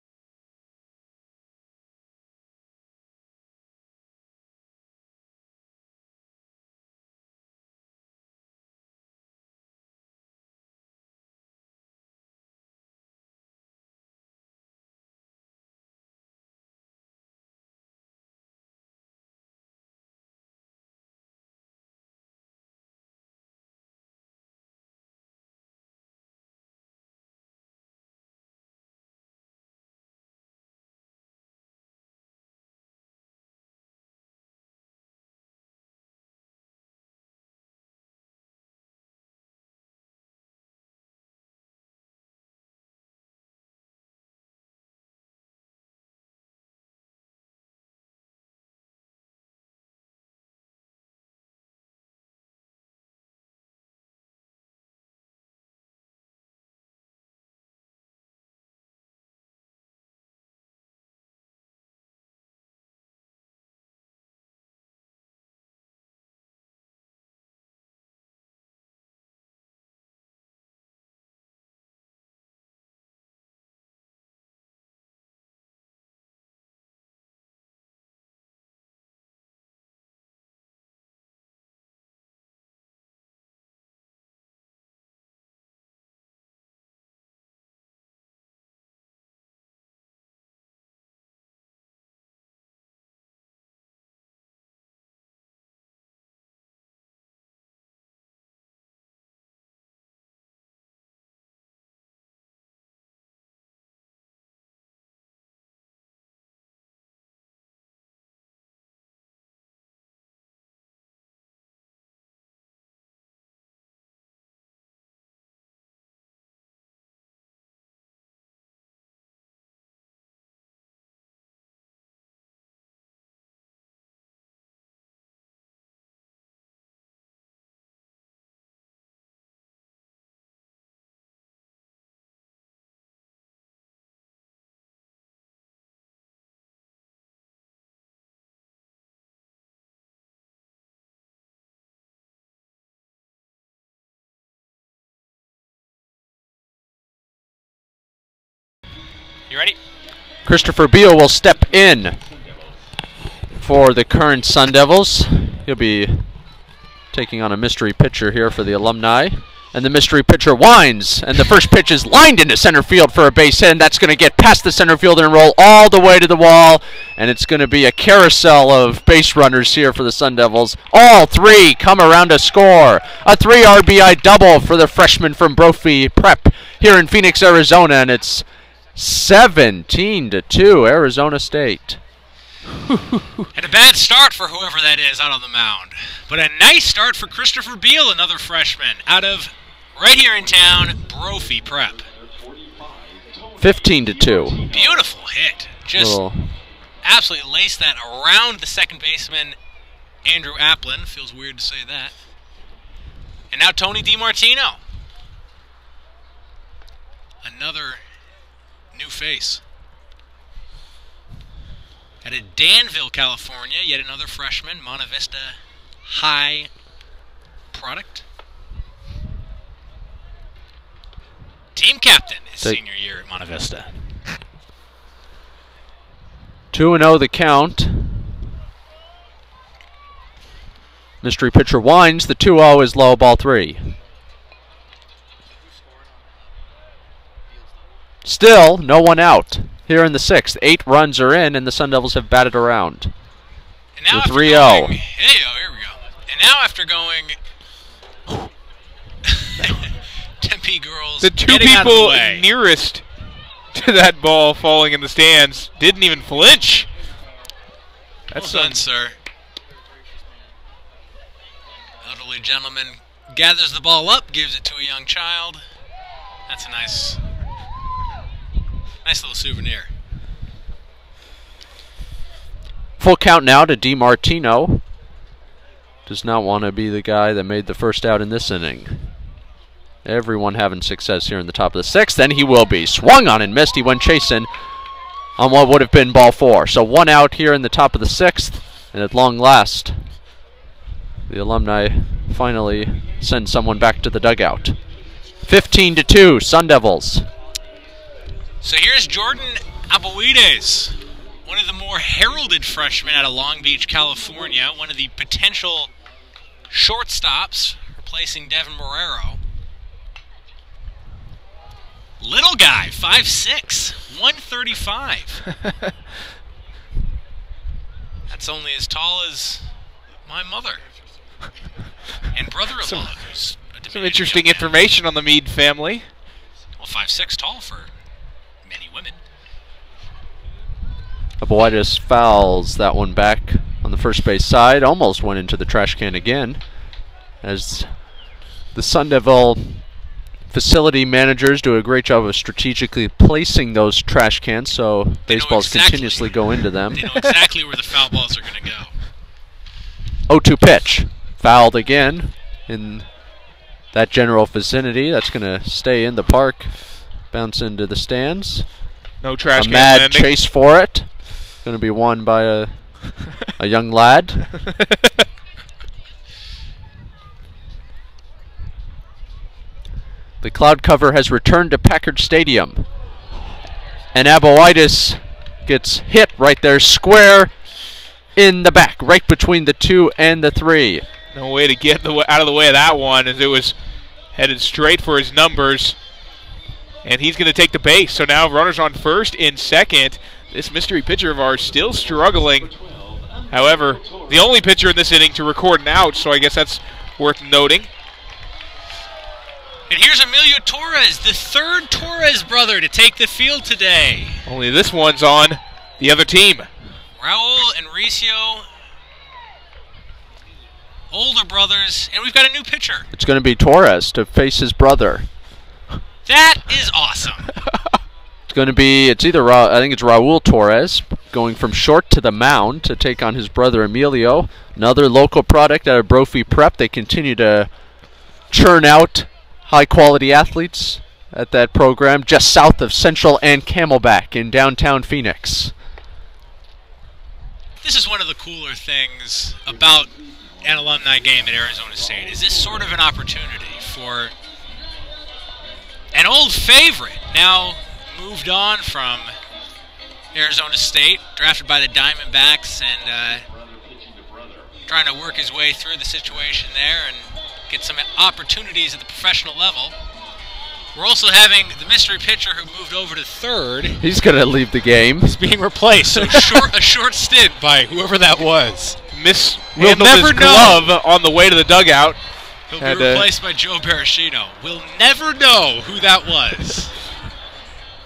A: You ready?
B: Christopher Beal will step in for the current Sun Devils. He'll be taking on a mystery pitcher here for the Alumni. And the mystery pitcher winds, and the first pitch is lined into center field for a base hit, and that's going to get past the center fielder and roll all the way to the wall, and it's going to be a carousel of base runners here for the Sun Devils. All 3 come around to score. A 3 RBI double for the freshman from Brophy Prep here in Phoenix, Arizona, and it's 17-2 Arizona State.
A: And a bad start for whoever that is out on the mound. But a nice start for Christopher Beal, another freshman, out of right here in town, Brophy Prep.
B: 15-2.
A: Beautiful hit. Just absolutely laced that around the second baseman, Andrew Applin. Feels weird to say that. And now Tony DiMartino. Another new face. Out of Danville, California, yet another freshman, Monte Vista High product. Team captain his senior year at Monte Vista.
B: 2-0 the count. Mystery pitcher winds. The 2-0 is low, ball 3. Still, no one out. Here in the 6th, 8 runs are in, and the Sun Devils have batted around.
A: And now
B: the 3-0.
A: Here we go. And now after going Tempe girls,
C: the 2 people nearest to that ball falling in the stands didn't even flinch.
A: That's well done, sir. Elderly gentleman gathers the ball up, gives it to a young child. That's a nice little souvenir.
B: Full count now to DiMartino. Does not want to be the guy that made the first out in this inning. Everyone having success here in the top of the 6th, and he will be. Swung on and missed. He went chasing on what would have been ball 4. So 1 out here in the top of the 6th, and at long last, the Alumni finally send someone back to the dugout. 15-2, Sun Devils.
A: So here's Jordan Aboides, one of the more heralded freshmen out of Long Beach, California, one of the potential shortstops replacing Devin Marrero. Little guy, 5'6", 135. That's only as tall as my mother and brother-in-law.
C: Some interesting information on the Meade family.
A: Well, 5'6", tall for many women.
B: Aboides fouls that one back on the first base side. Almost went into the trash can again, as the Sun Devil facility managers do a great job of strategically placing those trash cans so baseballs continuously go into them.
A: They know exactly where the foul balls are going to go.
B: 0-2 pitch. Fouled again in that general vicinity. That's going to stay in the park. Bounce into the stands.
C: No trash can
B: A mad
C: landing.
B: chase for it. Going to be won by a young lad. The cloud cover has returned to Packard Stadium. And Aboides gets hit right there, square in the back, right between the 2 and the 3.
C: No way to get out of the way of that one, as it was headed straight for his numbers. And he's going to take the base. So now runners on first and second. This mystery pitcher of ours still struggling. However, the only pitcher in this inning to record an out, so I guess that's worth noting.
A: And here's Emilio Torres, the 3rd Torres brother to take the field today.
C: Only this one's on the other team.
A: Raul and Ricio, older brothers, and we've got a new pitcher.
B: It's going to be Torres to face his brother.
A: That is awesome.
B: It's going to be, I think it's Raul Torres going from short to the mound to take on his brother Emilio. Another local product out of Brophy Prep. They continue to churn out high-quality athletes at that program just south of Central and Camelback in downtown Phoenix.
A: This is one of the cooler things about an alumni game at Arizona State. Is this sort of an opportunity for an old favorite, now moved on from Arizona State, drafted by the Diamondbacks, and trying to work his way through the situation there and get some opportunities at the professional level. We're also having the mystery pitcher who moved over to 3rd.
B: He's going to leave the game.
A: He's being replaced, so a short stint by whoever that was.
C: Mishandled his glove on the way to the dugout.
A: He'll be replaced by Joe Barashino. We'll never know who that was.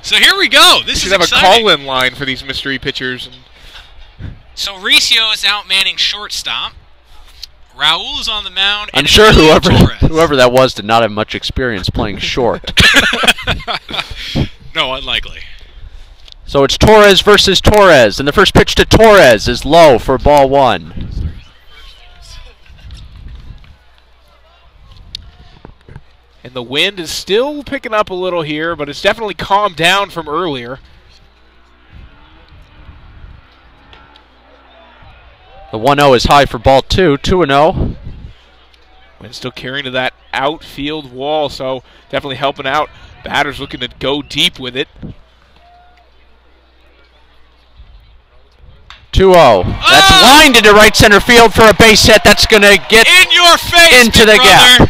A: So here we go. This is
C: exciting.
A: exciting.
C: Have a call-in line for these mystery pitchers.
A: So Ricio is out manning shortstop. Raul is on the mound.
B: I'm sure whoever that was did not have much experience playing short.
A: No, unlikely.
B: So it's Torres versus Torres, and the first pitch to Torres is low for ball 1.
C: And the wind is still picking up a little here, but it's definitely calmed down from earlier.
B: The 1-0 is high for ball 2, 2-0.
C: Wind still carrying to that outfield wall, so definitely helping out. Batters looking to go deep with it.
B: 2-0. That's lined into right center field for a base hit. That's going to get
A: in your face,
B: into the gap.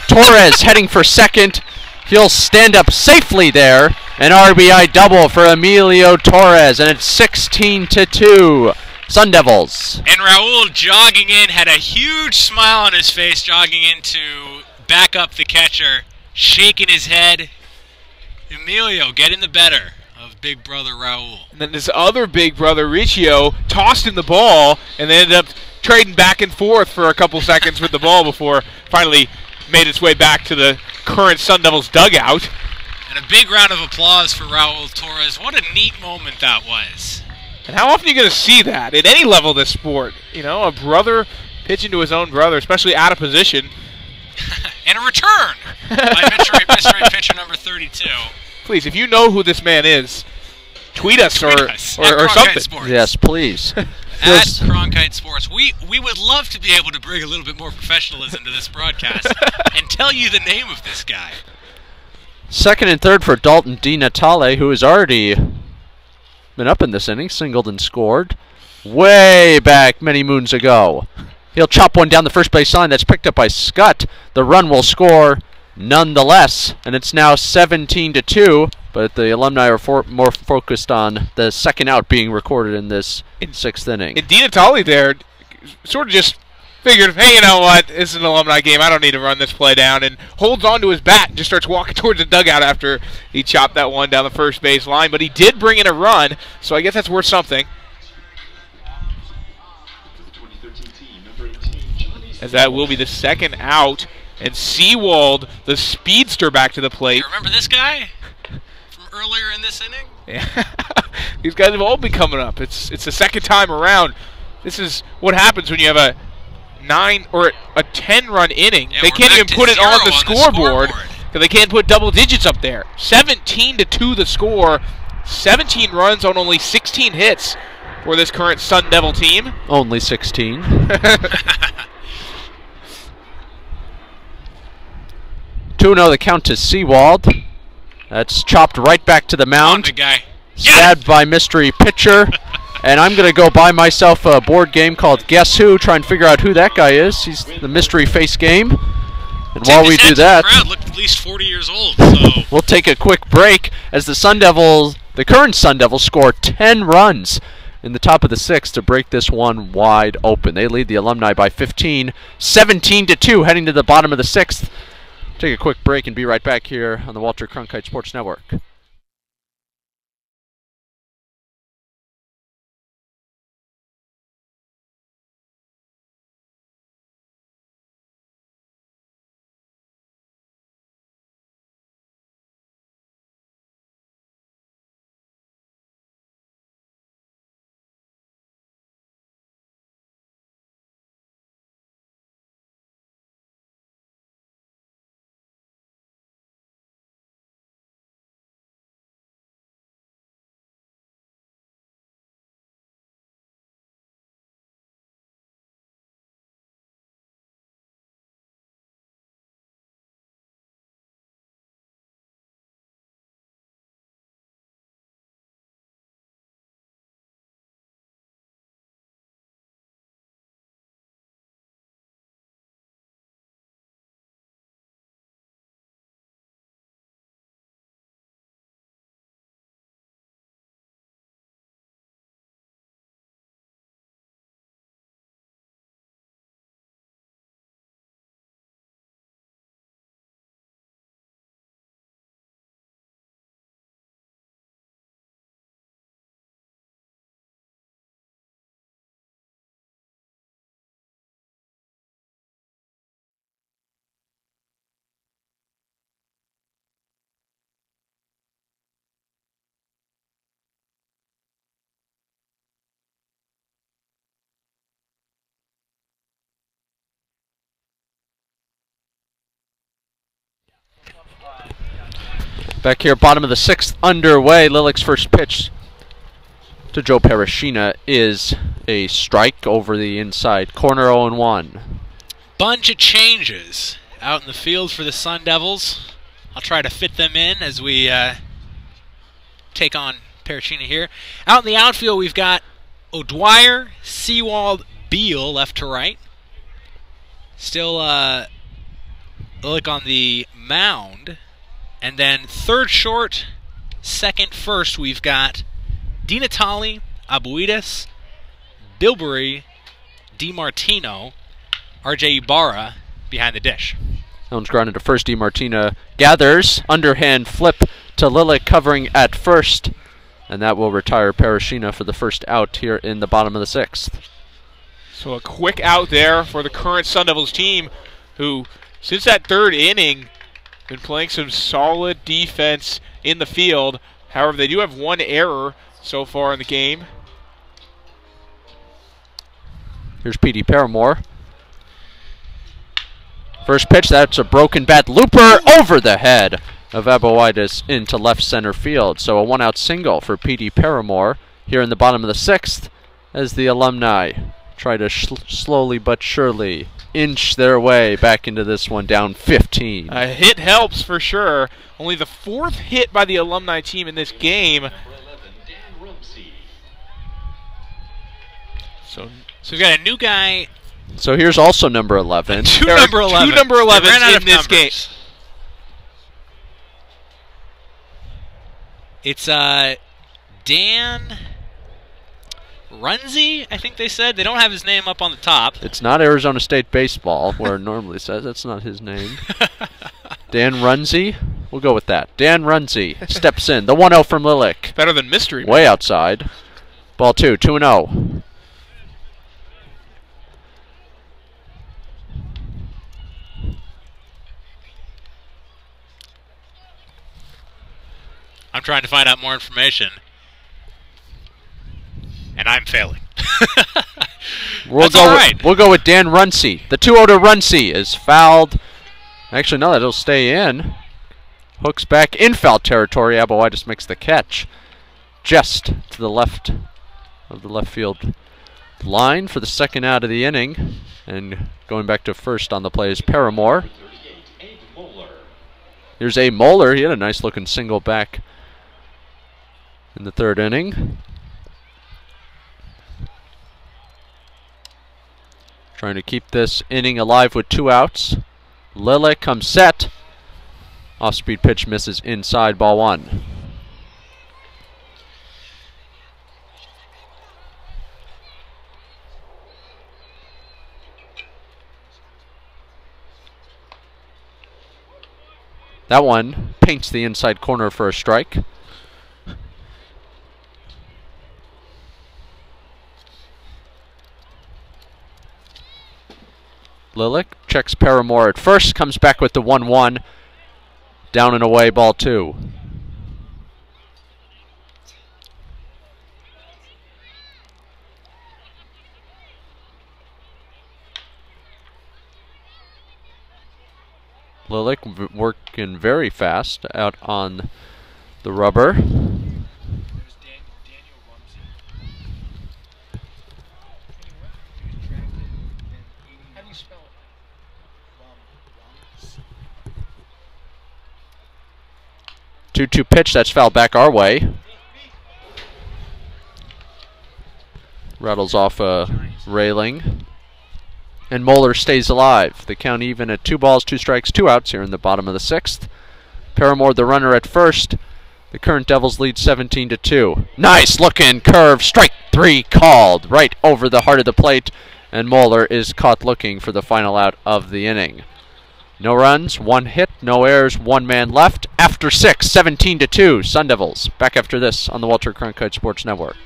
B: Torres heading for second. He'll stand up safely there. An RBI double for Emilio Torres, and it's 16-2. Sun Devils.
A: And Raul jogging in, had a huge smile on his face, jogging in to back up the catcher, shaking his head. Emilio getting the better of big brother Raul.
C: And then his other big brother, Riccio, tossed in the ball, and they ended up trading back and forth for a couple seconds with the ball before finally made its way back to the current Sun Devils dugout.
A: And a big round of applause for Raul Torres. What a neat moment that was.
C: And how often are you going to see that at any level of this sport? You know, a brother pitching to his own brother, especially out of position.
A: And a return by mystery pitcher number 32.
C: Please, if you know who this man is, tweet us or something.
A: Sports.
B: Yes, please.
A: At Cronkite Sports. We would love to be able to bring a little bit more professionalism to this broadcast and tell you the name of this guy.
B: Second and third for Dalton Di Natale, who has already been up in this inning, singled and scored way back many moons ago. He'll chop one down the first base line. That's picked up by Scott. The run will score nonetheless, and it's now 17-2. But the Alumni are more focused on the second out being recorded in this sixth inning.
C: And Di Natale there sort of just figured, hey, you know what? This is an Alumni game. I don't need to run this play down. And holds on to his bat and just starts walking towards the dugout after he chopped that one down the first base line. But he did bring in a run, so I guess that's worth something. As that will be the second out. And Seawald, the speedster, back to the plate.
A: You remember this guy from earlier in this inning?
C: Yeah. These guys have all been coming up. It's the second time around. This is what happens when you have a 9 or a 10-run inning.
A: Yeah,
C: they can't even put it on the scoreboard because they can't put double digits up there. 17-2 the score. 17 runs on only 16 hits for this current Sun Devil team.
B: Only 16. 2-0 the count to Seawald. That's chopped right back to the mound.
A: Big guy.
B: Stabbed by mystery pitcher. And I'm going to go buy myself a board game called Guess Who, try and figure out who that guy is. He's the mystery face game. And while we do that,
A: the crowd looked at least 40 years old. So
B: we'll take a quick break as the current Sun Devils score 10 runs in the top of the sixth to break this one wide open. They lead the Alumni by 15, 17-2, heading to the bottom of the sixth. Take a quick break and be right back here on the Walter Cronkite Sports Network. Back here, bottom of the sixth underway. Lilik's first pitch to Joe Parashina is a strike over the inside corner, 0-1.
A: Bunch of changes out in the field for the Sun Devils. I'll try to fit them in as we take on Parashina here. Out in the outfield, we've got O'Dwyer, Seawald, Beal left to right. Still Lilik on the mound. And then third short, second first, we've got Di Natale, Abuides, Bilberry, DiMartino, RJ Ibarra behind the dish.
B: That one's grounded to first. DiMartino gathers, underhand flip to Lilik covering at first. And that will retire Parashina for the first out here in the bottom of the sixth.
C: So a quick out there for the current Sun Devils team who, since that third inning, Been playing some solid defense in the field. However, they do have one error so far in the game.
B: Here's Petey Paramore. First pitch, that's a broken bat. Looper over the head of Aboitis into left center field. So a one-out single for Petey Paramore here in the bottom of the 6th as the Alumni try to slowly but surely inch their way back into this one, down 15.
C: A hit helps for sure. Only the 4th hit by the Alumni team in this game.
A: So we've got a new guy.
B: So here's also number 11.
A: Two number 11s.
C: Two number 11s in this game.
A: It's Dan Runze, I think they said. They don't have his name up on the top.
B: It's not Arizona State baseball, where it normally says. That's not his name. Dan Runze? We'll go with that. Dan Runze steps in. The 1-0 from Lilik.
C: Better than Mystery Man.
B: Way outside. Ball 2, 2-0.
A: I'm trying to find out more information, and I'm failing.
B: We'll go with Dan Runce. The 2-0 to Runce is fouled. Actually, no, that'll stay in. Hooks back in foul territory. Aboitis makes the catch just to the left of the left field line for the second out of the inning. And going back to first on the play is Paramore. Here's A. Moeller. He had a nice looking single back in the 3rd inning. Trying to keep this inning alive with 2 outs. Lilik comes set. Off-speed pitch misses inside, ball 1. That one paints the inside corner for a strike. Lilik checks Paramore at first, comes back with the 1-1. Down and away, ball 2. Lilik working very fast out on the rubber. Two pitch, that's fouled back our way. Rattles off a railing. And Moeller stays alive. The count even at 2 balls, 2 strikes, 2 outs here in the bottom of the 6th. Paramore the runner at first. The current Devils lead 17-2. Nice looking curve. Strike 3 called right over the heart of the plate. And Moeller is caught looking for the final out of the inning. No runs, 1 hit, no errors, 1 man left. After 6, 17-2, Sun Devils. Back after this on the Walter Cronkite Sports Network.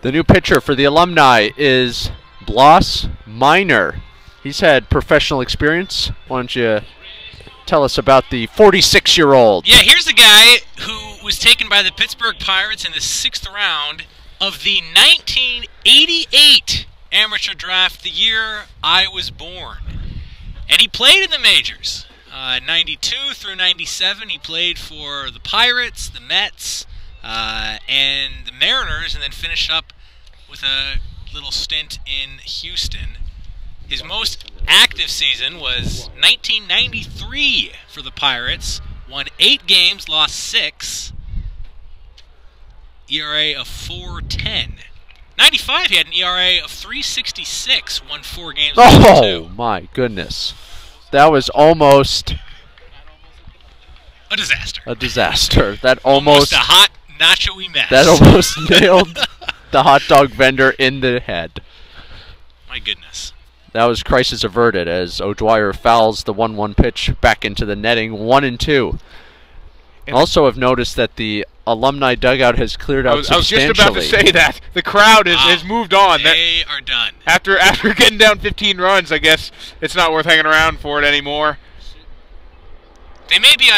B: The new pitcher for the Alumni is Bloss Minor. He's had professional experience. Why don't you tell us about the 46-year-old?
A: Yeah, here's the guy who was taken by the Pittsburgh Pirates in the 6th round of the 1988 amateur draft, the year I was born. And he played in the majors. 92 through 97, he played for the Pirates, the Mets, and the Mariners, and then finished up with a little stint in Houston. His most active season was 1993 for the Pirates. Won 8 games, lost 6. ERA of 4.10. 95, he had an ERA of 3.66. Won 4 games, lost 2.
B: Oh, my goodness. That was almost
A: a disaster.
B: a disaster. That almost
A: a hot nacho-y mess.
B: That almost nailed the hot dog vendor in the head.
A: My goodness.
B: That was crisis averted as O'Dwyer fouls the 1-1 pitch back into the netting, 1-2. Also have noticed that the Alumni dugout has cleared out substantially.
C: I was just about to say that. The crowd has moved on.
A: They are done.
C: After getting down 15 runs, I guess it's not worth hanging around for it anymore.
A: They may be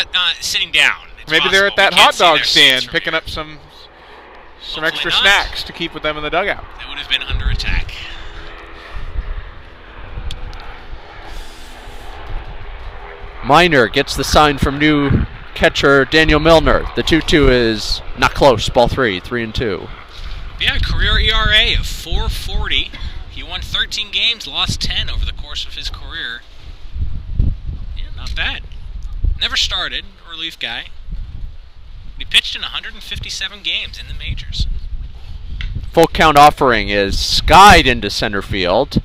A: sitting down. It's
C: Maybe they're
A: possible.
C: at that hot dog stand picking up some extra
A: not.
C: snacks to keep with them in the dugout.
A: They would have been under attack.
B: Minor gets the sign from new catcher Daniel Milner. The 2-2 is not close. Ball 3, 3-2.
A: Yeah, career ERA of 4.40. He won 13 games, lost 10 over the course of his career. Yeah, not bad. Never started, a relief guy. He pitched in 157 games in the majors.
B: Full count offering is skied into center field.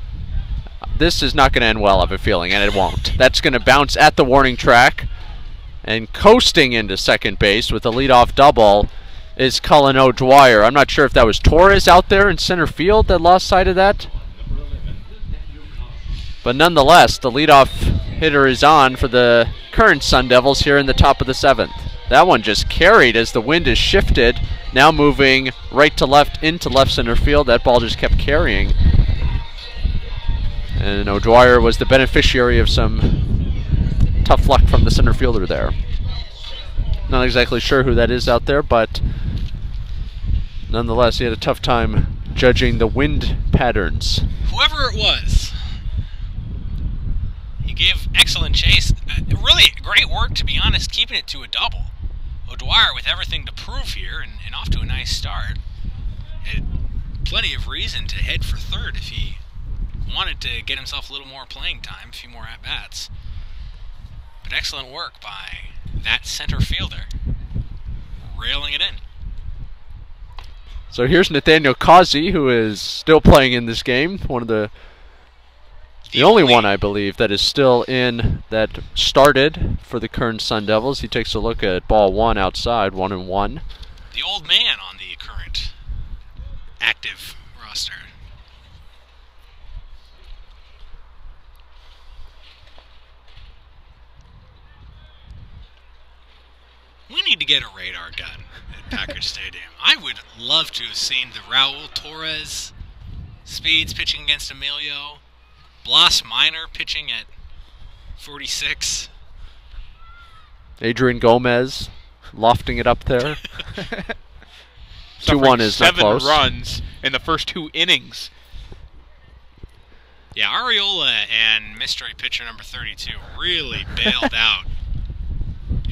B: This is not going to end well, I have a feeling, and it won't. That's going to bounce at the warning track. And coasting into second base with a leadoff double is Cullen O'Dwyer. I'm not sure if that was Torres out there in center field that lost sight of that. But nonetheless, the leadoff hitter is on for the current Sun Devils here in the top of the 7th. That one just carried as the wind is shifted, now moving right to left into left center field. That ball just kept carrying. And O'Dwyer was the beneficiary of some tough luck from the center fielder there. Not exactly sure who that is out there, but nonetheless, he had a tough time judging the wind patterns.
A: Whoever it was, he gave excellent chase. Really great work, to be honest, keeping it to a double. O'Dwyer with everything to prove here and off to a nice start. Had plenty of reason to head for third if he wanted to get himself a little more playing time, a few more at-bats. But excellent work by that center fielder, railing it in.
B: So here's Nathaniel Causey, who is still playing in this game. One of the only one, I believe, that is still in, that started for the current Sun Devils. He takes a look at ball 1 outside, 1-1.
A: The old man on the current active roster. We need to get a radar gun at Packard Stadium. I would love to have seen the Raul Torres speeds pitching against Emilio. Bloss Minor pitching at 46.
B: Adrian Gomez lofting it up there. 2-1 is not close.
C: 7 runs in the first 2 innings.
A: Yeah, Arriola and mystery pitcher number 32 really bailed out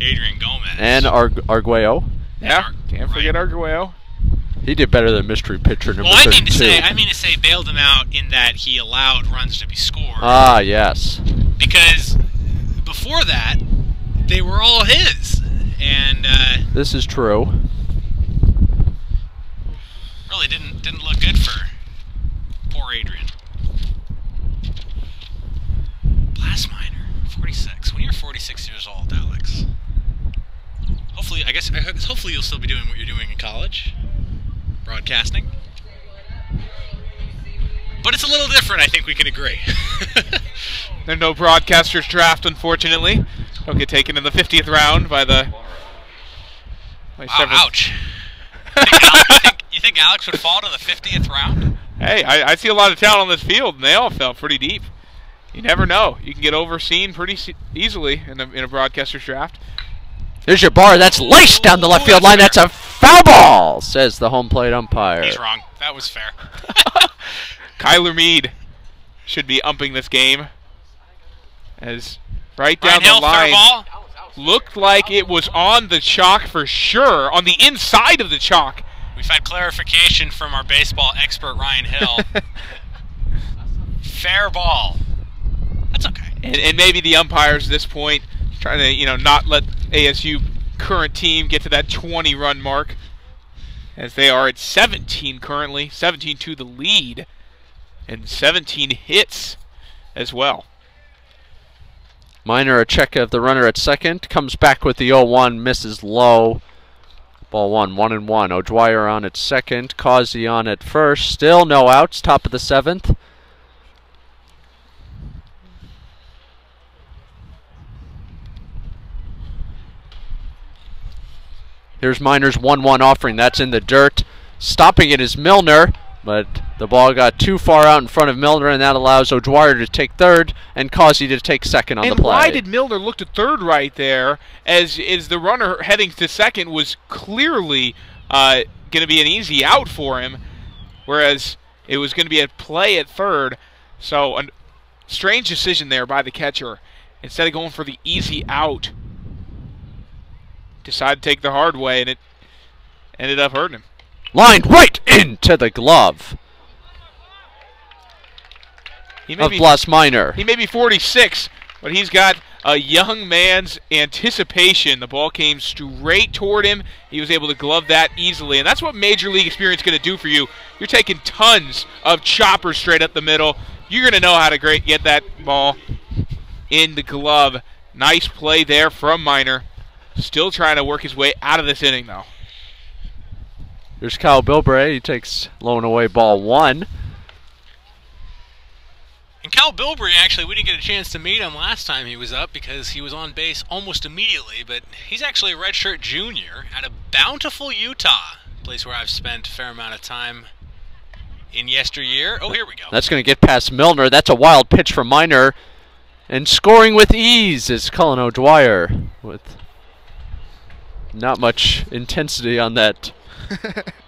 A: Adrian Gomez.
B: And Arguello.
C: Yeah, can't forget Arguello.
B: He did better than mystery pitcher number 32.
A: I mean to say bailed him out in that he allowed runs to be scored.
B: Ah, yes.
A: Because before that, they were all his. And
B: this is true.
A: Really didn't look good for poor Adrian. Bloss Minor, 46. When you're 46 years old, Alex, hopefully you'll still be doing what you're doing in college. Broadcasting. But it's a little different, I think we can agree.
C: There's no broadcasters draft, unfortunately. Don't get taken in the 50th round by the...
A: Wow, ouch. You You think Alex would fall to the 50th round?
C: Hey, I see a lot of talent on this field, and they all fell pretty deep. You never know. You can get overseen pretty easily in a broadcaster's draft.
B: Here's your bar. That's laced down the left field line. That's a foul ball, says the home plate umpire.
A: He's wrong. That was fair.
C: Kyler Mead should be umping this game. As right down
A: Ryan Hill,
C: the line,
A: fair ball.
C: looked like it was on the chalk for sure, on the inside of the chalk.
A: We've had clarification from our baseball expert, Ryan Hill. Fair ball. That's okay.
C: And maybe the umpires at this point trying to, not let ASU current team get to that 20-run mark, as they are at 17 currently, 17 to the lead, and 17 hits as well.
B: Minor a check of the runner at second, comes back with the 0-1, misses low. Ball 1-1. O'Dwyer on at second, Causey on at first. Still no outs, top of the 7th. Here's Minor's 1-1 offering. That's in the dirt. Stopping it is Milner, but the ball got too far out in front of Milner, and that allows O'Dwyer to take third and Causey to take second on the play.
C: And why did Milner look to third right there, as the runner heading to second was clearly going to be an easy out for him, whereas it was going to be a play at third. So a strange decision there by the catcher. Instead of going for the easy out, decided to take the hard way, and it ended up hurting him.
B: Lined right into the glove of Blas Minor.
C: He may be 46, but he's got a young man's anticipation. The ball came straight toward him. He was able to glove that easily, and that's what Major League experience is going to do for you. You're taking tons of choppers straight up the middle. You're going to know how to get that ball in the glove. Nice play there from Minor. Still trying to work his way out of this inning, though.
B: There's Kyle Bilbray. He takes low and away ball 1.
A: And Cal Bilbrey, actually, we didn't get a chance to meet him last time he was up because he was on base almost immediately, but he's actually a redshirt junior out of Bountiful, Utah, a place where I've spent a fair amount of time in yesteryear. Oh, here we go.
B: That's going to get past Milner. That's a wild pitch from Minor. And scoring with ease is Cullen O'Dwyer with not much intensity on that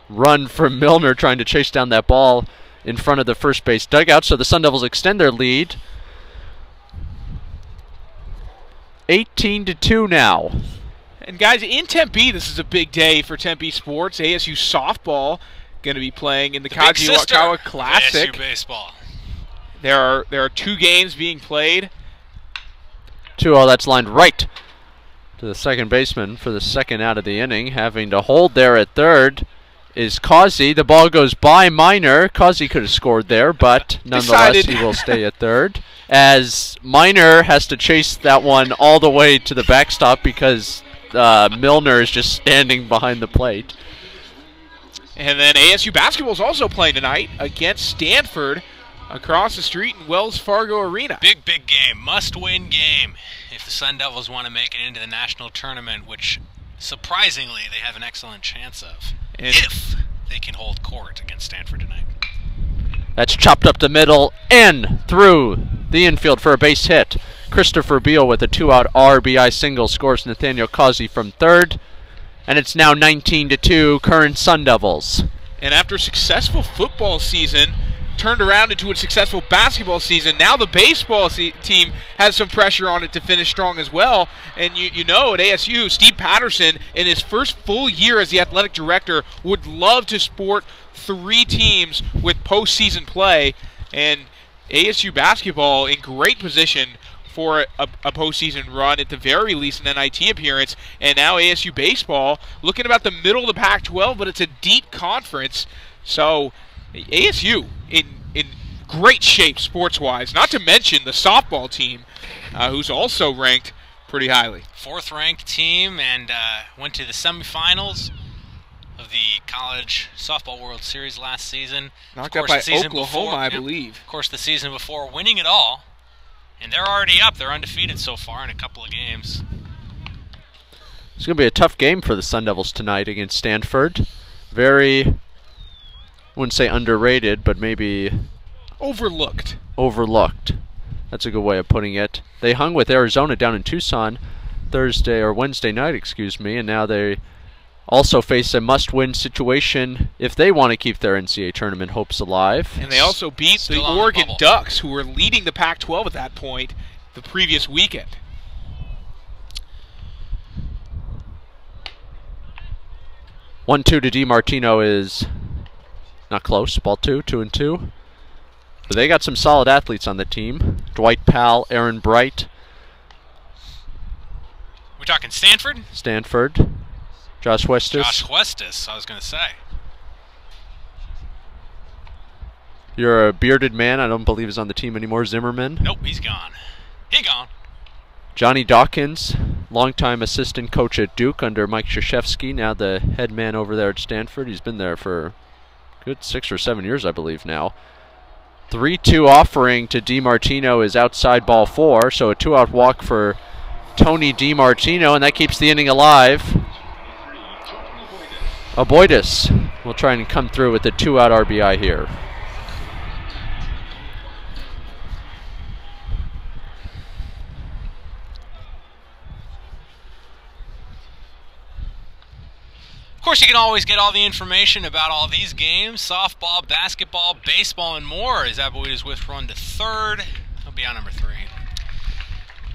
B: run from Milner trying to chase down that ball in front of the first base dugout. So the Sun Devils extend their lead. 18-2 now.
C: And guys, in Tempe, this is a big day for Tempe sports. ASU softball going to be playing in the Kajiwakawa Classic.
A: ASU baseball.
C: There are 2 games being played.
B: 2-0, that's lined right to the second baseman for the second out of the inning. Having to hold there at third is Causey. The ball goes by Minor. Causey could have scored there, but nonetheless he will stay at third, as Minor has to chase that one all the way to the backstop because Milner is just standing behind the plate.
C: And then ASU basketball is also playing tonight against Stanford across the street in Wells Fargo Arena.
A: Big game. Must-win game if the Sun Devils want to make it into the national tournament, which, surprisingly, they have an excellent chance of, if they can hold court against Stanford tonight.
B: That's chopped up the middle and through the infield for a base hit. Christopher Beal with a 2-out RBI single scores Nathaniel Causey from third. And it's now 19-2, current Sun Devils.
C: And after a successful football season, turned around into a successful basketball season, now the baseball team has some pressure on it to finish strong as well. And you know, at ASU, Steve Patterson, in his first full year as the athletic director, would love to sport 3 teams with postseason play. And ASU basketball in great position for a postseason run, at the very least an NIT appearance. And now ASU baseball looking about the middle of the Pac-12, but it's a deep conference. So ASU in great shape sports-wise, not to mention the softball team, who's also ranked pretty highly.
A: 4th-ranked team, and went to the semifinals of the College Softball World Series last season.
C: Knocked out by Oklahoma, I believe.
A: Of course, the season before, winning it all. And they're already up. They're undefeated so far in a couple of games.
B: It's going to be a tough game for the Sun Devils tonight against Stanford. Very wouldn't say underrated, but maybe
C: Overlooked.
B: overlooked. That's a good way of putting it. They hung with Arizona down in Tucson Wednesday night, excuse me, and now they also face a must-win situation if they want to keep their NCAA tournament hopes alive.
C: And they also beat the
A: Still on the
C: Oregon
A: bubble.
C: Ducks, who were leading the Pac-12 at that point the previous weekend.
B: One two to DiMartino is not close. Ball 2-2. But they got some solid athletes on the team. Dwight Powell, Aaron Bright,
A: We're talking Stanford?
B: Stanford, Josh Westis.
A: Josh Huestis, I was going to say.
B: You're a bearded man. I don't believe is on the team anymore. Zimmerman.
A: Nope, he's gone. He gone.
B: Johnny Dawkins, longtime assistant coach at Duke under Mike Krzyzewski, now the head man over there at Stanford. He's been there for a good 6 or 7 years, I believe now. 3-2 offering to DiMartino is outside ball 4, so a 2-out walk for Tony DiMartino, and that keeps the inning alive. Aboitis will try and come through with the 2-out RBI here.
A: Of course, you can always get all the information about all these games, softball, basketball, baseball, and more, as Aboitis with run to third. He'll be on number 3.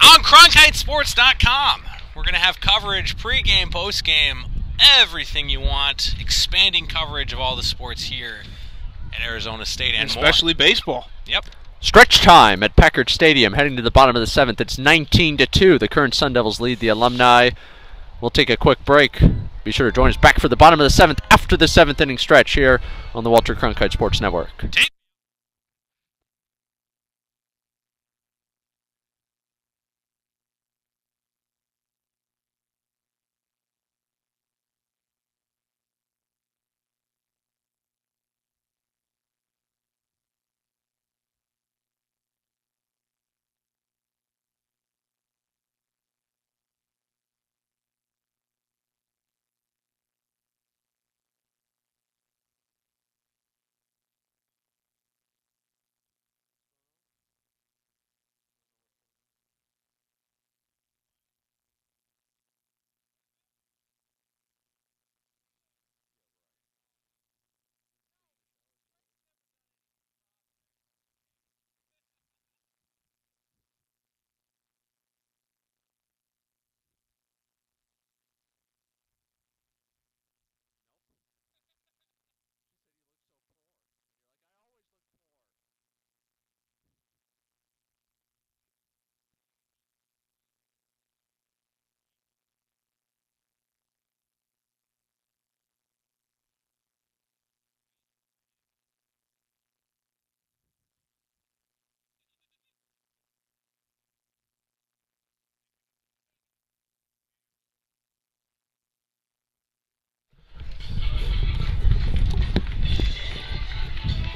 A: On CronkiteSports.com, we're going to have coverage, pregame, postgame, everything you want, expanding coverage of all the sports here at Arizona State and
C: Especially baseball.
A: Yep.
B: Stretch time at Packard Stadium, heading to the bottom of the 7th. It's 19-2. The current Sun Devils lead the Alumni. We'll take a quick break. Be sure to join us back for the bottom of the 7th after the 7th inning stretch here on the Walter Cronkite Sports Network.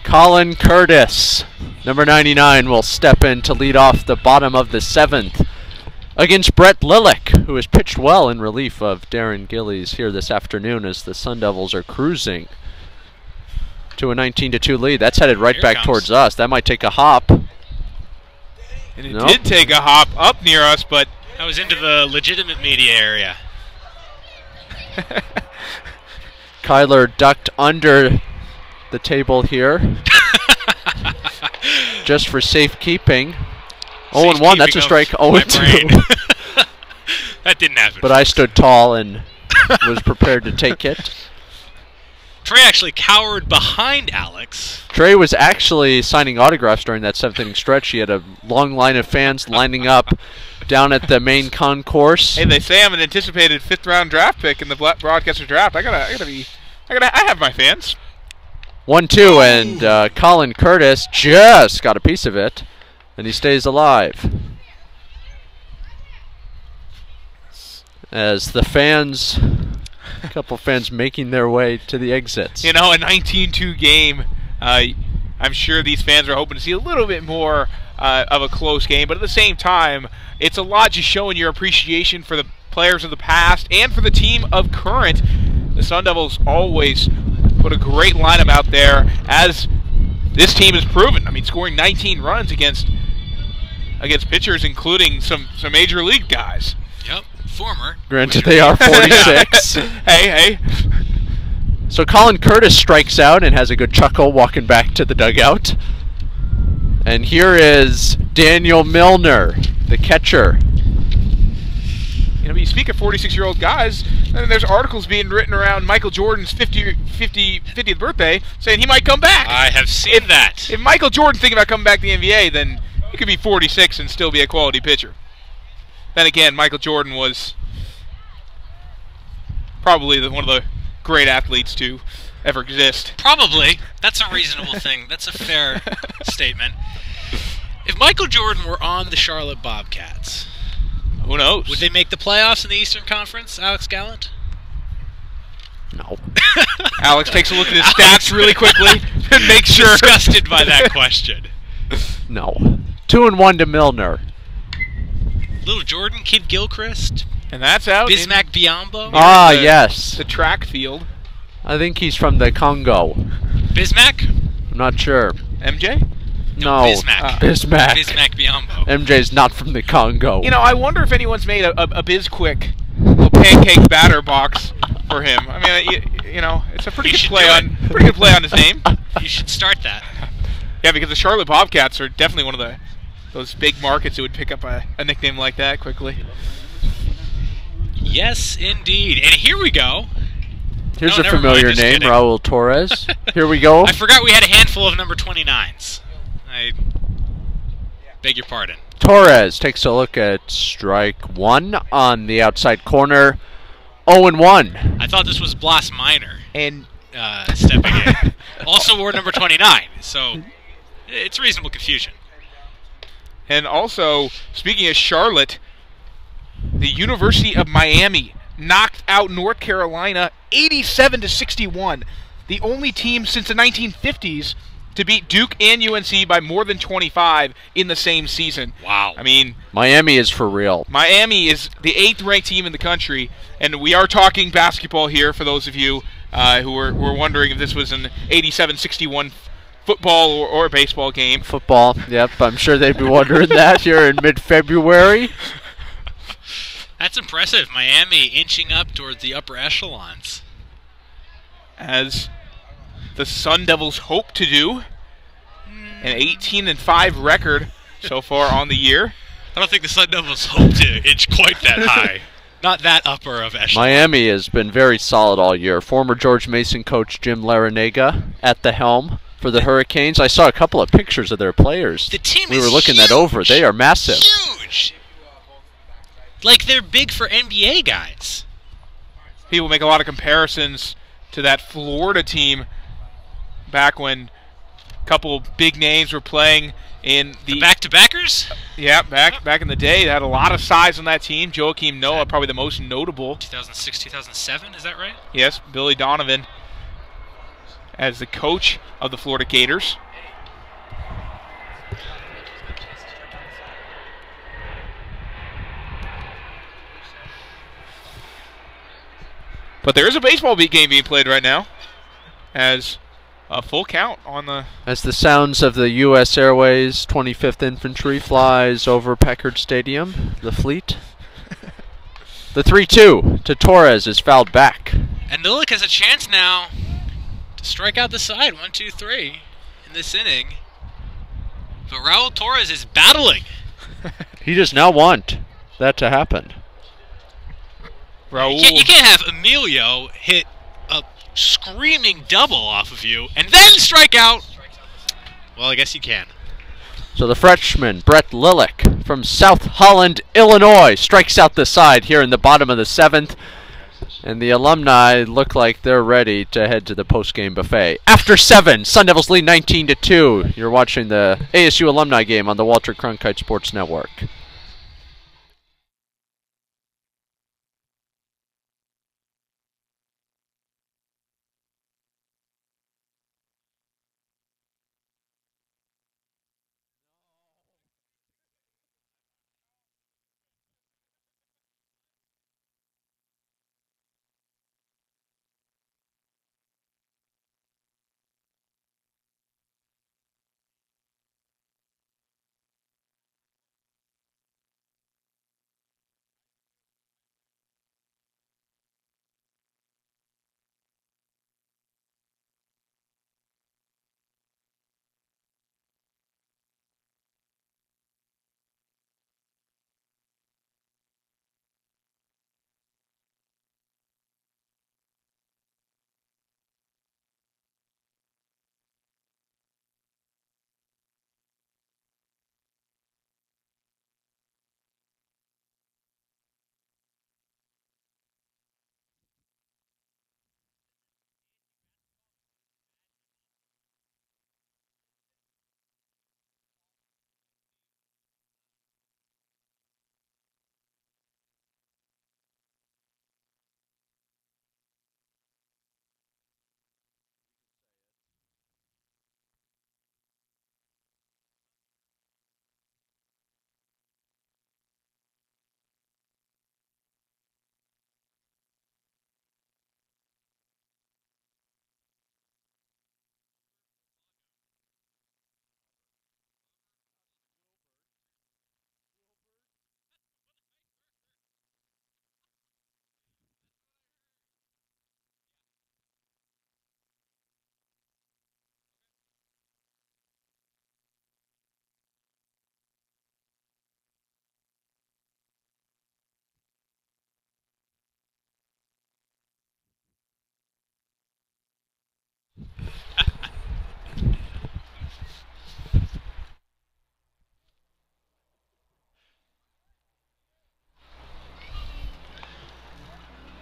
B: Colin Curtis, number 99, will step in to lead off the bottom of the 7th against Brett Lillick, who has pitched well in relief of Darren Gillies here this afternoon as the Sun Devils are cruising to a 19-2 lead. That's headed right
A: Here
B: back
A: comes.
B: towards us. That might take a hop.
C: And it
B: Nope.
C: did take a hop up near us, but
A: That was into the legitimate media area.
B: Kyler ducked under the table here just for safekeeping. 0-1, that's a strike.
A: Safekeeping of my
B: 0-2.
A: brain. That didn't happen.
B: But I stood tall and was prepared to take it.
A: Trey actually cowered behind Alex.
B: Trey was actually signing autographs during that 7th inning stretch. He had a long line of fans lining up down at the main concourse.
C: hey, they say I'm an anticipated 5th-round draft pick in the broadcaster draft. I have my fans.
B: 1-2, and Colin Curtis just got a piece of it, and he stays alive. As the fans, a couple fans making their way to the exits.
C: You know, a 19-2 game. I'm sure these fans are hoping to see a little bit more of a close game, but at the same time, it's a lot just showing your appreciation for the players of the past and for the team of current. The Sun Devils always put a great lineup out there, as this team has proven. I mean, scoring 19 runs against pitchers, including some major league guys.
A: Yep, former.
B: Granted, they are 46.
C: Hey.
B: So Colin Curtis strikes out and has a good chuckle walking back to the dugout. And here is Daniel Milner, the catcher.
C: You know, you speak of 46-year-old guys, and there's articles being written around Michael Jordan's 50th birthday saying he might come back.
A: I have seen that.
C: If Michael Jordan's thinking about coming back to the NBA, then he could be 46 and still be a quality pitcher. Then again, Michael Jordan was probably one of the great athletes to ever exist.
A: Probably. That's a reasonable thing. That's a fair statement. If Michael Jordan were on the Charlotte Bobcats,
C: who knows?
A: Would they make the playoffs in the Eastern Conference, Alex Gallant?
B: No.
C: Alex takes a look at his stats really quickly and makes sure.
A: Disgusted by that question.
B: No. 2-1 to Milner.
A: Little Jordan, Kid Gilchrist,
C: and that's out.
A: Bismack Biombo.
B: Ah, yes.
C: The track field.
B: I think he's from the Congo.
A: Bismack?
B: I'm not sure.
C: MJ?
B: No.
A: Bismack.
B: Bismack.
A: Bismack Biombo.
B: MJ's not from the Congo.
C: You know, I wonder if anyone's made a Bizquick little pancake batter box for him. I mean, you know, it's a pretty good play on his name.
A: You should start that.
C: Yeah, because the Charlotte Bobcats are definitely one of those big markets who would pick up a nickname like that quickly.
A: Yes, indeed. And here we go.
B: Here's a familiar name, Raul Torres. Here we go.
A: I forgot we had a handful of number 29s. I beg your pardon.
B: Torres takes a look at strike one on the outside corner. 0-1.
A: I thought this was Blas Minor
C: and
A: stepping in. Also wore number 29, so it's reasonable confusion.
C: And also, speaking of Charlotte, the University of Miami knocked out North Carolina 87-61. The only team since the 1950s to beat Duke and UNC by more than 25 in the same season.
A: Wow.
C: I mean,
B: Miami is for real.
C: Miami is the 8th ranked team in the country, and we are talking basketball here for those of you who were wondering if this was an 87-61 football or baseball game.
B: Football, yep. I'm sure they'd be wondering that here in mid-February.
A: That's impressive. Miami inching up towards the upper echelons.
C: As the Sun Devils hope to do. An 18-5 record so far on the year.
A: I don't think the Sun Devils hope to inch quite that high. Not that upper of echelon.
B: Miami has been very solid all year. Former George Mason coach Jim Larinaga at the helm for the Hurricanes. I saw a couple of pictures of their players.
A: The team
B: we
A: is
B: were looking
A: huge.
B: that over. They are massive.
A: Huge. Like they're big for NBA guys.
C: People make a lot of comparisons to that Florida team back when a couple big names were playing in the
A: back-to-backers?
C: Yeah, back in the day. They had a lot of size on that team. Joakim Noah, probably the most notable.
A: 2006, 2007, is that right?
C: Yes, Billy Donovan as the coach of the Florida Gators. But there is a baseball game being played right now, as a full count on the...
B: As the sounds of the U.S. Airways 25th Infantry flies over Packard Stadium, the fleet. The 3-2 to Torres is fouled back.
A: And Milik has a chance now to strike out the side, 1-2-3 in this inning. But Raul Torres is battling.
B: He does not want that to happen.
C: Raul.
A: You can't have Emilio hit a screaming double off of you and then strike out. Well, I guess you can.
B: So the freshman, Brett Lillick from South Holland, Illinois, strikes out the side here in the bottom of the 7th. And the Alumni look like they're ready to head to the post-game buffet. After 7, Sun Devils lead 19-2. You're watching the ASU Alumni game on the Walter Cronkite Sports Network.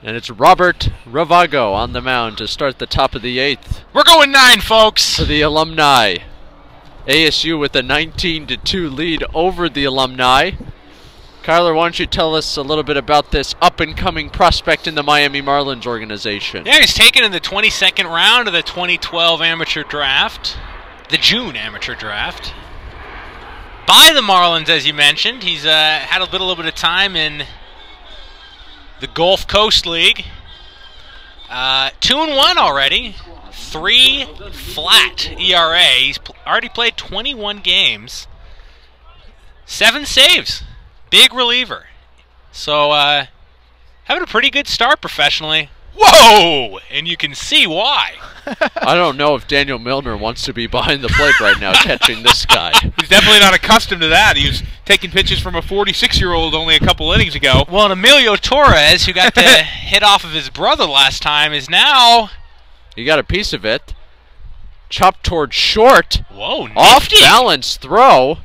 B: And it's Robert Ravago on the mound to start the top of the 8th
A: We're going 9, folks.
B: for the Alumni. ASU with a 19-2 lead over the Alumni. Kyler, why don't you tell us a little bit about this up-and-coming prospect in the Miami Marlins organization?
A: Yeah, he's taken in the 22nd round of the 2012 amateur draft, the June amateur draft. By the Marlins, as you mentioned, he's had a little bit of time in the Gulf Coast League. 2-1 already. 3 flat ERA. He's already played 21 games. 7 saves. Big reliever. So, having a pretty good start professionally. Whoa! And you can see why.
B: I don't know if Daniel Milner wants to be behind the plate right now catching this guy.
C: He's definitely not accustomed to that. He was taking pitches from a 46-year-old only a couple innings ago.
A: Well, and Emilio Torres, who got the hit off of his brother last time, is now...
B: He got a piece of it. Chopped towards short.
A: Whoa, nifty.
B: Off-balance throw.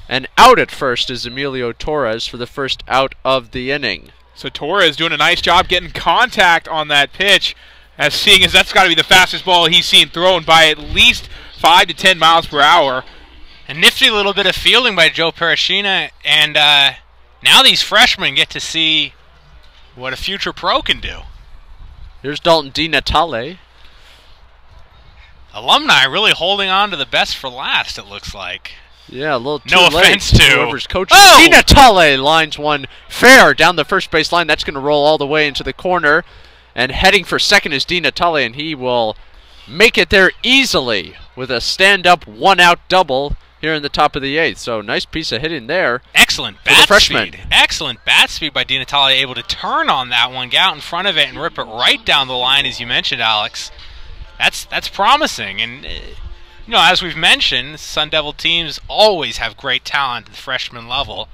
B: And out at first is Emilio Torres for the first out of the inning.
C: So Torres doing a nice job getting contact on that pitch, as seeing as that's got to be the fastest ball he's seen thrown by at least 5 to 10 miles per hour.
A: A nifty little bit of fielding by Joe Parashina, and now these freshmen get to see what a future pro can do.
B: Here's Dalton DiNatale.
A: Alumni really holding on to the best for last, it looks like.
B: Yeah, a little too
A: No
B: late.
A: offense to
B: whoever's coaching.
A: Oh!
B: DiNatale lines one fair down the first base line. That's going to roll all the way into the corner. And heading for second is DiNatale, and he will make it there easily with a stand-up one-out double here in the top of the 8th. So nice piece of hitting there.
A: Excellent
B: For the
A: bat
B: freshman.
A: speed. Excellent bat speed by DiNatale, able to turn on that one, get out in front of it, and rip it right down the line, as you mentioned, Alex. That's promising. And, you know, as we've mentioned, Sun Devil teams always have great talent at the freshman level.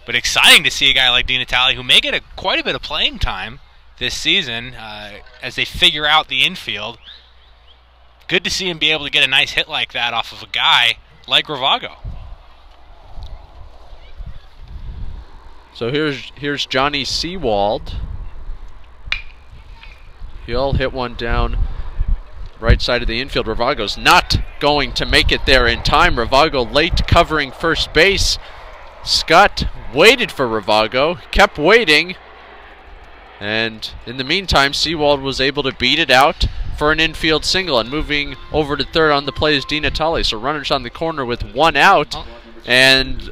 A: But exciting to see a guy like DiNatale, who may get quite a bit of playing time this season as they figure out the infield. Good to see him be able to get a nice hit like that off of a guy like Ravago.
B: So here's Johnny Seawald. He'll hit one down right side of the infield. Ravago's not going to make it there in time. Ravago late covering first base. Scott waited for Ravago, kept waiting, and in the meantime, Seawald was able to beat it out for an infield single, and moving over to third on the play is DiNatale. So runners on the corner with one out, and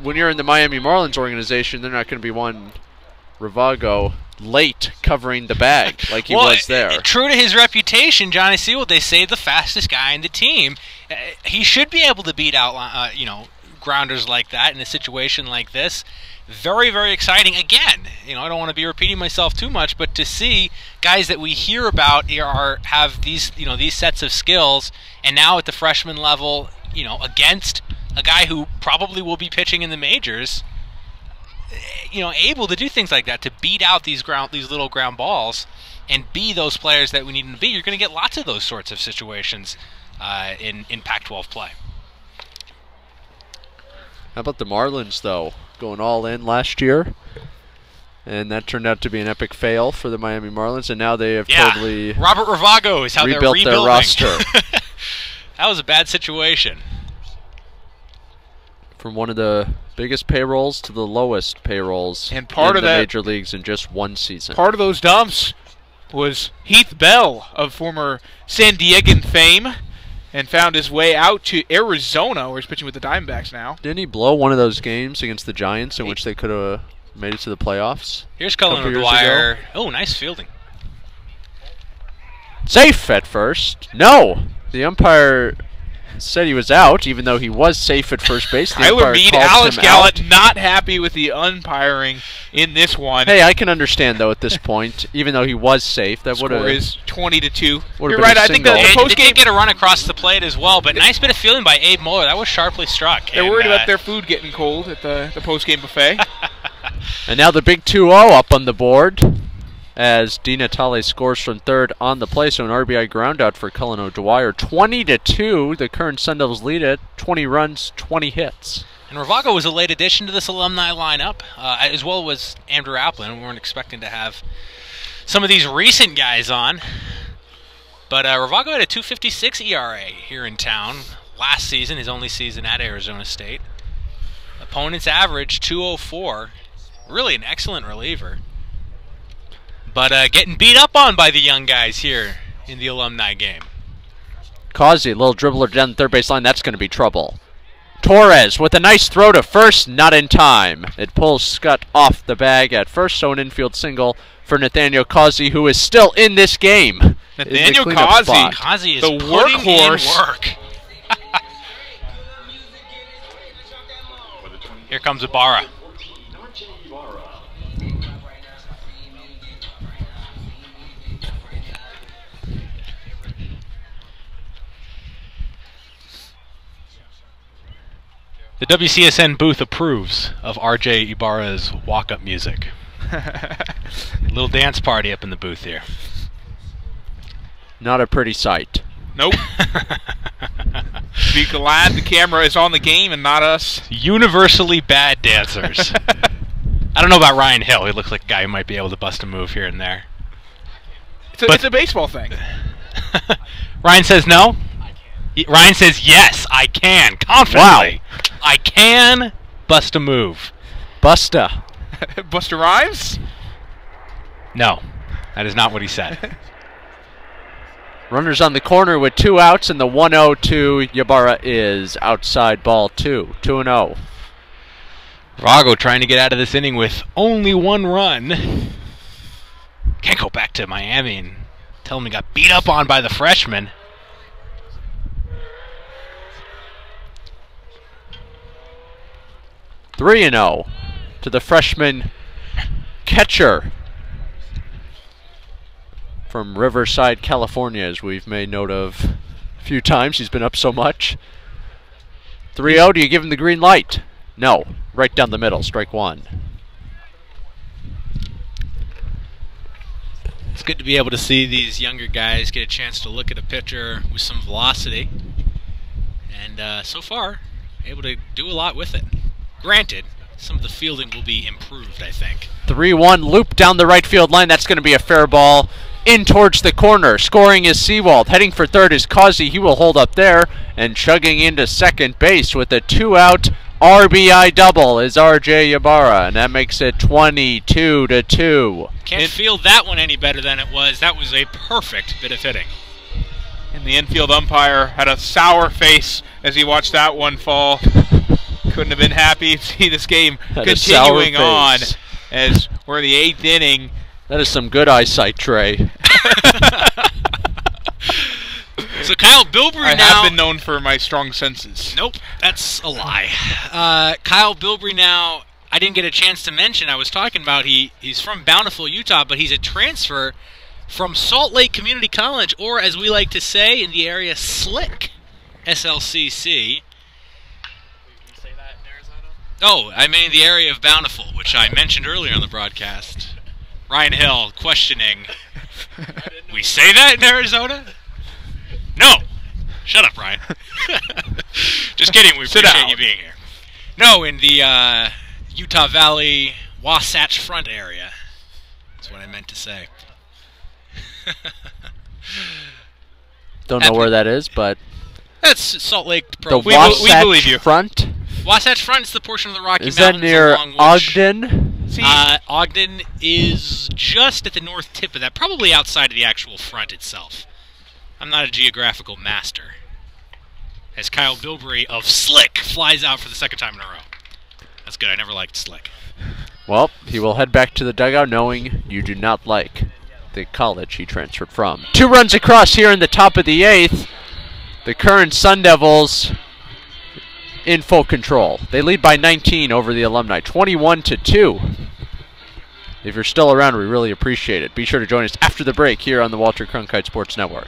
B: when you're in the Miami Marlins organization, they're not going to be one Ravago late covering the bag like he was there.
A: True to his reputation, Johnny Seawald, they say the fastest guy in the team. He should be able to beat out, grounders like that in a situation like this. Very, very exciting. Again, I don't want to be repeating myself too much, but to see guys that we hear about have these, these sets of skills, and now at the freshman level, against a guy who probably will be pitching in the majors, able to do things like that, to beat out these little ground balls and be those players that we need them to be. You're going to get lots of those sorts of situations in Pac-12 play.
B: How about the Marlins, though? Going all in last year, and that turned out to be an epic fail for the Miami Marlins, and now they have totally
A: Robert Ravago is how they're
B: rebuilt
A: rebuilding
B: their roster.
A: That was a bad situation.
B: From one of the biggest payrolls to the lowest payrolls
C: and part
B: in
C: of
B: the
C: that,
B: major leagues in just one season.
C: Part of those dumps was Heath Bell of former San Diegan fame, and found his way out to Arizona, where he's pitching with the Diamondbacks now.
B: Didn't he blow one of those games against the Giants in which they could have made it to the playoffs?
A: Here's Cullen O'Dwyer. Oh, nice fielding.
B: Safe at first. No! The umpire said he was out, even though he was safe at first base.
C: Kyler Meade, Alex Gallant not happy with the umpiring in this one.
B: Hey, I can understand, though, at this point, even though he was safe, that would have...
C: Score is 20-2.
B: You're
C: right, I think the
A: post game did get a run across the plate as well, but nice bit of fielding by Abe Mueller. That was sharply struck.
C: They're worried about their food getting cold at the post-game buffet.
B: And now the big 2-0 up on the board, as DiNatale scores from third on the play. So an RBI groundout for Cullen O'Dwyer. 20-2, the current Sun Devils lead it. 20 runs, 20 hits.
A: And Ravago was a late addition to this alumni lineup, as well as Andrew Applin. We weren't expecting to have some of these recent guys on. But Ravago had a 2.56 ERA here in town last season, his only season at Arizona State. Opponent's average, 2.04. Really an excellent reliever. But getting beat up on by the young guys here in the alumni game.
B: Causey, little dribbler down the third base line. That's going to be trouble. Torres with a nice throw to first, not in time. It pulls Scott off the bag at first, so an infield single for Nathaniel Causey, who is still in this game.
C: Nathaniel Causey,
A: Causey is
C: the
A: putting
C: workhorse.
A: in work. Here comes Ibarra. The WCSN booth approves of RJ Ibarra's walk-up music. Little dance party up in the booth here.
B: Not a pretty sight.
C: Nope. Be glad the camera is on the game and not us.
A: Universally bad dancers. I don't know about Ryan Hill. He looks like a guy who might be able to bust a move here and there.
C: It's a baseball thing.
A: Ryan says no. Ryan says yes, I can. Confidently.
B: Wow.
A: I can bust a move.
B: Busta.
C: Buster Rhymes?
A: No, that is not what he said.
B: Runners on the corner with 2 outs, and the 1-0 to Ibarra is outside ball 2. 2-0.
A: Vago trying to get out of this inning with only 1 run. Can't go back to Miami and tell him he got beat up on by the freshman.
B: Three and 0 to the freshman catcher from Riverside, California, as we've made note of a few times. He's been up so much. 3-0, do you give him the green light? No. Right down the middle, strike 1.
A: It's good to be able to see these younger guys get a chance to look at a pitcher with some velocity. And so far, able to do a lot with it. Granted, some of the fielding will be improved, I think.
B: 3-1 loop down the right field line. That's going to be a fair ball in towards the corner. Scoring is Seawald. Heading for third is Causey. He will hold up there. And chugging into second base with a 2-out RBI double is RJ Ibarra. And that makes it 22-2.
A: Can't field that one any better than it was. That was a perfect bit of hitting.
C: And the infield umpire had a sour face as he watched that one fall. Couldn't have been happy to see this game continuing on as we're in the 8th inning.
B: That is some good eyesight, Trey.
A: So Kyle Bilbrey
C: I
A: now...
C: have been known for my strong senses.
A: Nope, that's a lie. Kyle Bilbrey now, I didn't get a chance to mention, I was talking about he's from Bountiful, Utah, but he's a transfer from Salt Lake Community College, or as we like to say in the area, SLCC. SLCC. Oh, I mean the area of Bountiful, which I mentioned earlier on the broadcast. Ryan Hill questioning. We say that in Arizona? No. Shut up, Ryan. Just kidding. We appreciate you being here. No, in the Utah Valley, Wasatch Front area. That's what I meant to say.
B: Don't know where that is, but
A: that's Salt Lake.
B: The
C: we believe you.
B: Front?
A: Wasatch Front is the portion of the Rocky
B: Mountains.
A: Is that
B: near Ogden?
A: Ogden is just at the north tip of that, probably outside of the actual front itself. I'm not a geographical master. As Kyle Bilbrey of Slick flies out for the 2nd time in a row. That's good. I never liked Slick.
B: Well, he will head back to the dugout knowing you do not like the college he transferred from. 2 runs across here in the top of the 8th. The current Sun Devils in full control. They lead by 19 over the Alumni, 21-2. If you're still around, we really appreciate it. Be sure to join us after the break here on the Walter Cronkite Sports Network.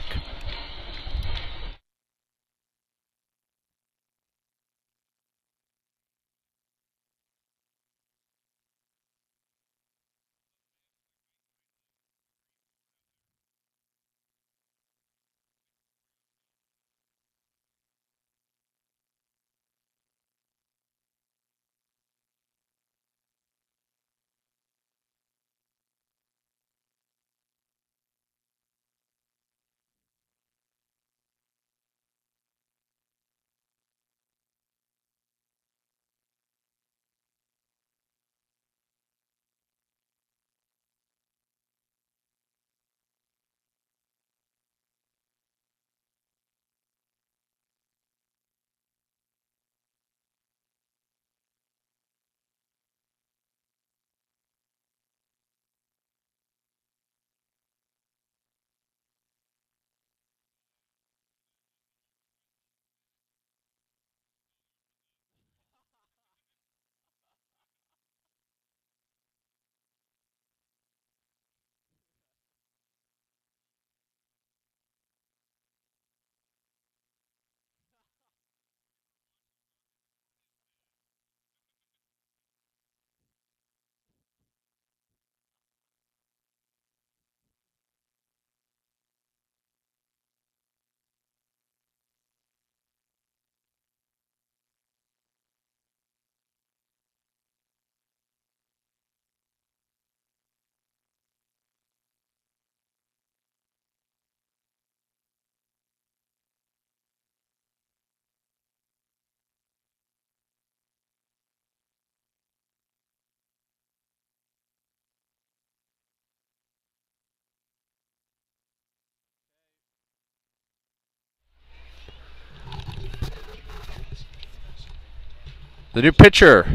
B: The new pitcher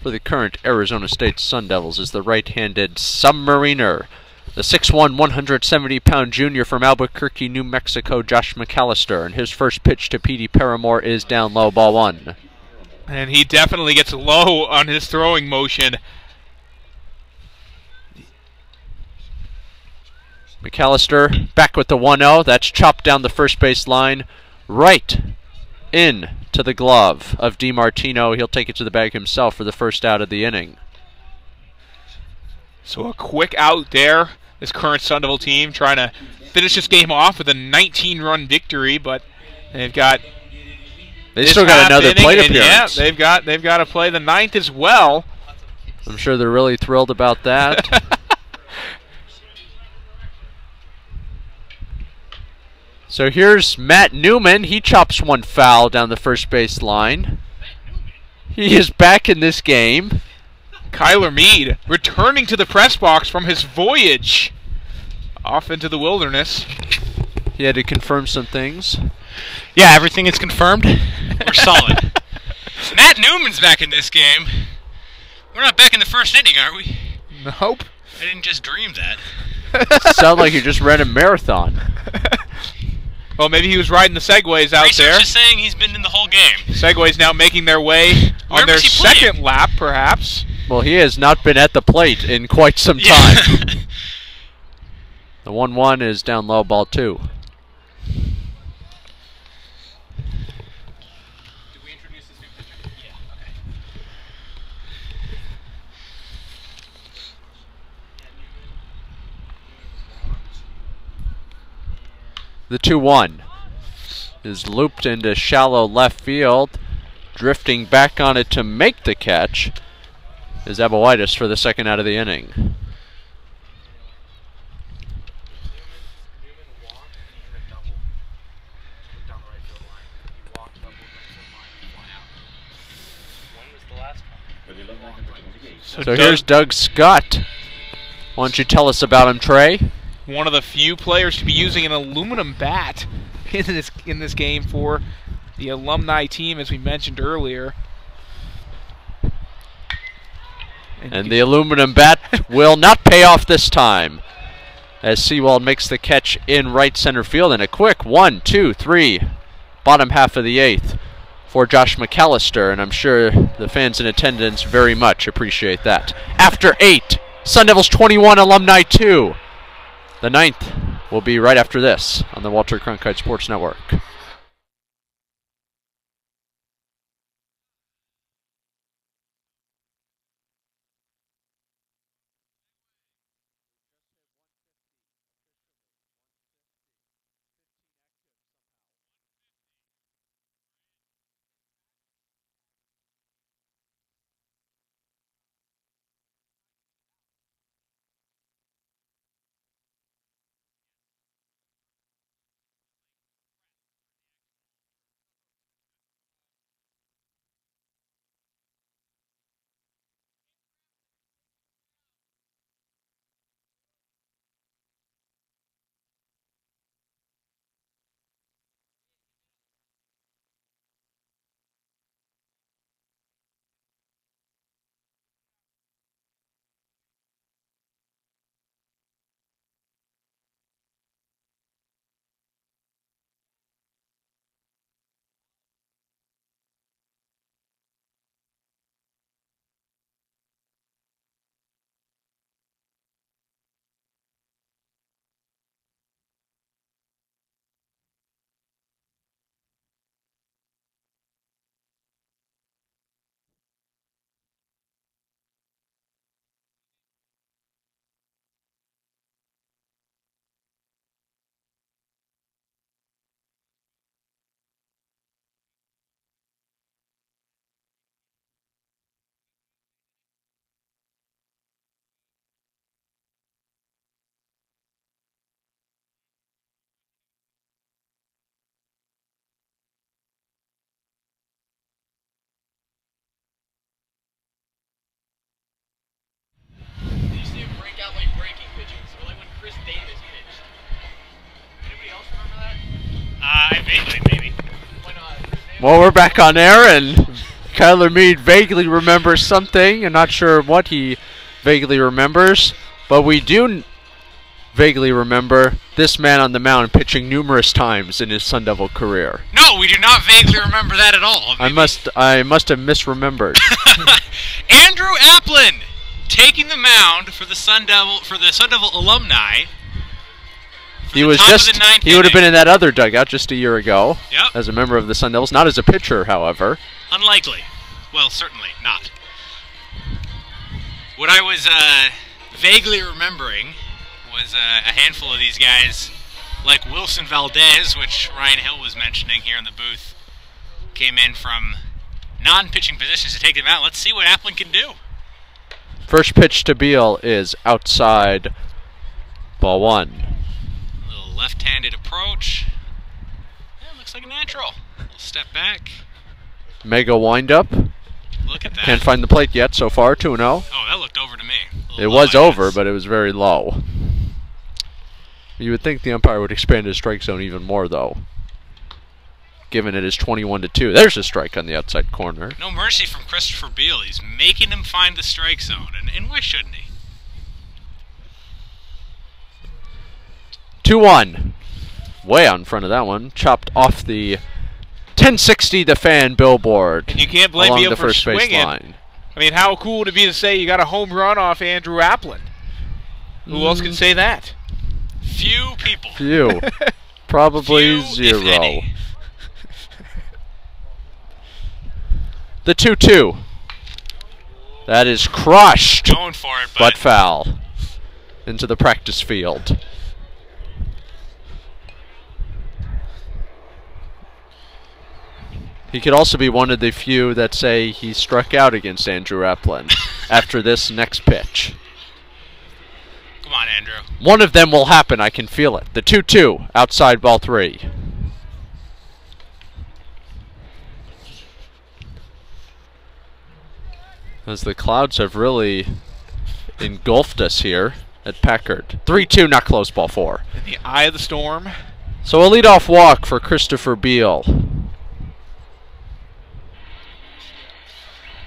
B: for the current Arizona State Sun Devils is the right-handed submariner, the 6'1", 170-pound junior from Albuquerque, New Mexico, Josh McAllister. And his first pitch to Petey Paramore is down low, ball 1.
C: And he definitely gets low on his throwing motion.
B: McAllister back with the 1-0. That's chopped down the first base line, right in to the glove of DiMartino. He'll take it to the bag himself for the first out of the inning.
C: So a quick out there. This current Sun Devil team trying to finish this game off with a 19-run victory, but they've got
B: still got another plate appearance.
C: Yeah, they've got to play the 9th as well.
B: I'm sure they're really thrilled about that. So here's Matt Newman. He chops one foul down the first base line. He is back in this game.
C: Kyler Meade returning to the press box from his voyage off into the wilderness.
B: He had to confirm some things.
A: Yeah, everything is confirmed. We're solid. Matt Newman's back in this game. We're not back in the first inning, are we?
C: Nope.
A: I didn't just dream that.
B: Sound like you just ran a marathon.
C: Well, maybe he was riding the Segways out there.
A: Research is saying he's been in the whole game.
C: Segways now making their way on their second lap, perhaps.
B: Well, he has not been at the plate in quite some time. The 1-1 is down low, ball 2. The 2-1 is looped into shallow left field. Drifting back on it to make the catch is Abowaitis for the second out of the inning. So here's Doug Scott. Why don't you tell us about him, Trey?
C: One of the few players to be using an aluminum bat in this game for the Alumni team, as we mentioned earlier.
B: And the aluminum bat will not pay off this time, as Seawald makes the catch in right center field, and a quick 1, 2, 3, bottom half of the 8th for Josh McAllister, and I'm sure the fans in attendance very much appreciate that. After 8, Sun Devils 21, Alumni 2. The 9th will be right after this on the Walter Cronkite Sports Network. Well, we're back on air, and Kyler Meade vaguely remembers something, and not sure what he vaguely remembers, but we do vaguely remember this man on the mound pitching numerous times in his Sun Devil career.
A: No, we do not vaguely remember that at all.
B: I must have misremembered.
A: Andrew Applin taking the mound for the Sun Devil alumni.
B: He would have been in that other dugout just a year ago.
A: Yep.
B: As a member of the Sun Devils, not as a pitcher, however.
A: Unlikely. Well, certainly not. What I was vaguely remembering was a handful of these guys, like Wilson Valdez, which Ryan Hill was mentioning here in the booth, came in from non-pitching positions to take them out. Let's see what Applin can do.
B: First pitch to Beal is outside, ball 1.
A: A little left-handed approach. Yeah, looks like a natural. A little step back.
B: Mega windup.
A: Look at that.
B: Can't find the plate yet so far, 2-0.
A: Oh, that looked over to me.
B: It was over, but it was very low. You would think the umpire would expand his strike zone even more, though. Given it is 21-2. There's a strike on the outside corner.
A: No mercy from Christopher Beal. He's making him find the strike zone, and why shouldn't he?
B: 2-1. Way out in front of that one. Chopped off the 1060 The Fan billboard.
C: And you can't blame
B: along
C: Beal
B: the
C: for
B: first base
C: swinging.
B: line.
C: I mean, how cool would it be to say you got a home run off Andrew Applin? Who else can say that?
A: Few people.
B: Few. Probably
A: Few, if
B: 0.
A: any.
B: The 2-2. That is crushed,
A: Going for it,
B: but foul. Into the practice field. He could also be one of the few that say he struck out against Andrew Applin after this next pitch.
A: Come on, Andrew.
B: One of them will happen, I can feel it. The 2-2, outside ball 3. As the clouds have really engulfed us here at Packard. 3-2, not close, ball 4.
C: In the eye of the storm.
B: So a leadoff walk for Christopher Beal.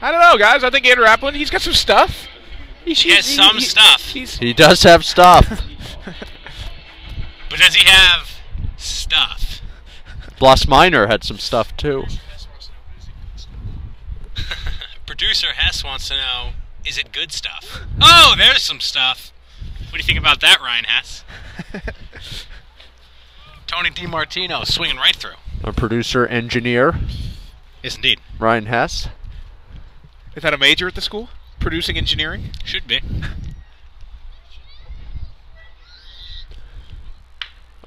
C: I don't know, guys. I think Andrew Applin, he's got some stuff.
A: He has some stuff.
B: He does have stuff.
A: But does he have stuff?
B: Bloss Minor had some stuff too.
A: Producer Hess wants to know, is it good stuff? Oh, there's some stuff. What do you think about that, Ryan Hess? Tony DiMartino swinging right through.
B: Our producer engineer,
A: Yes, indeed.
B: Ryan Hess.
C: Is that a major at the school? Producing engineering?
A: Should be.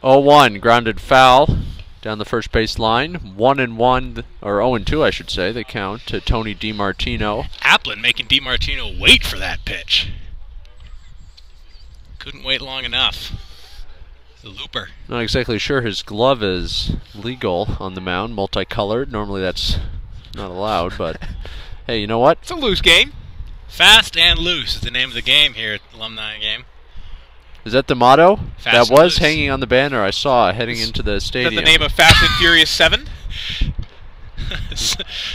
B: 0-1, grounded foul down the first base line. 1-1, or 0-2, I should say, the count to Tony DiMartino.
A: Applin making DiMartino wait for that pitch. Couldn't wait long enough. The looper.
B: Not exactly sure his glove is legal on the mound, multicolored. Normally that's not allowed, but hey, you know what?
C: It's a loose game.
A: Fast and loose is the name of the game here at the Alumni game.
B: Is that the motto?
A: Fast
B: that
A: and
B: was
A: loose.
B: hanging on the banner I saw heading into the
C: Is
B: stadium.
C: that the name of Fast and Furious 7?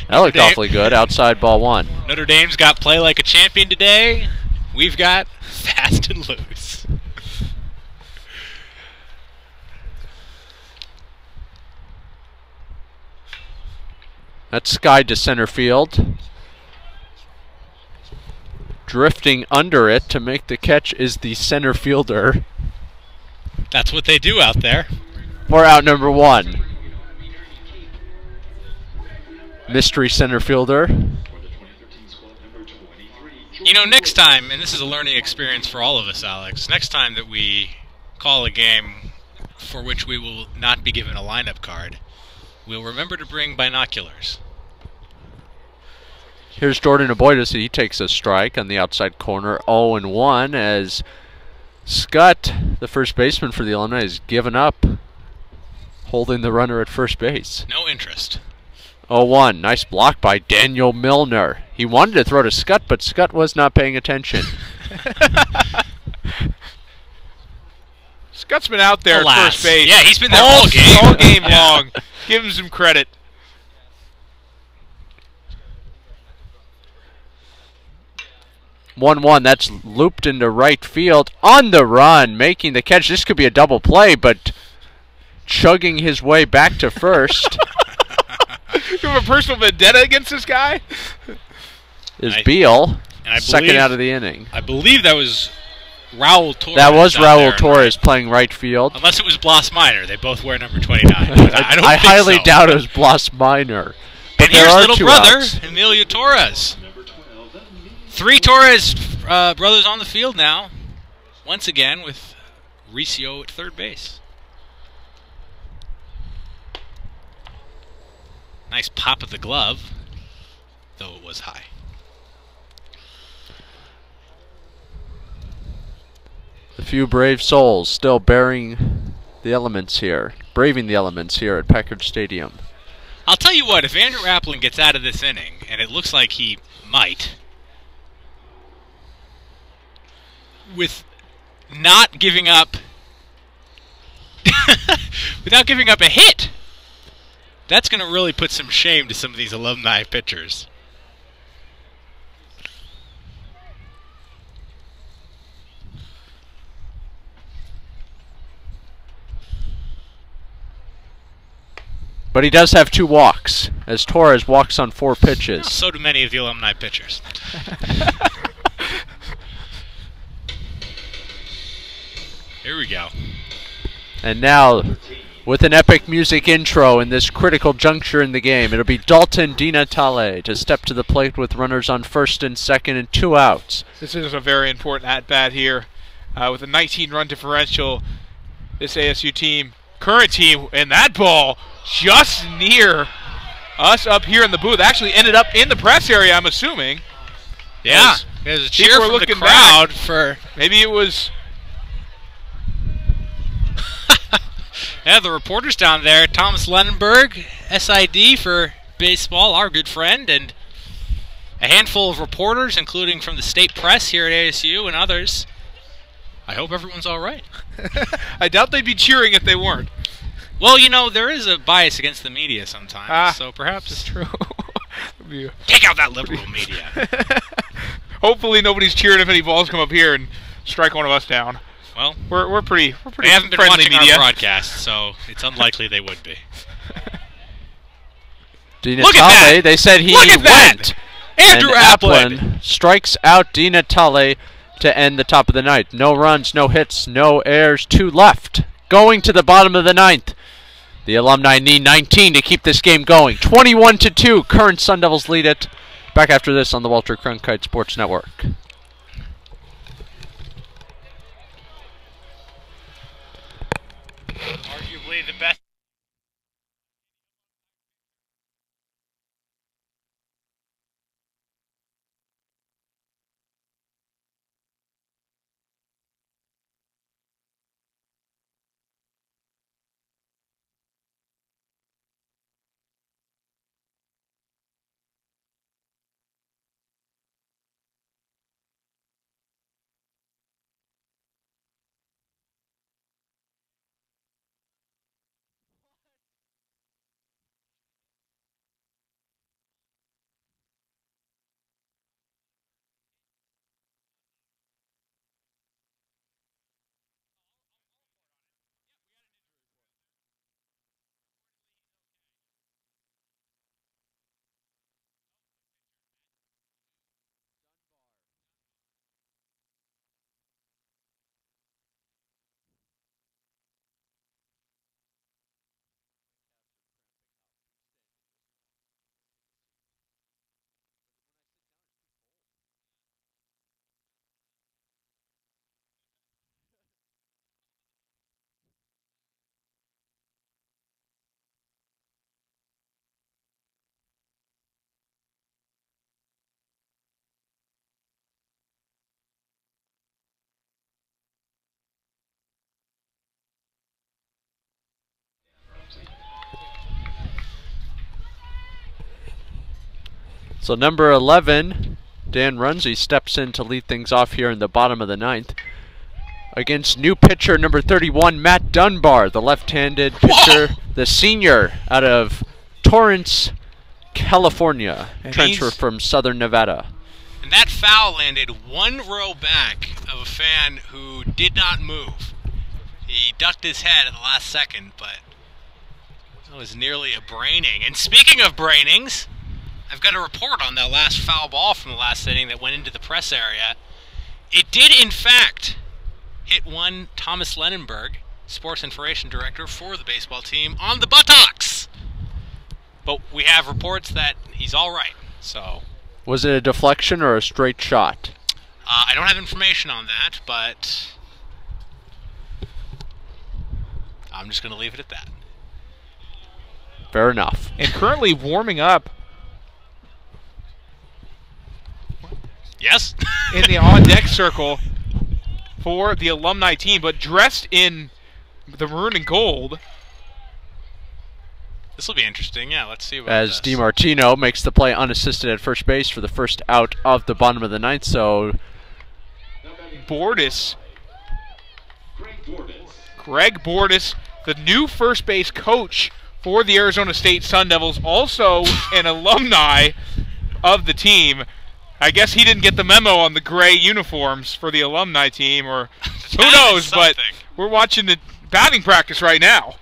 B: That looked awfully good. Outside ball 1.
A: Notre Dame's got play like a champion today. We've got fast and loose.
B: That's Sky to center field. Drifting under it to make the catch is the center fielder.
A: That's what they do out there.
B: For out number 1. Mystery center fielder.
A: You know, next time, and this is a learning experience for all of us, Alex, next time that we call a game for which we will not be given a lineup card, we'll remember to bring binoculars.
B: Here's Jordan Aboitis. He takes a strike on the outside corner. 0-1 as Scott, the first baseman for the Alumni, has given up holding the runner at first base.
A: No interest.
B: 0-1. Nice block by Daniel Milner. He wanted to throw to Scott, but Scott was not paying attention.
C: Scott's been out there
A: Alas.
C: at first base.
A: Yeah, he's been there all game.
C: All game
A: Yeah.
C: long. Give him some credit.
B: 1-1. That's looped into right field. On the run, making the catch. This could be a double play, but chugging his way back to first
C: You have a personal vendetta against this guy?
B: is Beal.
A: And
B: Second out of the inning.
A: I believe that was Raul Torres.
B: That was
A: down
B: Raul
A: there,
B: Torres playing right field.
A: Unless it was Blas Minor. They both wear number 29. I don't
B: I
A: think
B: highly
A: so.
B: doubt it was Blas Minor. But
A: And
B: there
A: here's
B: are
A: little
B: two
A: brother,
B: outs.
A: Emilio Torres. 3 Torres brothers on the field now. Once again with Riccio at third base. Nice pop of the glove, though it was high.
B: A few brave souls still bearing the elements here, braving the elements here at Packard Stadium.
A: I'll tell you what, if Andrew Applin gets out of this inning, and it looks like he might, with not giving up, without giving up a hit, that's going to really put some shame to some of these alumni pitchers.
B: But he does have 2 walks, as Torres walks on 4 pitches.
A: So do many of the alumni pitchers. Here we go.
B: And now, with an epic music intro in this critical juncture in the game, it'll be Dalton Di Natale to step to the plate with runners on first and second and 2 outs.
C: This is a very important at-bat here. With a 19-run differential, this ASU team, current team, and that ball just near us up here in the booth. Actually ended up in the press area, I'm assuming.
A: Yeah, there's a cheer
C: people were
A: from the
C: looking
A: crowd
C: back.
A: for...
C: Maybe it was...
A: Yeah, the reporters down there, Thomas Lenenberg, SID for baseball, our good friend, and a handful of reporters, including from the state press here at ASU and others. I hope everyone's all right.
C: I doubt they'd be cheering if they weren't.
A: Well, you know, there is a bias against the media sometimes, so perhaps...
C: It's true.
A: Take out that liberal media.
C: Hopefully nobody's cheering if any balls come up here and strike one of us down.
A: Well,
C: we're pretty
A: they haven't been
C: friendly
A: watching
C: media.
A: our broadcast, so it's unlikely they would be.
B: Di
A: Look at
B: Natale,
A: that!
B: they said he
A: Look at that!
B: went.
A: Andrew
B: And
A: Applin!
B: strikes out Di Natale to end the top of the ninth. No runs, no hits, no errors, 2 left. Going to the bottom of the ninth. The Alumni need 19 to keep this game going. 21-2, current Sun Devils lead it. Back after this on the Walter Cronkite Sports Network.
A: Arguably the best.
B: So number 11, Dan Runze, steps in to lead things off here in the bottom of the ninth. Against new pitcher number 31, Matt Dunbar, the left-handed pitcher, the senior out of Torrance, California,
C: And
B: transfer
C: he's-
B: from Southern Nevada.
A: And that foul landed one row back of a fan who did not move. He ducked his head at the last second, but that was nearly a braining. And speaking of brainings, I've got a report on that last foul ball from the last inning that went into the press area. It did, in fact, hit one Thomas Lennenberg, Sports Information Director for the baseball team, on the buttocks. But we have reports that he's all right, so...
B: Was it a deflection or a straight shot?
A: I don't have information on that, but I'm just going to leave it at that.
B: Fair enough.
C: And currently warming up
A: Yes?
C: in the on-deck circle for the Alumni team, but dressed in the maroon and gold.
A: This will be interesting. Yeah, let's see about
B: As
A: this.
B: DiMartino makes the play unassisted at first base for the first out of the bottom of the ninth. So
C: Bordas, Greg Bordas, the new first base coach for the Arizona State Sun Devils, also an alumni of the team. I guess he didn't get the memo on the gray uniforms for the alumni team, or who knows, but we're watching the batting practice right now.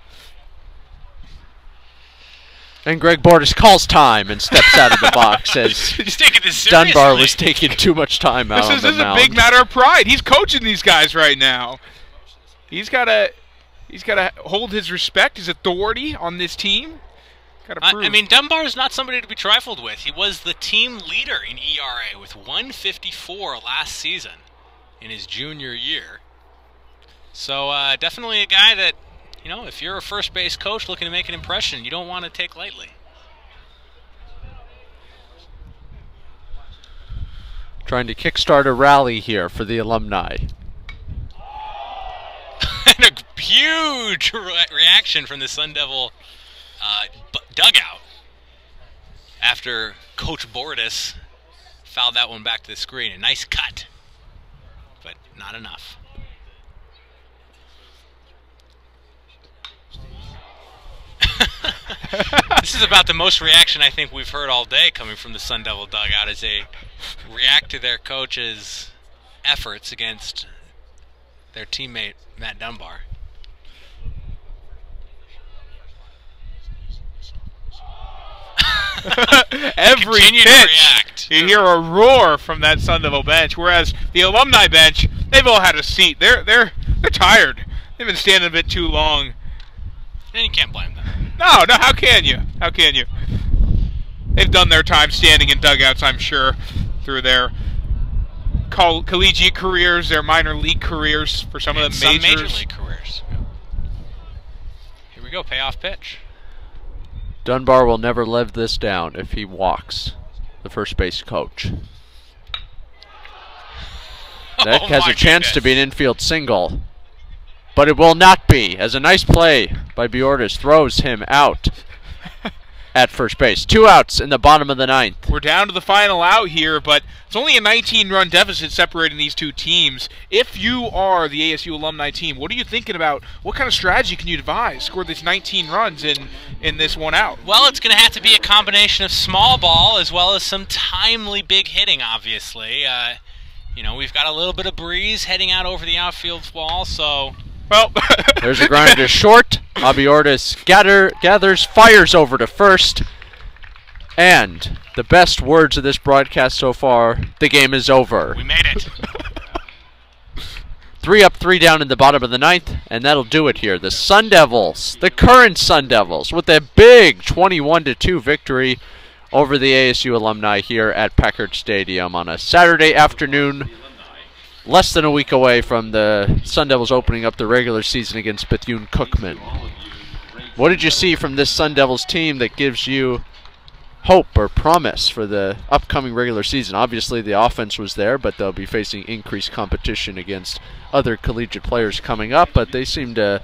B: And Greg Bordas calls time and steps out of the box as
A: He's taking this seriously.
B: Dunbar was taking too much time out on
C: This
B: the
C: is a
B: mound.
C: big matter of pride. He's coaching these guys right now. He's got to hold his respect, his authority on this team. Got to prove.
A: I mean, Dunbar is not somebody to be trifled with. He was the team leader in ERA with 154 last season in his junior year. So definitely a guy that, you know, if you're a first base coach looking to make an impression, you don't want to take lightly.
B: Trying to kickstart a rally here for the Alumni.
A: And a huge reaction from the Sun Devil dugout after Coach Bordas fouled that one back to the screen. A nice cut, but not enough. This is about the most reaction I think we've heard all day coming from the Sun Devil dugout as they react to their coach's efforts against their teammate Matt Dunbar.
C: Every
A: Continue to
C: pitch,
A: react.
C: you hear a roar from that Sun Devil bench. Whereas the alumni bench, they've all had a seat. They're tired. They've been standing a bit too long.
A: And you can't blame them.
C: No, how can you? How can you? They've done their time standing in dugouts, I'm sure, through their collegiate careers, their minor league careers, for some of them
A: Some
C: majors.
A: major league careers. Here we go, payoff pitch.
B: Dunbar will never live this down if he walks the first base coach. That has a chance to be an infield single. But it will not be, as a nice play by Bordas throws him out at first base. 2 outs in the bottom of the ninth.
C: We're down to the final out here, but it's only a 19-run deficit separating these two teams. If you are the ASU alumni team, what are you thinking about? What kind of strategy can you devise? Score these 19 runs in this one out.
A: Well, it's going to have to be a combination of small ball as well as some timely big hitting, obviously. You know, we've got a little bit of breeze heading out over the outfield wall, so...
C: Well,
B: there's a grinder to short. Bordas gathers, fires over to first. And the best words of this broadcast so far, the game is over.
A: We made it.
B: 3 up, 3 down in the bottom of the ninth, and that'll do it here. The Sun Devils, the current Sun Devils, with a big 21-2 victory over the ASU Alumni here at Packard Stadium on a Saturday afternoon, less than a week away from the Sun Devils opening up the regular season against Bethune-Cookman. What did you see from this Sun Devils team that gives you hope or promise for the upcoming regular season? Obviously the offense was there, but they'll be facing increased competition against other collegiate players coming up, but they seem to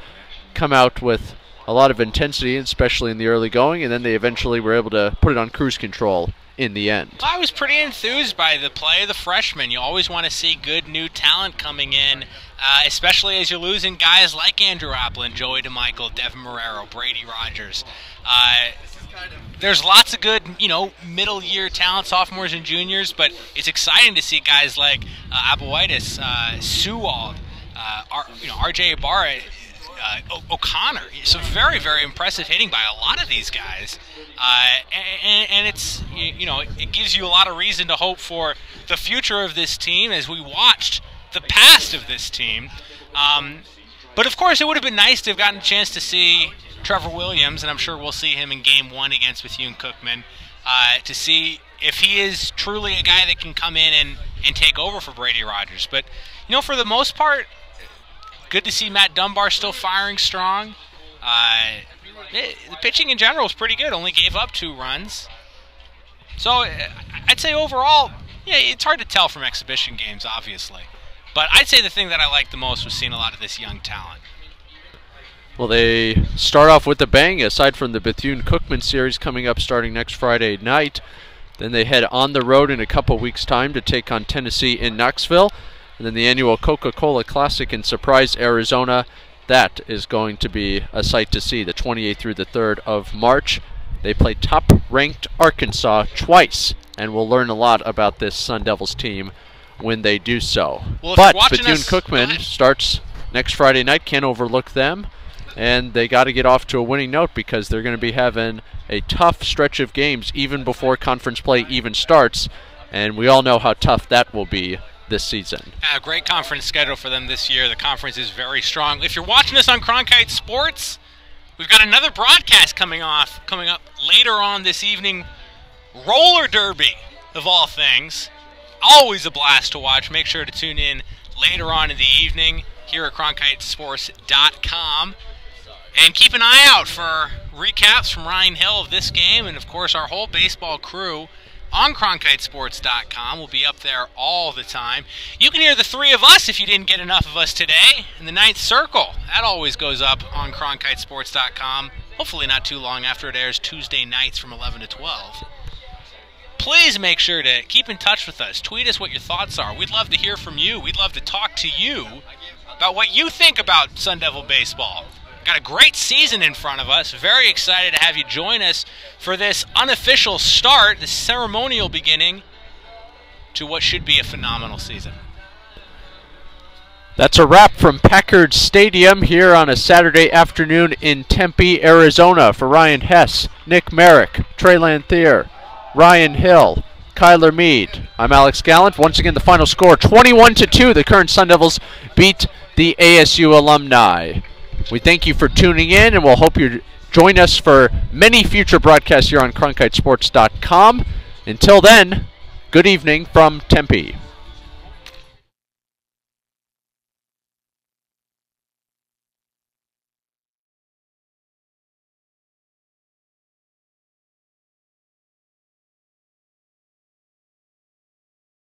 B: come out with a lot of intensity, especially in the early going, and then they eventually were able to put it on cruise control in the end.
A: I was pretty enthused by the play of the freshmen. You always want to see good new talent coming in, especially as you're losing guys like Andrew Appel, Joey DeMichael, Devin Marrero, Brady Rogers. there's lots of good, middle year talent, sophomores and juniors, but it's exciting to see guys like Abouitis, Sewald, RJ Ibarra, O'Connor. Some very, very impressive hitting by a lot of these guys. And it's, it gives you a lot of reason to hope for the future of this team as we watched the past of this team. But of course, it would have been nice to have gotten a chance to see Trevor Williams, and I'm sure we'll see him in Game 1 against Bethune-Cookman, to see if he is truly a guy that can come in and take over for Brady Rogers. But, for the most part, good to see Matt Dunbar still firing strong. The pitching in general is pretty good, only gave up 2 runs. So I'd say overall, it's hard to tell from exhibition games, obviously. But I'd say the thing that I liked the most was seeing a lot of this young talent.
B: Well, they start off with a bang, aside from the Bethune-Cookman series coming up starting next Friday night. Then they head on the road in a couple weeks' time to take on Tennessee in Knoxville. And then the annual Coca-Cola Classic in Surprise, Arizona. That is going to be a sight to see, the 28th through the 3rd of March. They play top-ranked Arkansas twice, and we'll learn a lot about this Sun Devils team when they do so.
A: Well,
B: but Bethune-Cookman starts next Friday night. Can't overlook them. And they got to get off to a winning note because they're going to be having a tough stretch of games even before conference play even starts. And we all know how tough that will be this season.
A: A great conference schedule for them this year. The conference is very strong. If you're watching us on Cronkite Sports, we've got another broadcast coming up later on this evening. Roller derby, of all things. Always a blast to watch. Make sure to tune in later on in the evening here at CronkiteSports.com. And keep an eye out for recaps from Ryan Hill of this game, and of course our whole baseball crew on CronkiteSports.com will be up there all the time. You can hear the 3 of us if you didn't get enough of us today in the 9th Circle. That always goes up on CronkiteSports.com, hopefully not too long after it airs Tuesday nights from 11 to 12. Please make sure to keep in touch with us. Tweet us what your thoughts are. We'd love to hear from you. We'd love to talk to you about what you think about Sun Devil baseball. Got a great season in front of us. Very excited to have you join us for this unofficial start, this ceremonial beginning to what should be a phenomenal season.
B: That's a wrap from Packard Stadium here on a Saturday afternoon in Tempe, Arizona. For Ryan Hess, Nick Merrick, Trey Lanthier, Ryan Hill, Kyler Mead, I'm Alex Gallant. Once again, the final score, 21-2. The current Sun Devils beat the ASU Alumni. We thank you for tuning in, and we'll hope you join us for many future broadcasts here on CronkiteSports.com. Until then, good evening from Tempe.